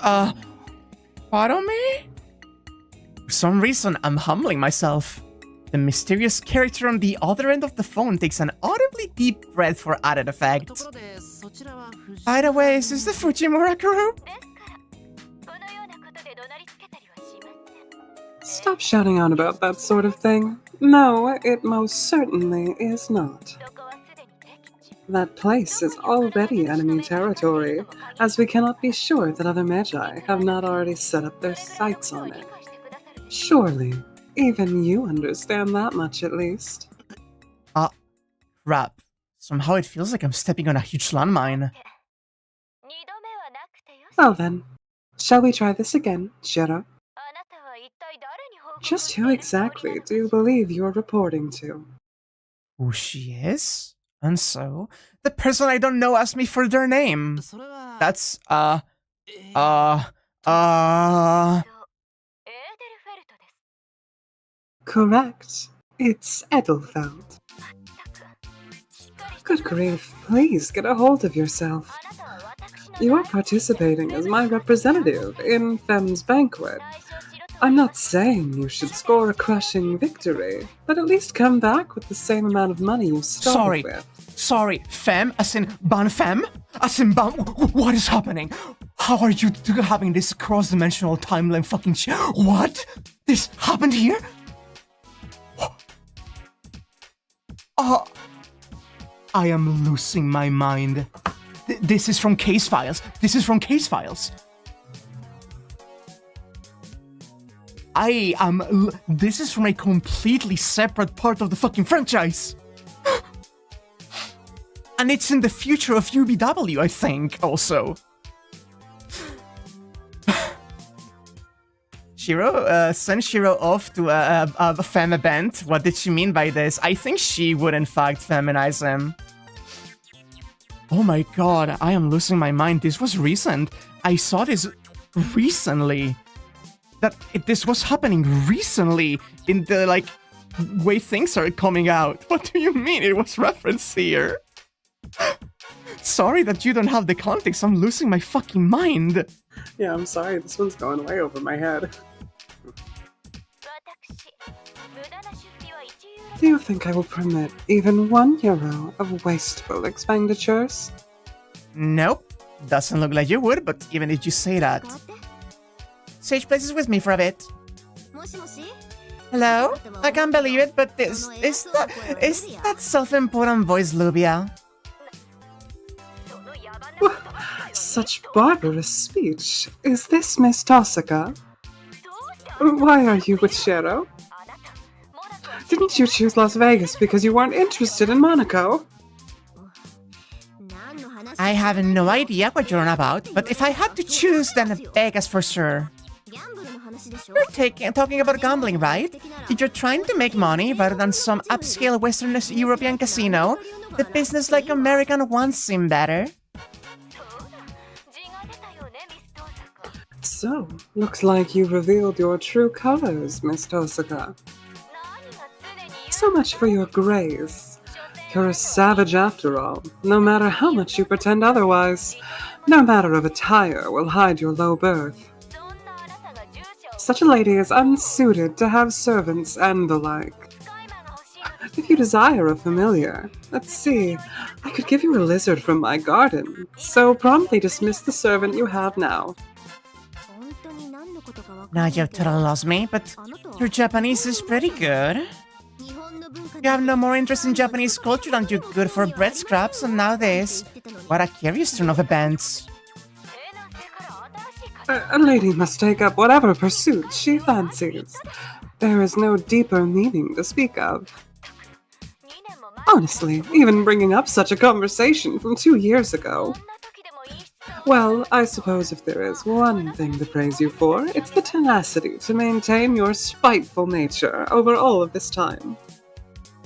pardon me? For some reason, I'm humbling myself. The mysterious character on the other end of the phone takes an audibly deep breath for added effect. By the way, is this the Fujimura group? Stop shouting out about that sort of thing. No, it most certainly is not. That place is already enemy territory, as we cannot be sure that other magi have not already set up their sights on it. Surely, even you understand that much at least. Crap. Somehow it feels like I'm stepping on a huge landmine. Well then, shall we try this again, Shiro? Just who exactly do you believe you're reporting to? Who she is? And so, the person I don't know asked me for their name. That's, Correct. It's Edelfeld. Good grief, please get a hold of yourself. You are participating as my representative in Fem's banquet. I'm not saying you should score a crushing victory, but at least come back with the same amount of money you started with. Sorry, Femme, as in Ban Femme? As in Ban... What is happening? How are you having this cross-dimensional timeline fucking What? This happened here? I am losing my mind. This is from Case Files. This is from Case Files. This is from a completely separate part of the fucking franchise. And it's in the future of UBW, I think, also. Shiro, send Shiro off to a femme event. What did she mean by this? I think she would in fact feminize him. Oh my god, I am losing my mind. This was recent. I saw this recently. This was happening recently in the, like, way things are coming out. What do you mean it was referenced here? Sorry that you don't have the context. I'm losing my fucking mind. Yeah, I'm sorry. This one's going way over my head. Do you think I will permit even €1 of wasteful expenditures? Nope. Doesn't look like you would, but even if you say that. Sage places with me for a bit. Hello? I can't believe it, but is that self-important voice Luvia? Such barbarous speech. Is this Miss Tosaka? Why are you with Shiro? Didn't you choose Las Vegas because you weren't interested in Monaco? I have no idea what you're on about, but if I had to choose, then Vegas for sure. You're talking about gambling, right? If you're trying to make money rather than some upscale Western European casino, the business like American ones seem better. So, looks like you revealed your true colors, Miss Tosaka. So much for your grace. You're a savage after all, no matter how much you pretend otherwise. No matter of attire will hide your low birth. Such a lady is unsuited to have servants and the like. If you desire a familiar, let's see, I could give you a lizard from my garden, so promptly dismiss the servant you have now. Now you've totally lost me, but your Japanese is pretty good. You have no more interest in Japanese culture than you're good for bread scraps, and now this. What a curious turn of events. A lady must take up whatever pursuit she fancies. There is no deeper meaning to speak of. Honestly, even bringing up such a conversation from 2 years ago. Well, I suppose if there is one thing to praise you for, it's the tenacity to maintain your spiteful nature over all of this time.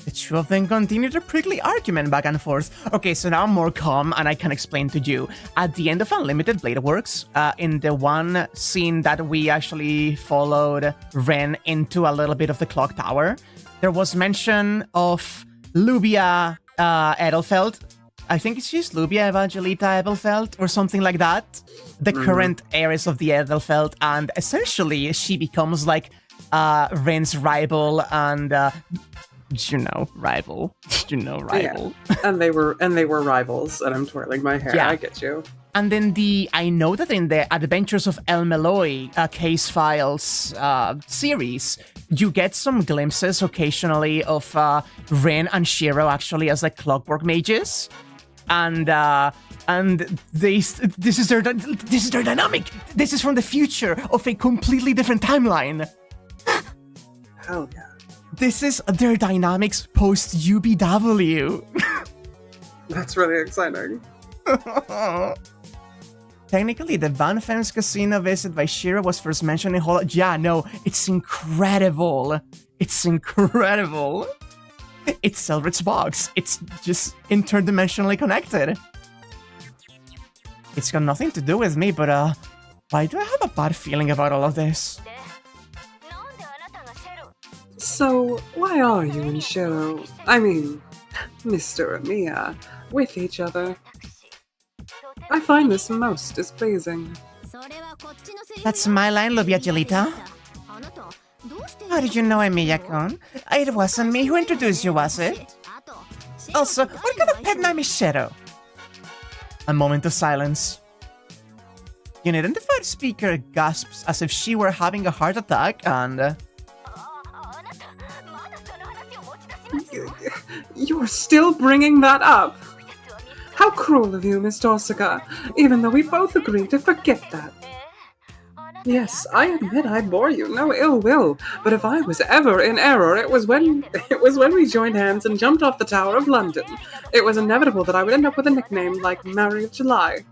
The two of them continued a prickly argument back and forth. Okay, so now I'm more calm and I can explain to you. At the end of Unlimited Blade Works, in the one scene that we actually followed Ren into a little bit of the clock tower, there was mention of Luvia Edelfeld. I think she's Luvia Evangelita Edelfeld or something like that. The current heiress of the Edelfeld, and essentially she becomes like Ren's rival and rival. Yeah. and they were rivals, and I'm twirling my hair. Yeah. I get you. And then I know that in the Adventures of El Melloi case files series, you get some glimpses occasionally of Ren and Shiro actually as like clockwork mages, and this is their dynamic. This is from the future of a completely different timeline. Hell yeah. This is their dynamics post UBW. That's really exciting. Technically, the Van Fens Casino visit by Shiro was first mentioned in Hollow. Yeah, no, it's incredible. It's incredible. It's Selred's box. It's just interdimensionally connected. It's got nothing to do with me, but why do I have a bad feeling about all of this? So, why are you and Shiro, Mr. Amiya, with each other? I find this most displeasing. That's my line, Luvia Jelita. How did you know Amiya-kun? It wasn't me who introduced you, was it? Also, what kind of pet name is Shiro? A moment of silence. An identified speaker gasps as if she were having a heart attack and... You're still bringing that up? How cruel of you, Miss Tosaka, even though we both agreed to forget that. Yes, I admit I bore you no ill will, but if I was ever in error, it was when we joined hands and jumped off the Tower of London. It was inevitable that I would end up with a nickname like Mary of July.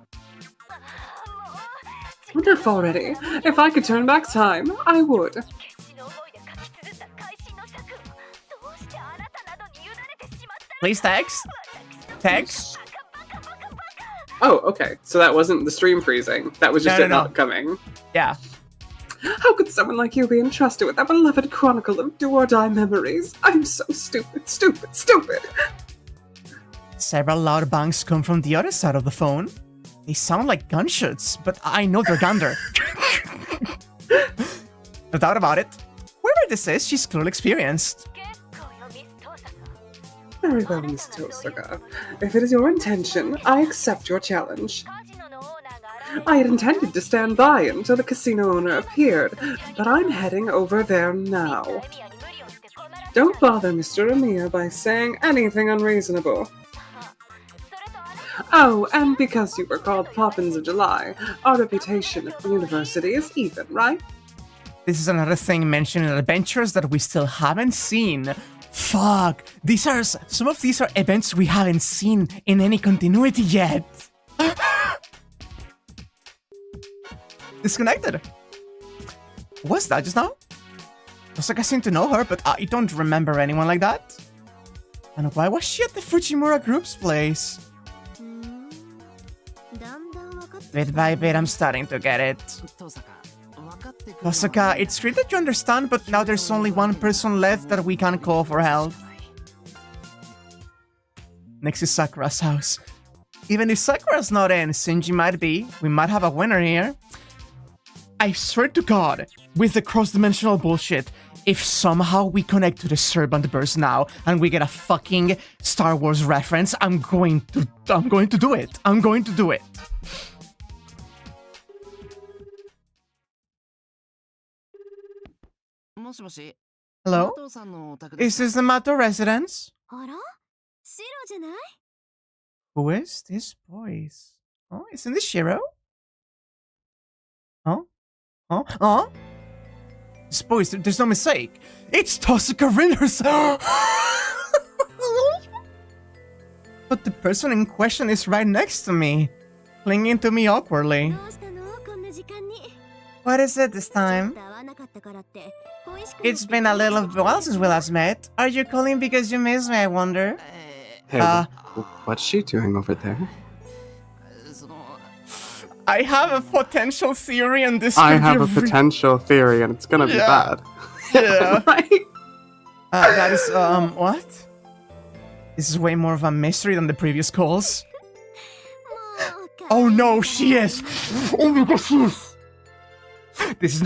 Enough already. If I could turn back time, I would. Please text. Text. Oh, okay. So that wasn't the stream freezing. That was just not coming. Yeah. How could someone like you be entrusted with that beloved chronicle of do-or-die memories? I'm so stupid. Several loud bangs come from the other side of the phone. They sound like gunshots, but I know they're Gander. No doubt about it. Whoever this is, she's clearly experienced. Very well, Miss Tosaka. If it is your intention, I accept your challenge. I had intended to stand by until the casino owner appeared, but I'm heading over there now. Don't bother Mr. Amiya by saying anything unreasonable. Oh, and because you were called Poppins of July, our reputation at the university is even, right? This is another thing mentioned in Adventures that we still haven't seen. Fuck! Some of these are events we haven't seen in any continuity yet! Disconnected. Was that just now? Tosaka seemed to know her, but I don't remember anyone like that. And why was she at the Fujimura group's place? Bit by bit, I'm starting to get it. Tosaka, it's great that you understand, but now there's only one person left that we can call for help. Next is Sakura's house. Even if Sakura's not in, Shinji might be. We might have a winner here. I swear to God, with the cross-dimensional bullshit, if somehow we connect to the Serpent Burst now and we get a fucking Star Wars reference, I'm going to do it. I'm going to do it. Hello? Is this the Mato residence? Who is this voice? Oh, isn't this Shiro? Huh? Huh? Huh? This voice, there's no mistake. It's Tosaka Rin herself! But the person in question is right next to me, clinging to me awkwardly. What is it this time? It's been a little while since we last met. Are you calling because you miss me, I wonder? Hey, what's she doing over there? I have a potential theory and this I have a potential theory and it's gonna be bad. Yeah. Right? That is, what? This is way more of a mystery than the previous calls. Oh no, she is! Oh my gosh, she is! This is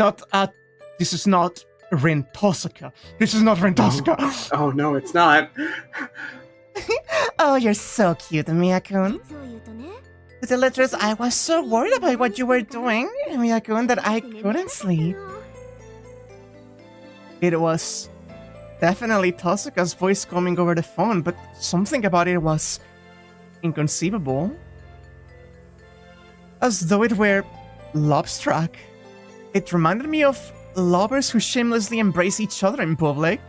not Rin Tosaka. This is not Rin Tosaka. Oh no, it's not. Oh, you're so cute, Miyakun. To tell the truth, I was so worried about what you were doing, Miyakun, that I couldn't sleep. It was definitely Tosaka's voice coming over the phone, but something about it was inconceivable. As though it were love-struck. It reminded me of lovers who shamelessly embrace each other in public.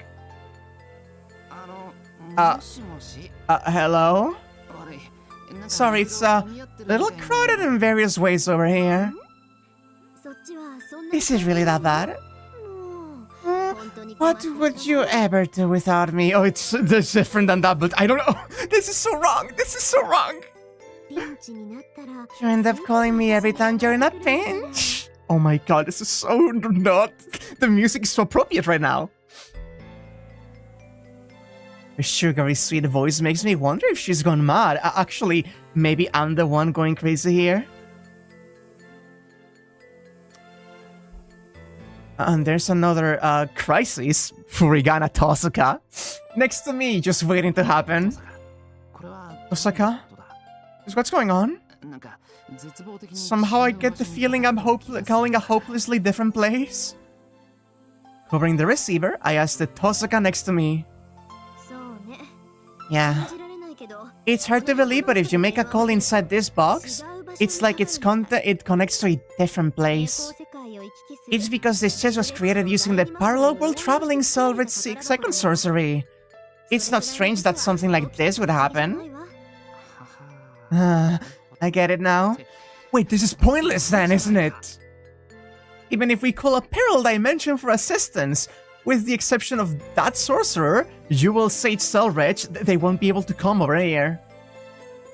Hello? Sorry, it's a little crowded in various ways over here. Is it really that bad? What would you ever do without me? Oh, it's different than that, but I don't know. This is so wrong. This is so wrong. You end up calling me every time you're in a pinch. Oh my god, this is so not. The music is so appropriate right now. Her sugary sweet voice makes me wonder if she's gone mad. Actually, maybe I'm the one going crazy here. And there's another crisis, Furigana Tosaka, next to me, just waiting to happen. Tosaka? What's going on? Somehow I get the feeling I'm calling a hopelessly different place. Covering the receiver, I asked the Tosaka next to me. Yeah. It's hard to believe, but if you make a call inside this box, it's like it connects to a different place. It's because this chest was created using the parallel world traveling Selved's second sorcery. It's not strange that something like this would happen. I get it now. Wait, this is pointless then, isn't it? Even if we call a parallel dimension for assistance, with the exception of that sorcerer, you will Sage Selvedge, they won't be able to come over here.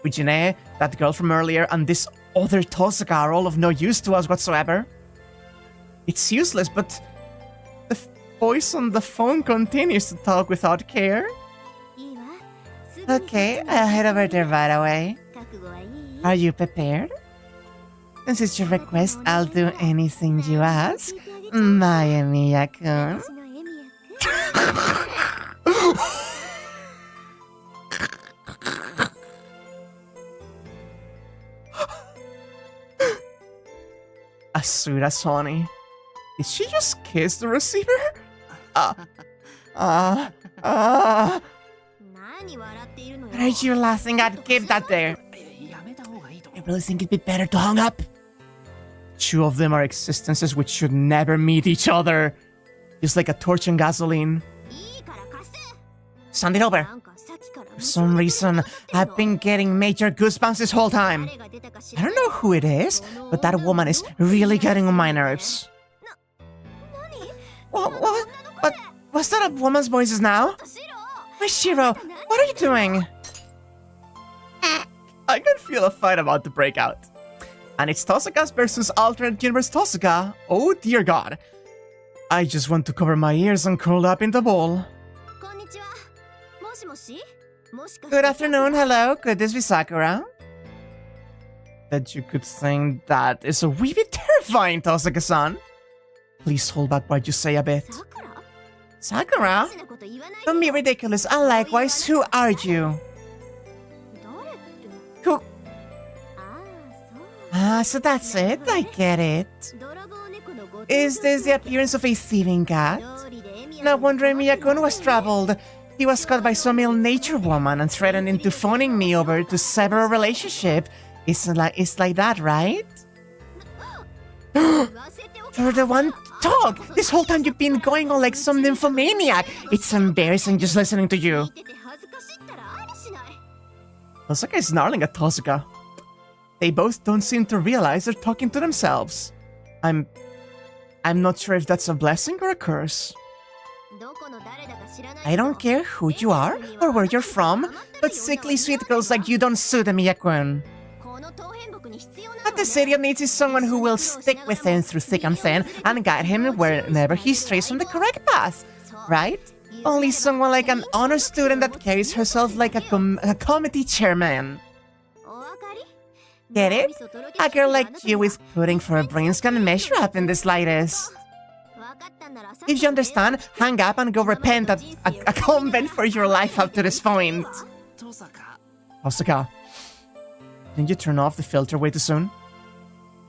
Ujine, that girl from earlier, and this other Tosaka are all of no use to us whatsoever. It's useless, but the voice on the phone continues to talk without care. Okay, I'll head over there right away. Are you prepared? Since it's your request, I'll do anything you ask. Maya Miyakun. Asura Sony. Did she just kiss the receiver? What are you laughing at? Keep that there. I really think it'd be better to hang up. Two of them are existences which should never meet each other. Just like a torch and gasoline. Send it over. For some reason, I've been getting major goosebumps this whole time. I don't know who it is, but that woman is really getting on my nerves. What? Was that a woman's voice now? Wait, Shiro, what are you doing? I can feel a fight about to break out. And it's Tosaka versus alternate universe Tosaka. Oh dear god. I just want to cover my ears and curl up in the ball. Good afternoon, hello, could this be Sakura? That you could think that is a wee bit terrifying, Tosaka-san. Please hold back what you say a bit. Sakura? Don't be ridiculous, and likewise, who are you? Who? Ah, so that's it, I get it. Is this the appearance of a thieving cat? No wonder Miyakun was troubled. He was caught by some ill-natured woman and threatened into phoning me over to sever a relationship. It's like that, right? You're the one to talk! This whole time you've been going on like some nymphomaniac! It's embarrassing just listening to you. Tosaka is snarling at Tosaka. They both don't seem to realize they're talking to themselves. I'm not sure if that's a blessing or a curse. I don't care who you are or where you're from, but sickly sweet girls like you don't suit a Miyakun. What the city needs is someone who will stick with him through thick and thin and guide him whenever he strays from the correct path, right? Only someone like an honor student that carries herself like a committee chairman. Get it? A girl like you with pudding for her brains can measure up in the slightest. If you understand, hang up and go repent at a convent for your life up to this point. Tosaka, didn't you turn off the filter way too soon?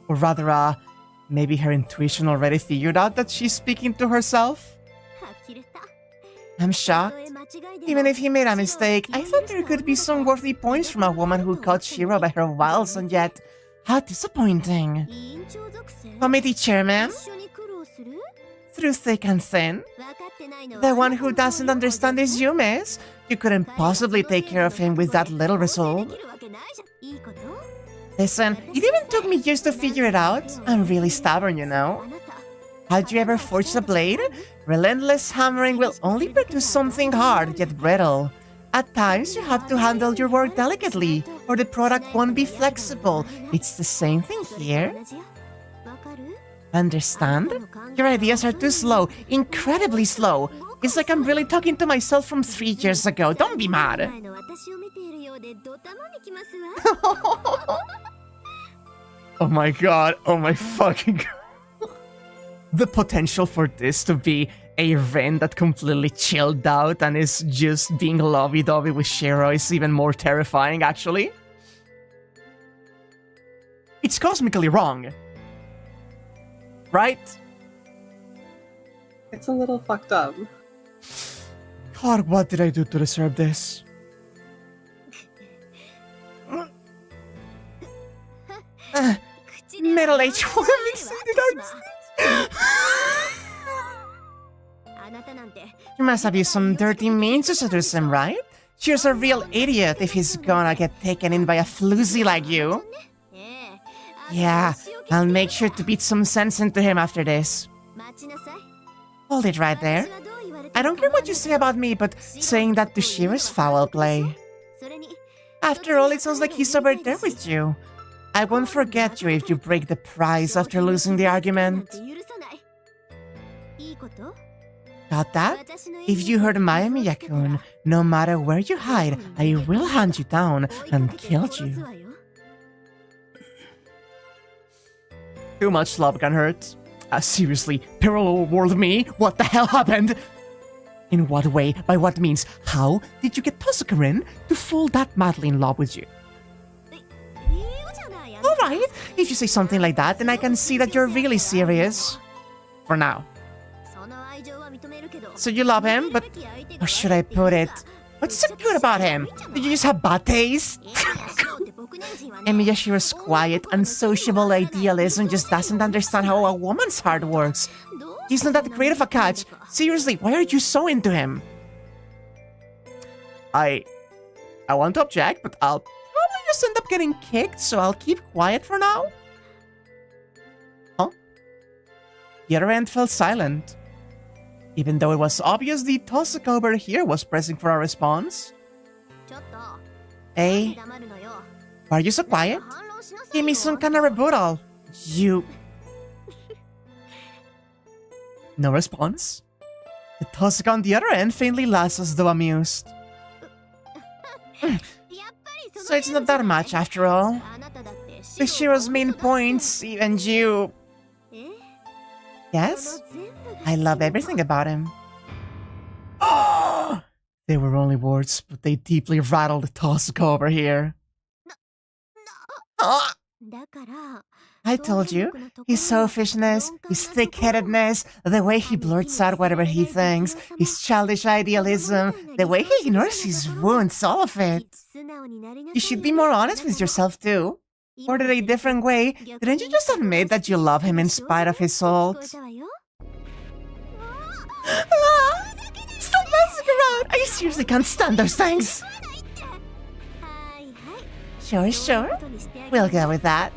Or rather, maybe her intuition already figured out that she's speaking to herself? I'm shocked. Even if he made a mistake, I thought there could be some worthy points from a woman who caught Shiro by her wiles, and yet, how disappointing. Committee chairman? Through thick and thin? The one who doesn't understand is you, miss. You couldn't possibly take care of him with that little resolve. Listen, it even took me years to figure it out. I'm really stubborn, you know. Had you ever forged a blade? Relentless hammering will only produce something hard yet brittle. At times, you have to handle your work delicately, or the product won't be flexible. It's the same thing here. Understand? Your ideas are too slow, incredibly slow. It's like I'm really talking to myself from 3 years ago. Don't be mad. Oh my god, oh my fucking god. The potential for this to be a Ren that completely chilled out and is just being lovey-dovey with Shiro is even more terrifying, actually. It's cosmically wrong. Right? It's a little fucked up. God, what did I do to deserve this? Middle-aged women exceeded our stage. You must have used some dirty means to seduce him, right? She's a real idiot if he's gonna get taken in by a floozy like you. Yeah, I'll make sure to beat some sense into him after this. Hold it right there. I don't care what you say about me, but saying that to Shiro is foul play. After all, it sounds like he's over there with you. I won't forget you if you break the prize after losing the argument. Got that? If you hurt my Miyakun, no matter where you hide, I will hunt you down and kill you. Too much love can hurt. Seriously, parallel world me? What the hell happened? In what way? By what means? How did you get Tosaka-rin to fall that madly in love with you? Alright, if you say something like that, then I can see that you're really serious. For now. So you love him, but how should I put it? What's so good about him? Did you just have bad taste? Miyashiro's quiet, unsociable idealism just doesn't understand how a woman's heart works. He's not that great of a catch. Seriously, why are you so into him? I want to object, but I'll probably just end up getting kicked, so I'll keep quiet for now. Huh? The other end fell silent. Even though it was obvious the Tosuka over here was pressing for a response. Hey, why are you so quiet? Give me some kind of rebuttal. You... No response. The Tosuka on the other end faintly laughs as though amused. So it's not that much after all. The Shiro's main points, even you... Yes? I love everything about him. They were only words, but they deeply rattled Tosuka over here. I told you, his selfishness, his thick-headedness, the way he blurts out whatever he thinks, his childish idealism, the way he ignores his wounds, all of it. You should be more honest with yourself too. Or in a different way, didn't you just admit that you love him in spite of his faults? Stop messing around! I seriously can't stand those things! Sure. We'll go with that.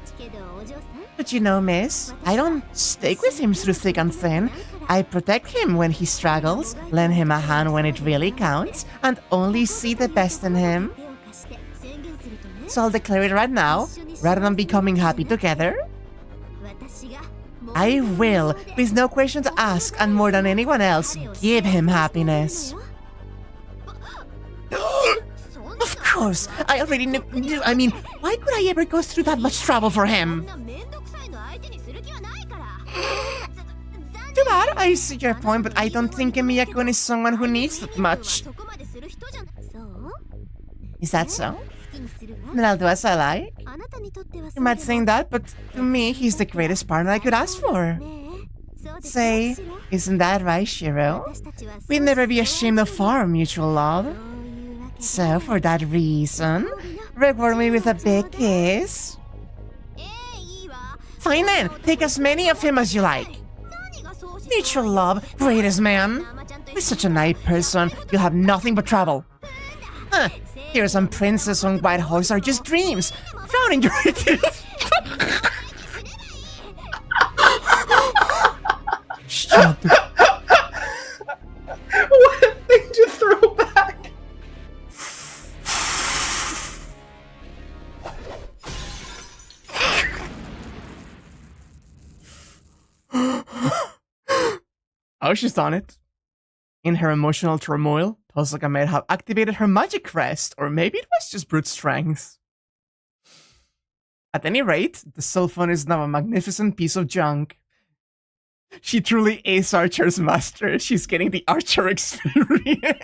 But you know, miss, I don't stick with him through thick and thin. I protect him when he struggles, lend him a hand when it really counts, and only see the best in him. So I'll declare it right now, rather than becoming happy together. I will, with no questions asked, and more than anyone else, give him happiness. Of course, I already knew. I mean, why could I ever go through that much trouble for him? Too bad, I see your point, but I don't think Emiya-kun is someone who needs that much. Is that so? Then I'll do as I like. You might think that, but to me, he's the greatest partner I could ask for. Say, isn't that right, Shiro? We'd never be ashamed of our mutual love. So, for that reason, reward me with a big kiss. Fine then, take as many of him as you like. Mutual love, greatest man. With such a nice person, you'll have nothing but trouble. Here some princess on white horse are just dreams. Drowning your Shut the... What a thing to throw back! Oh, she's done it. In her emotional turmoil, Tosuka may have activated her magic crest, or maybe it was just brute strength. At any rate, the cell phone is now a magnificent piece of junk. She truly is Archer's master. She's getting the Archer experience.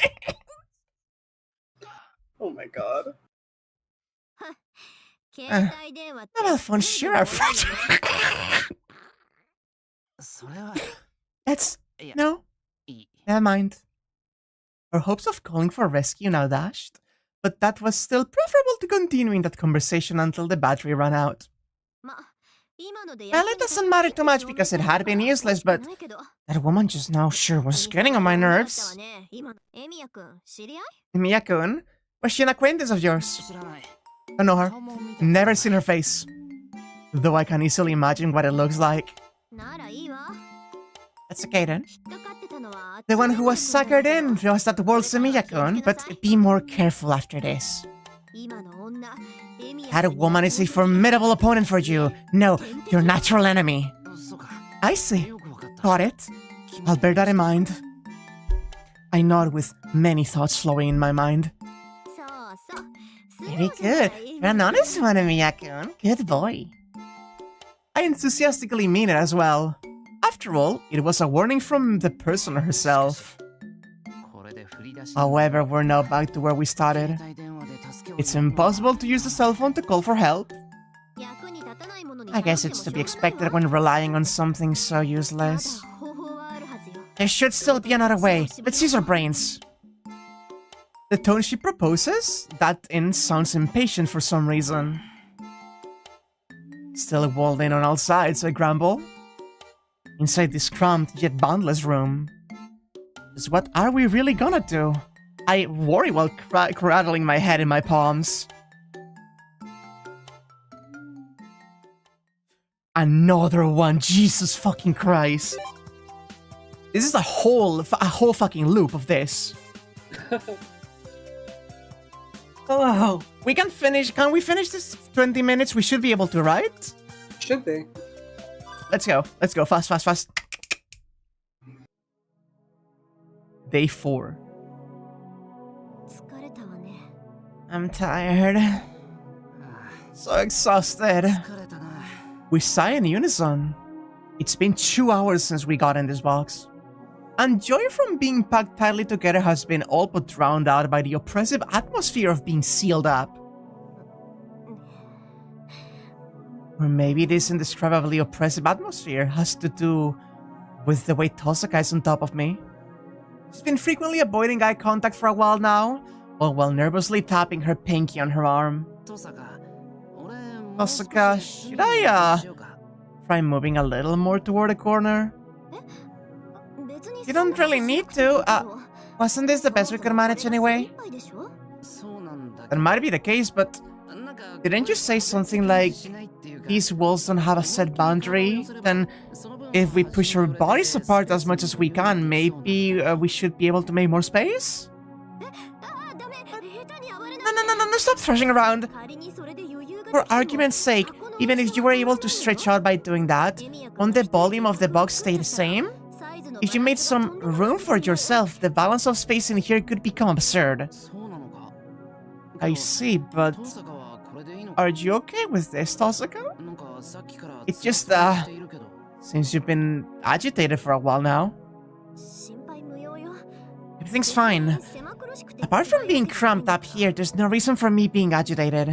Oh my god. Mobile phone sure are fragile. That's... No. Never mind. Her hopes of calling for rescue now dashed, but that was still preferable to continuing that conversation until the battery ran out. Well, it doesn't matter too much because it had been useless, but that woman just now sure was getting on my nerves. Emiya-kun? Was she an acquaintance of yours? I know her. Never seen her face. Though I can easily imagine what it looks like. That's okay then. The one who was suckered in was that world's Emiya-kun, but be more careful after this. That woman is a formidable opponent for you. No, your natural enemy. I see. Got it. I'll bear that in mind. I nod with many thoughts flowing in my mind. Very good. You're an honest one, Emiya-kun. Good boy. I enthusiastically mean it as well. After all, it was a warning from the person herself. However, we're now back to where we started. It's impossible to use the cell phone to call for help. I guess it's to be expected when relying on something so useless. There should still be another way. Let's use our brains. The tone she proposes, that in sounds impatient for some reason. Still walled in on all sides, I grumble. Inside this cramped yet boundless room. Just what are we really gonna do? I worry while cradling my head in my palms. Another one, Jesus fucking Christ. This is a whole fucking loop of this. Hello. We can finish. Can we finish this 20 minutes? We should be able to, right? Should be. Let's go. Let's go. Fast, fast, fast. Day 4. I'm tired. So exhausted. We sigh in unison. It's been 2 hours since we got in this box. And joy from being packed tightly together has been all but drowned out by the oppressive atmosphere of being sealed up. Or maybe this indescribably oppressive atmosphere has to do with the way Tosaka is on top of me. She's been frequently avoiding eye contact for a while now, all while nervously tapping her pinky on her arm. Tosaka, should I, try moving a little more toward the corner? You don't really need to. Wasn't this the best we could manage anyway? That might be the case, but didn't you say something like, these walls don't have a set boundary? Then, if we push our bodies apart as much as we can, maybe we should be able to make more space? No, stop thrashing around! For argument's sake, even if you were able to stretch out by doing that, won't the volume of the box stay the same? If you made some room for yourself, the balance of space in here could become absurd. I see, but are you okay with this, Tosaka? It's just, since you've been agitated for a while now. Everything's fine. Apart from being cramped up here, there's no reason for me being agitated.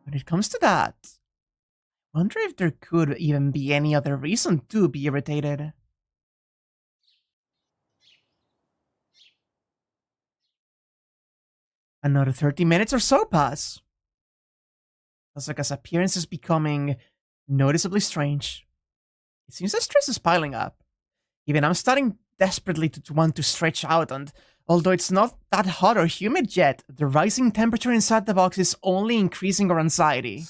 When it comes to that, I wonder if there could even be any other reason to be irritated. Another 30 minutes or so pass. Tosaka's appearance is becoming noticeably strange. It seems the stress is piling up. Even I'm starting desperately to want to stretch out, and although it's not that hot or humid yet, the rising temperature inside the box is only increasing our anxiety.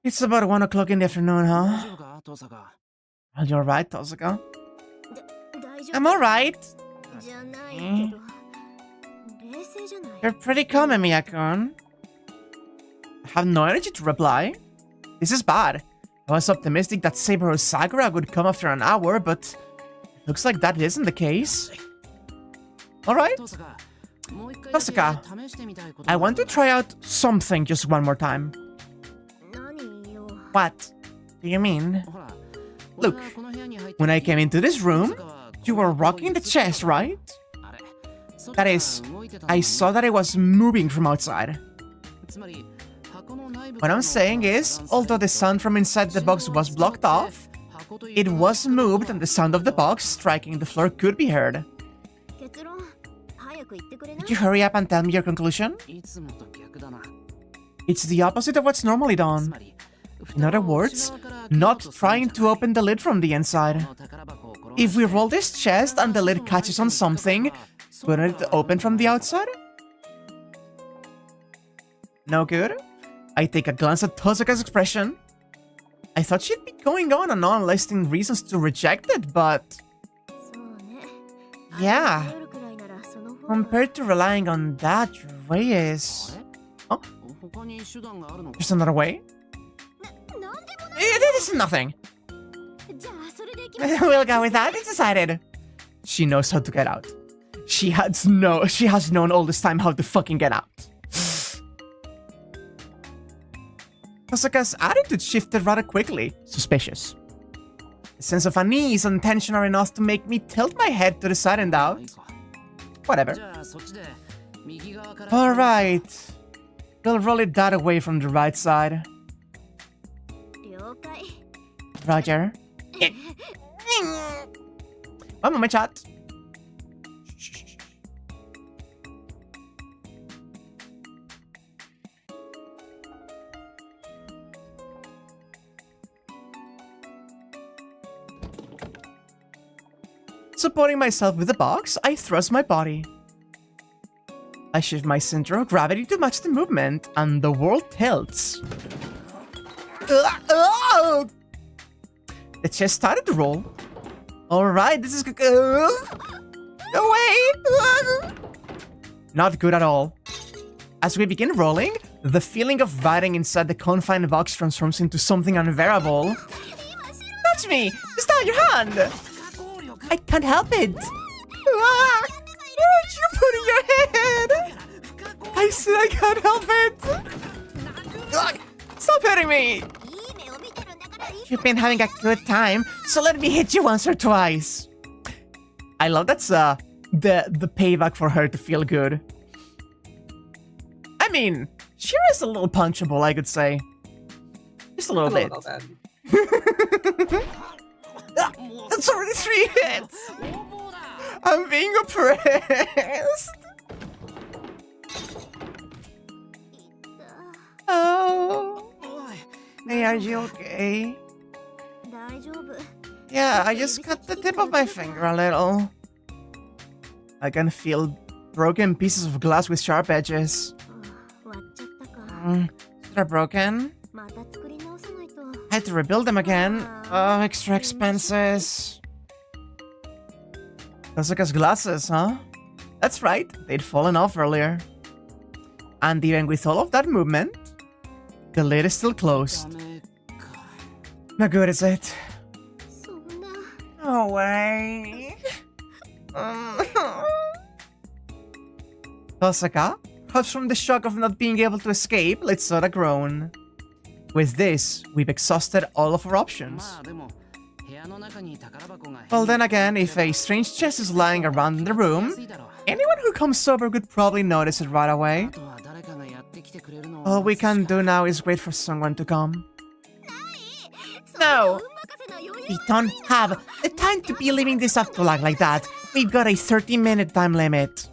It's about 1 o'clock in the afternoon, huh? Are you alright, Tosaka? I'm alright. You're pretty calm, Miyakun. I have no energy to reply. This is bad. I was optimistic that Saber or Sakura would come after an hour, but looks like that isn't the case. Alright. Tosaka, I want to try out something just one more time. What do you mean? Look, when I came into this room, you were rocking the chest, right? That is, I saw that it was moving from outside. What I'm saying is, although the sound from inside the box was blocked off, it was moved and the sound of the box striking the floor could be heard. Could you hurry up and tell me your conclusion? It's the opposite of what's normally done. In other words, not trying to open the lid from the inside. If we roll this chest and the lid catches on something, wouldn't it open from the outside? No good? I take a glance at Tosaka's expression. I thought she'd be going on and on listing reasons to reject it, but... yeah. Compared to relying on that, your way is... oh? There's another way? This is nothing. We'll go with that, it's decided. She knows how to get out. She has known all this time how to fucking get out. Tosaka's attitude shifted rather quickly. Suspicious. The sense of unease and tension are enough to make me tilt my head to the side and out. Whatever. Alright. We'll roll it that away from the right side. Roger. One moment, chat. Supporting myself with the box, I thrust my body. I shift my center of gravity to match the movement, and the world tilts. The chest started to roll. Alright, this is good. No way! Not good at all. As we begin rolling, the feeling of riding inside the confined box transforms into something unbearable. Touch me! Just out your hand! I can't help it! Ah! What did you put in your head? I said I can't help it! Ugh, stop hitting me! You've been having a good time, so let me hit you once or twice. I love that's the payback for her to feel good. I mean, Shira's a little punchable, I could say. Just a little bit. That's already 3 hits! I'm being oppressed! Oh. Hey, are you okay? Yeah, I just cut the tip of my finger a little. I can feel broken pieces of glass with sharp edges. They're broken. I had to rebuild them again. Oh, extra expenses. Tosaka's glasses, huh? That's right, they'd fallen off earlier. And even with all of that movement, the lid is still closed. Not good, is it? No way. Tosaka, perhaps from the shock of not being able to escape, lets out a groan. With this, we've exhausted all of our options. Well, then again, if a strange chest is lying around in the room, anyone who comes over could probably notice it right away. All we can do now is wait for someone to come. No! We don't have the time to be leaving this up to like that. We've got a 30-minute time limit.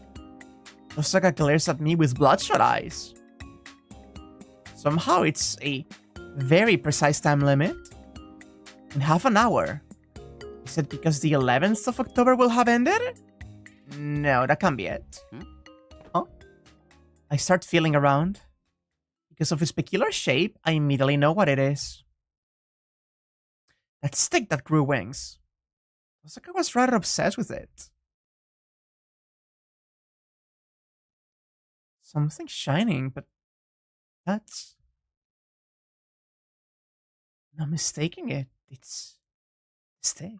Tosaka glares at me with bloodshot eyes. Somehow it's a very precise time limit. In half an hour. Is it because the 11th of October will have ended? No, that can't be it. Huh? I start feeling around. Because of its peculiar shape, I immediately know what it is. That stick that grew wings. Tosaka was rather obsessed with it. Something shining, but that's... not mistaking it. It's a stick.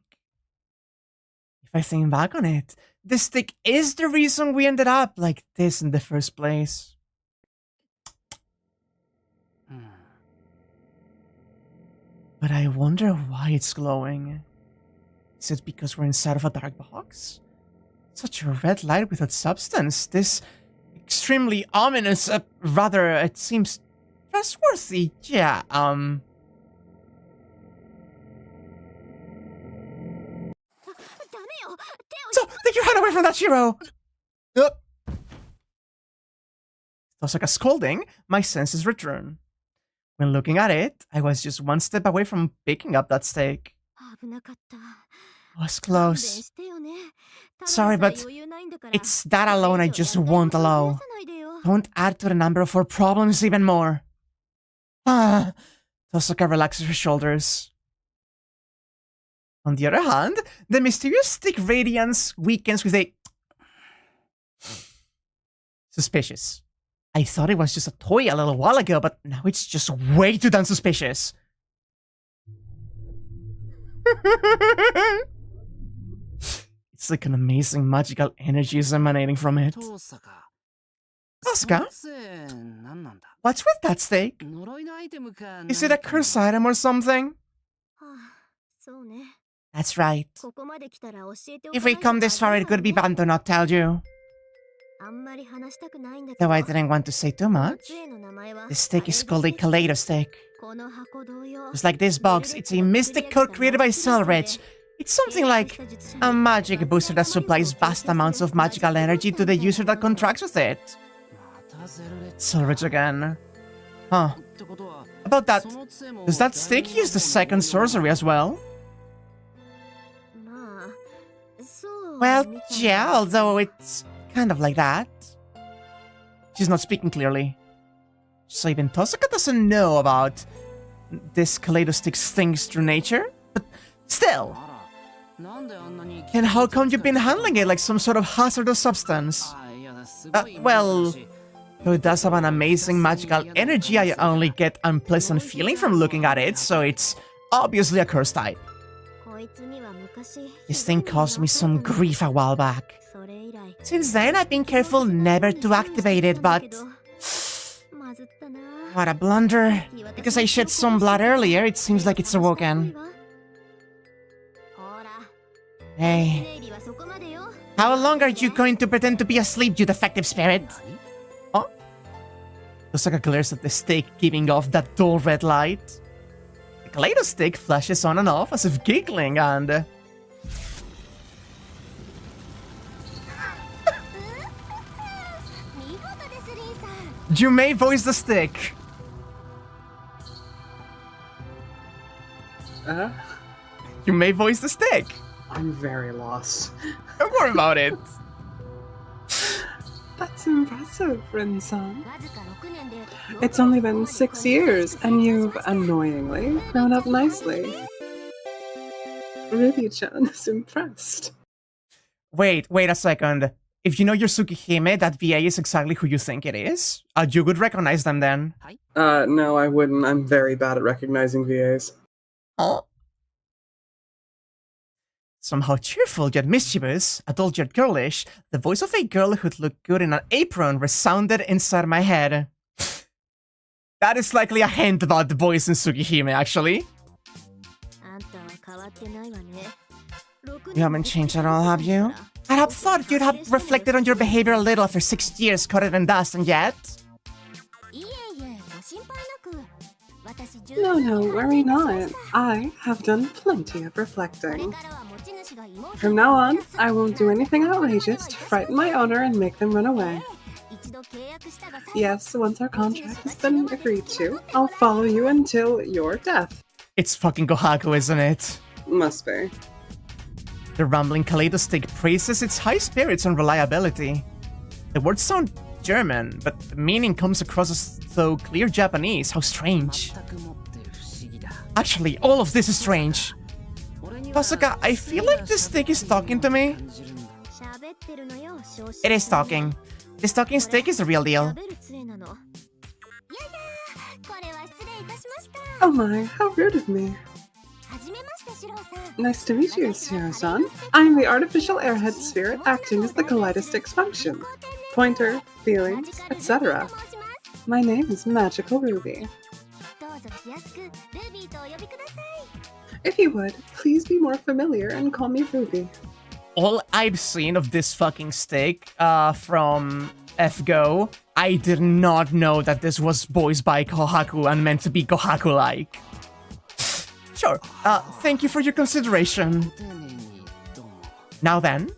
If I think back on it, the stick is the reason we ended up like this in the first place. But I wonder why it's glowing. Is it because we're inside of a dark box? Such a red light without substance. This extremely ominous, rather, it seems trustworthy. Yeah, So, take your hand away from that, Shiro! Tosaka scolding, my senses return. When looking at it, I was just one step away from picking up that steak. Was close. Sorry, but it's that alone I just won't allow. Don't add to the number of our problems even more. Ah, Tosaka relaxes her shoulders. On the other hand, the mysterious stick radiance weakens with a... Suspicious. I thought it was just a toy a little while ago, but now it's just way too damn suspicious. It's like an amazing magical energy is emanating from it. Tosaka? What's with that steak? Is it a curse item or something? That's right. If we come this far, it could be bad to not tell you. Though I didn't want to say too much. This stick is called a Kaleido stick. Just like this box, it's a mystic code created by Selrich. It's something like a magic booster that supplies vast amounts of magical energy to the user that contracts with it. Selrich again. Huh. About that, does that stick use the second sorcery as well? Well, yeah, although it's kind of like that. She's not speaking clearly. So even Tosaka doesn't know about this Kaleido stick's things through nature. But Still. And how come you've been handling it like some sort of hazardous substance? Well, though it does have an amazing magical energy, I only get unpleasant feeling from looking at it, so it's obviously a curse type. This thing caused me some grief a while back. Since then, I've been careful never to activate it, but... What a blunder. Because I shed some blood earlier, it seems like it's awoken. Hey. How long are you going to pretend to be asleep, you defective spirit? Oh? Tosaka glares at the stick, giving off that dull red light. The Kaleido stick flashes on and off as if giggling and... You may voice the stick. You may voice the stick. I'm very lost. Don't worry about it. That's impressive, Rin-san. It's only been 6 years, and you've annoyingly grown up nicely. Ruby-chan is impressed. Wait a second. If you know your Tsukihime, that VA is exactly who you think it is? You would recognize them then. No, I wouldn't. I'm very bad at recognizing VAs. Oh. Somehow cheerful yet mischievous, adult yet girlish, the voice of a girl who'd look good in an apron resounded inside my head. That is likely a hint about the voice in Tsukihime, actually. You haven't changed at all, have you? I'd have thought you'd have reflected on your behavior a little after 6 years covered in dust, and yet... No, worry not. I have done plenty of reflecting. From now on, I won't do anything outrageous to frighten my owner and make them run away. Yes, once our contract has been agreed to, I'll follow you until your death. It's fucking Gohaku, isn't it? Must be. The rambling Kaleido stick praises its high spirits and reliability. The words sound German, but the meaning comes across as though clear Japanese. How strange. Actually, all of this is strange. Tosaka, I feel like this stick is talking to me. It is talking. This talking stick is the real deal. Oh my, how rude of me. Nice to meet you, Shiro-san. I'm the artificial airhead spirit acting as the Kaleidostick's function. Pointer, feelings, etc. My name is Magical Ruby. If you would, please be more familiar and call me Ruby. All I've seen of this fucking stick from F-Go, I did not know that this was voiced by Kohaku and meant to be Kohaku-like. Sure, thank you for your consideration. Now then,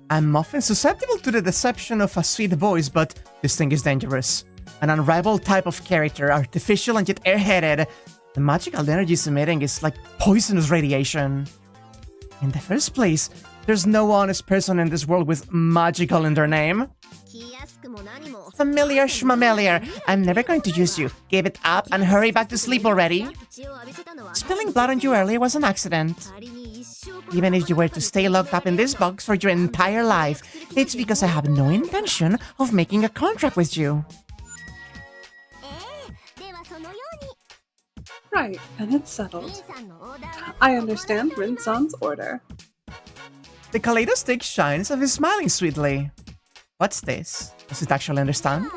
I'm often susceptible to the deception of a sweet voice, but this thing is dangerous. An unrivaled type of character, artificial and yet airheaded. The magical energy it's emitting is like poisonous radiation. In the first place, there's no honest person in this world with magical in their name. Familiar schmameliar, I'm never going to use you. Give it up and hurry back to sleep already. Spilling blood on you earlier was an accident. Even if you were to stay locked up in this box for your entire life, it's because I have no intention of making a contract with you. Right, and it's settled. I understand Rin-san's order. The Kaleido stick shines and is smiling sweetly. What's this? Does it actually understand?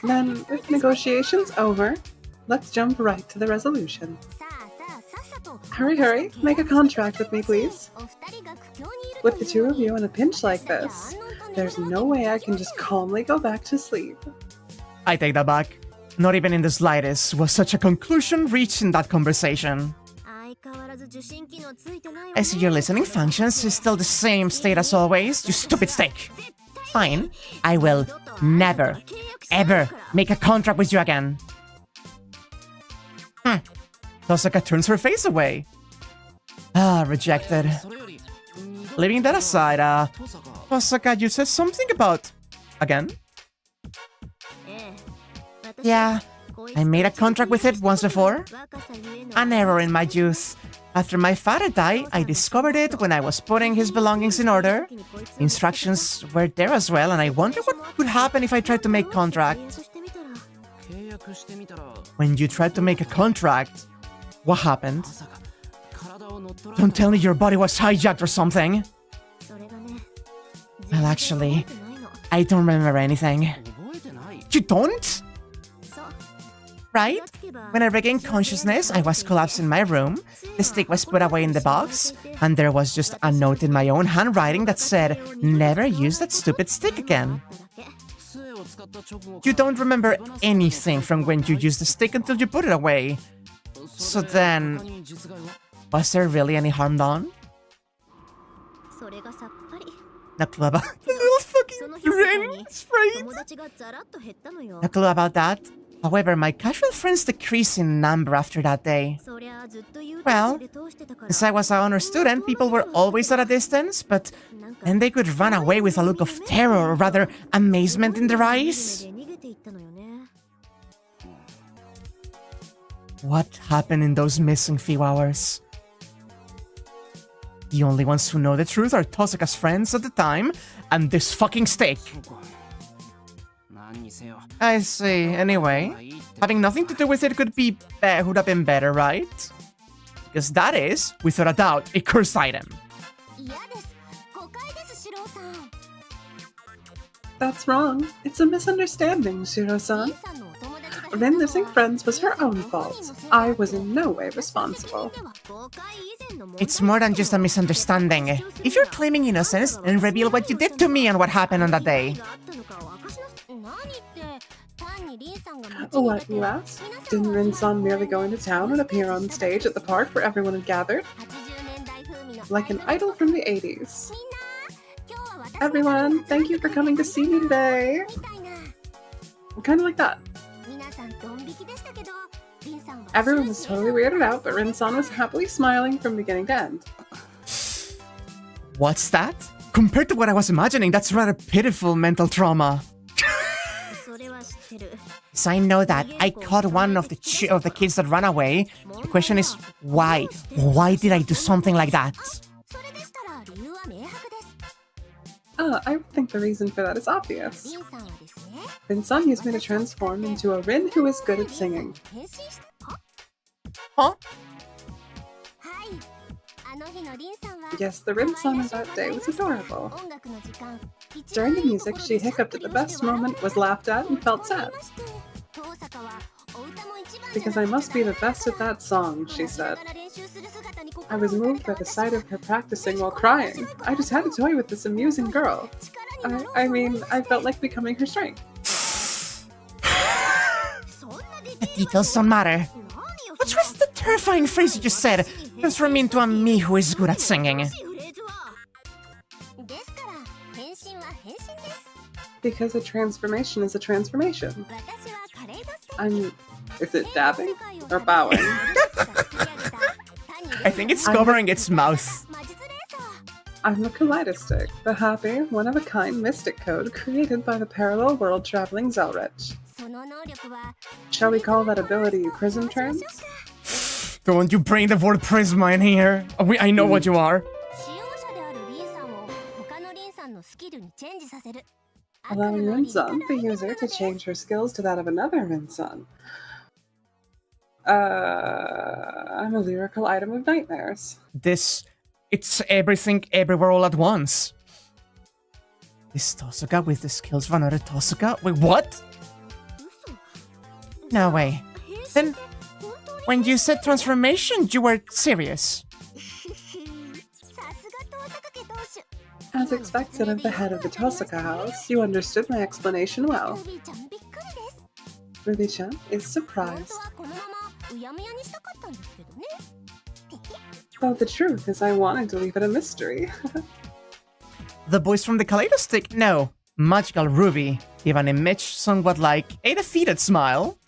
Then, with negotiations over, let's jump right to the resolution. Hurry, make a contract with me, please. With the two of you in a pinch like this, there's no way I can just calmly go back to sleep. I take that back. Not even in the slightest was such a conclusion reached in that conversation. I see your listening functions is still the same state as always, you stupid stick. Fine, I will never, ever make a contract with you again. Tosaka turns her face away. Rejected. Leaving that aside, Tosaka, you said something about... Again? Yeah, I made a contract with it once before. An error in my youth. After my father died, I discovered it when I was putting his belongings in order. Instructions were there as well, and I wonder what would happen if I tried to make contract. When you tried to make a contract, what happened? Don't tell me your body was hijacked or something. Well, actually, I don't remember anything. You don't? Right? When I regained consciousness, I was collapsed in my room. The stick was put away in the box, and there was just a note in my own handwriting that said, "Never use that stupid stick again." You don't remember anything from when you used the stick until you put it away. So then, was there really any harm done? No clue about the little fucking ring sprite. No clue about that. However, my casual friends decreased in number after that day. Well, since I was an honor student, people were always at a distance, but then they could run away with a look of terror, or rather, amazement in their eyes. What happened in those missing few hours? The only ones who know the truth are Tosuka's friends at the time, and this fucking steak. I see. Anyway, having nothing to do with it would have been better, right? Because that is, without a doubt, a cursed item. That's wrong. It's a misunderstanding, Shiro-san. Rin losing friends was her own fault. I was in no way responsible. It's more than just a misunderstanding. If you're claiming innocence, then reveal what you did to me and what happened on that day. What, you asked? Didn't Rin-san merely go into town and appear on stage at the park where everyone had gathered? Like an idol from the 80s. Everyone, thank you for coming to see me today. Kind of like that. Everyone was totally weirded out, but Rin-san was happily smiling from beginning to end. What's that? Compared to what I was imagining, that's rather pitiful mental trauma. So I know that. I caught one of the kids that ran away. The question is, why? Why did I do something like that? I think the reason for that is obvious. Rin-san used me to transform into a Rin who is good at singing. Huh? Yes, the Rin song of that day was adorable. During the music, she hiccuped at the best moment, was laughed at, and felt sad. Because I must be the best at that song, she said. I was moved by the sight of her practicing while crying. I just had to toy with this amusing girl. I mean, I felt like becoming her strength. The details don't matter. What's with the terrifying phrase you just said? Transform me into a me who is good at singing. Because a transformation is a transformation. Is it dabbing? Or bowing? I think it's covering its mouth. I'm a kaleidostic, the happy, one-of-a-kind mystic code created by the parallel world-traveling Zelrich. Shall we call that ability Prism Trance? Don't you bring the word Prisma in here. I know what you are. Allowing Rin-san, the user, to change her skills to that of another Rin-san. I'm a lyrical item of nightmares. It's everything everywhere all at once. This Tosuka with the skills of another Tosuka? Wait, what? No way. Then, when you said transformation, you were serious. As expected of the head of the Tosuka house, you understood my explanation well. Ruby-chan is surprised. Though the truth is I wanted to leave it a mystery. The voice from the Kaleidostic? No. Magical Ruby gave an image somewhat like a defeated smile.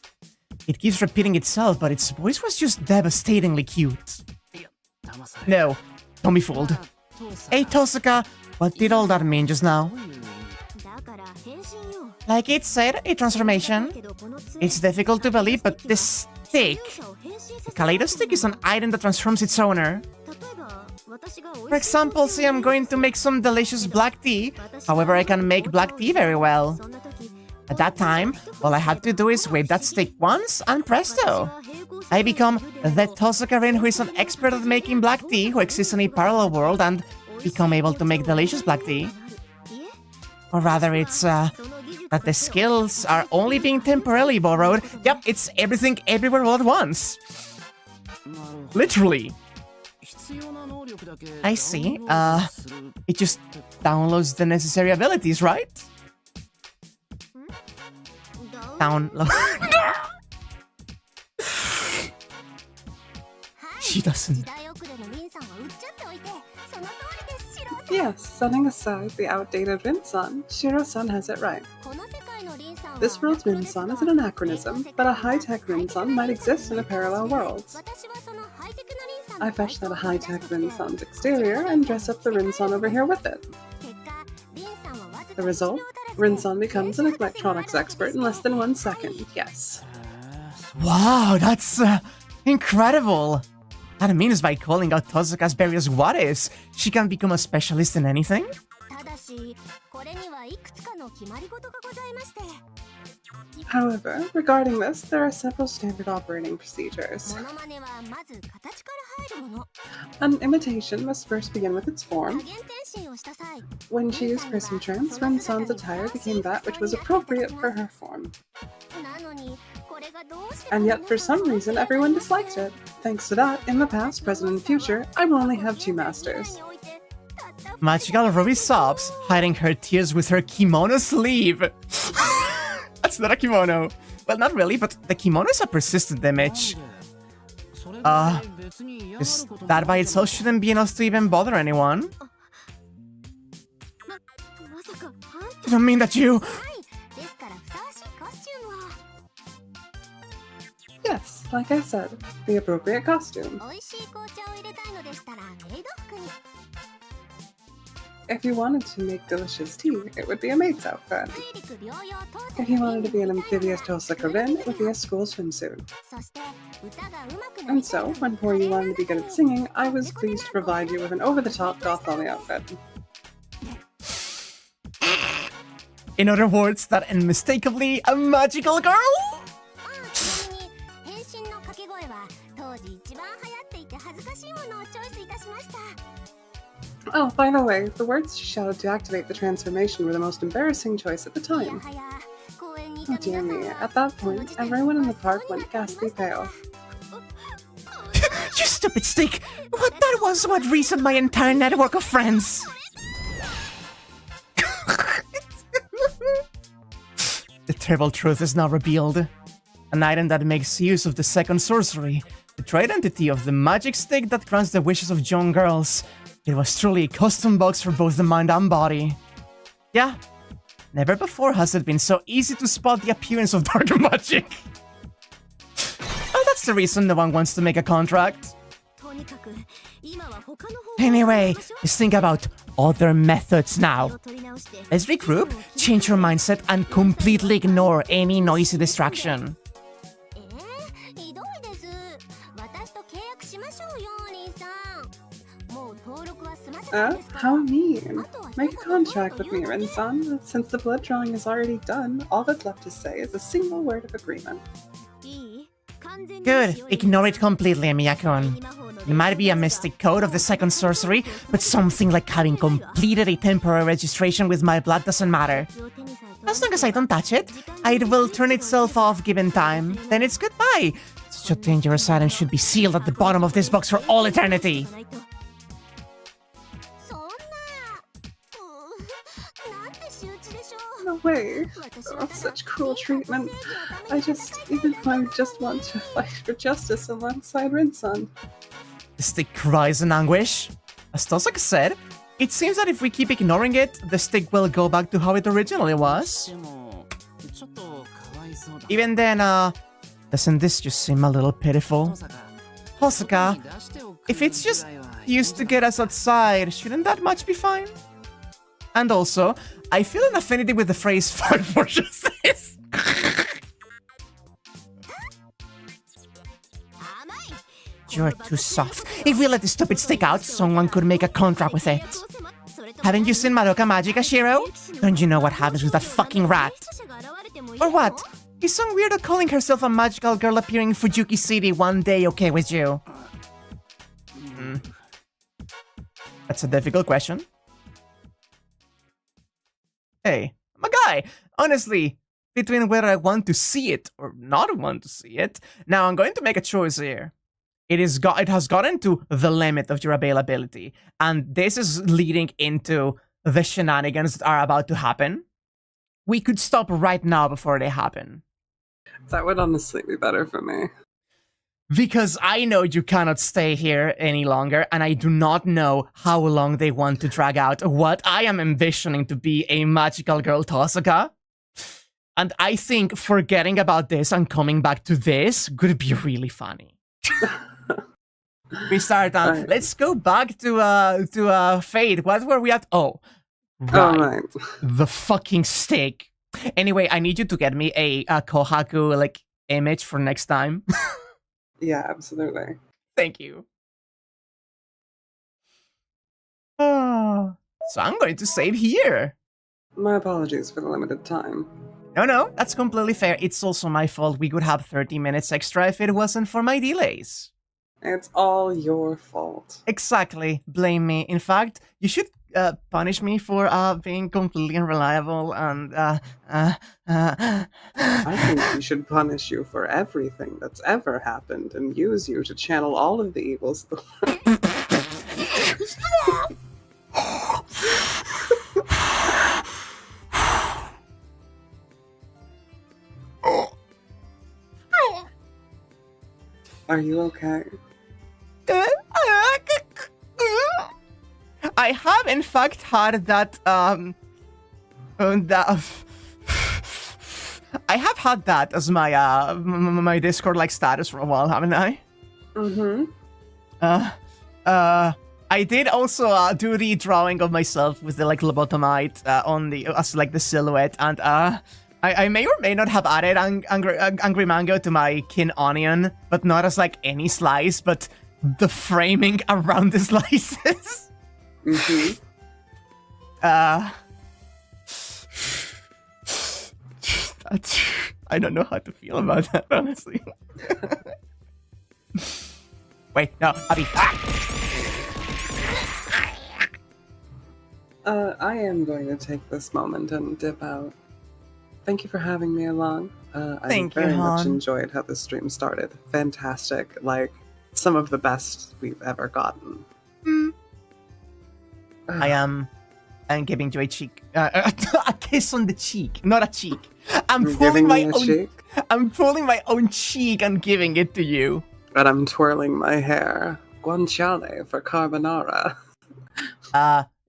It keeps repeating itself, but its voice was just devastatingly cute. No, don't be fooled. Hey Tosuka, what did all that mean just now? Like it said, a transformation. It's difficult to believe, but this stick, the Kaleido stick, is an item that transforms its owner. For example, say I'm going to make some delicious black tea. However, I can make black tea very well. At that time, all I had to do is wave that stick once, and presto! I become the Tosaka-rin who is an expert at making black tea, who exists in a parallel world, and become able to make delicious black tea. Or rather, it's that the skills are only being temporarily borrowed. Yep, it's everything everywhere all at once. Literally. I see. It just downloads the necessary abilities, right? Download. She doesn't. Yes, setting aside the outdated Rin-san, Shiro-san has it right. This world's Rin-san is an anachronism, but a high-tech Rin-san might exist in a parallel world. I fetched out a high-tech Rin-san's exterior and dress up the Rin-san over here with it. The result? Rin-san becomes an electronics expert in less than 1 second, yes. Wow, that's incredible! That means by calling out Tosaka's various what-ifs, she can become a specialist in anything? However, regarding this, there are several standard operating procedures. An imitation must first begin with its form. When she used Prism Trance, Rin-san's attire became that which was appropriate for her form. And yet, for some reason, everyone disliked it. Thanks to that, in the past, present, and future, I will only have 2 masters. Magical Ruby sobs, hiding her tears with her kimono sleeve. That's not a kimono. Well, not really, but the kimono is a persistent image. Just that by itself shouldn't be enough to even bother anyone. You don't mean that you... Yes, like I said, the appropriate costume. If you wanted to make delicious tea, it would be a maid's outfit. If you wanted to be an amphibious Tosaka-rin, it would be a school swimsuit. And so, when poor you wanted to be good at singing, I was pleased to provide you with an over-the-top goth lolly outfit. In other words, that unmistakably a magical girl? Oh, by the way, the words she shouted to activate the transformation were the most embarrassing choice at the time. Oh dear me, at that point, everyone in the park went ghastly pale. You stupid stick! That was what reasoned my entire network of friends! The terrible truth is now revealed. An item that makes use of the second sorcery, the true identity of the magic stick that grants the wishes of young girls. It was truly a custom box for both the mind and body. Yeah, never before has it been so easy to spot the appearance of dark magic. Oh, that's the reason no one wants to make a contract. Anyway, let's think about other methods now. Let's regroup, change your mindset, and completely ignore any noisy distraction. How mean. Make a contract with me, Rin-san. Since the blood drawing is already done, all that's left to say is a single word of agreement. Good. Ignore it completely, Miyako-kun. It might be a mystic code of the second sorcery, but something like having completed a temporary registration with my blood doesn't matter. As long as I don't touch it, it will turn itself off given time. Then it's goodbye. Such a dangerous item should be sealed at the bottom of this box for all eternity. No way. Oh, such cruel treatment. Even though I just want to fight for justice alongside Rin-san. The stick cries in anguish. As Tosaka said, it seems that if we keep ignoring it, the stick will go back to how it originally was. Even then, doesn't this just seem a little pitiful? Tosaka, if it's just used to get us outside, shouldn't that much be fine? And also, I feel an affinity with the phrase "fight for justice." You're too soft. If we let this stupid stick out, someone could make a contract with it. Haven't you seen Madoka Magica, Shiro? Don't you know what happens with that fucking rat? Or what? Is some weirdo calling herself a magical girl appearing in Fujuki City one day okay with you? That's a difficult question. Hey, I'm a guy. Honestly, between whether I want to see it or not want to see it, now I'm going to make a choice here. It has gotten to the limit of your availability, and this is leading into the shenanigans that are about to happen. We could stop right now before they happen. That would honestly be better for me. Because I know you cannot stay here any longer, and I do not know how long they want to drag out what I am envisioning to be a magical girl Tosaka. And I think forgetting about this and coming back to this could be really funny. We start on. Let's go back to Fate. What were we at? Oh, right. The fucking steak. Anyway, I need you to get me a Kohaku like image for next time. Yeah, absolutely. Thank you. So I'm going to save here. My apologies for the limited time. No, that's completely fair. It's also my fault. We could have 30 minutes extra if it wasn't for my delays. It's all your fault. Exactly. Blame me. In fact, you should punish me for being completely unreliable and I think we should punish you for everything that's ever happened and use you to channel all of the evils of the world. Are you okay? I have in fact had that I have had that as my my Discord like status for a while, haven't I? I did also do the drawing of myself with the like lobotomite on the as like the silhouette, and I may or may not have added Angry Mango to my kin onion, but not as like any slice, but the framing around the slices. I don't know how to feel about that, honestly. Wait, no, Abby. I am going to take this moment and dip out. Thank you for having me along. I very much enjoyed how this stream started. Fantastic. Like, some of the best we've ever gotten. I'm giving you a cheek. A kiss on the cheek, not a cheek. I'm pulling my own cheek and giving it to you. And I'm twirling my hair. Guanciale for carbonara.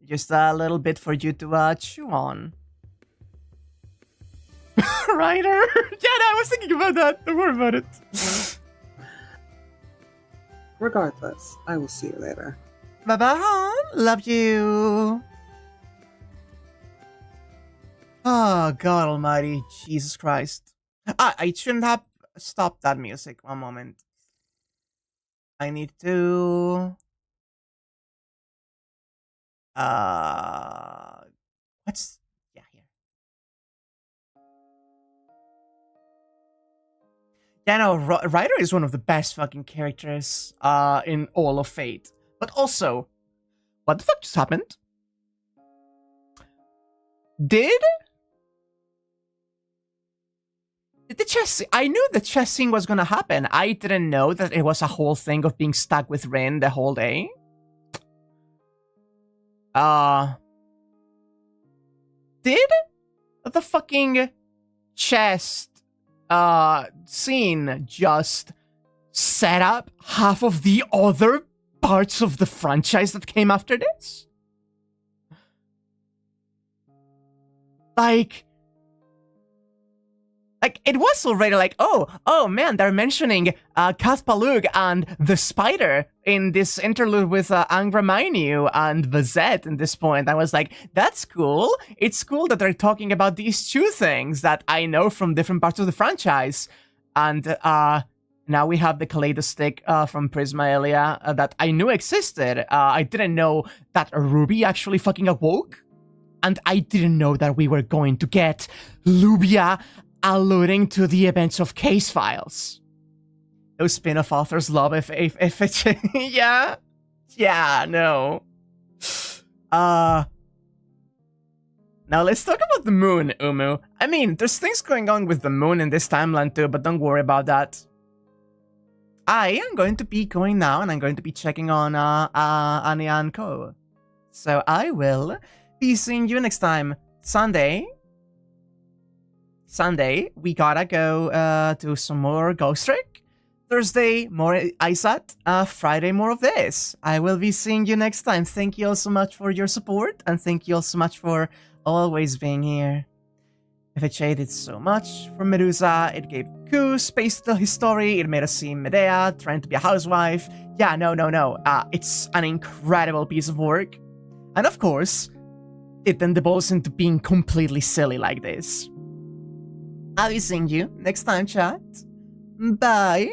Just a little bit for you to chew on. Ryder? Yeah, no, I was thinking about that. Don't worry about it. Regardless, I will see you later. Bye-bye. Love you. Oh, God almighty. Jesus Christ. I shouldn't have stopped that music. One moment. I need to... What's... Yeah, here. Yeah, no, Ryder is one of the best fucking characters in all of Fate. But also, what the fuck just happened? Did the chess scene? I knew the chess scene was gonna happen. I didn't know that it was a whole thing of being stuck with Rin the whole day. Did the fucking chest scene just set up half of the other parts of the franchise that came after this? Like like, it was already like, oh man, they're mentioning Kathpalug and the spider in this interlude with Angra Mainyu and Vazet in this point. I was like, that's cool. It's cool that they're talking about these two things that I know from different parts of the franchise. And now we have the Kaleidostick from Prismaelia that I knew existed. I didn't know that Ruby actually fucking awoke. And I didn't know that we were going to get Luvia alluding to the events of Case Files. Those spin-off authors love if it's yeah, no. Now let's talk about the moon, Umu. I mean, there's things going on with the moon in this timeline too, but don't worry about that. I am going to be going now, and I'm going to be checking on Anya and Co. So I will be seeing you next time. Sunday, we gotta go do some more Ghost Trick. Thursday, more ISAT. Friday, more of this. I will be seeing you next time. Thank you all so much for your support, and thank you all so much for always being here. FHA did so much for Medusa. It gave Ku space to tell his story. It made us see Medea trying to be a housewife. Yeah, no. It's an incredible piece of work. And of course, it then devolves into being completely silly like this. I'll be seeing you next time, chat. Bye.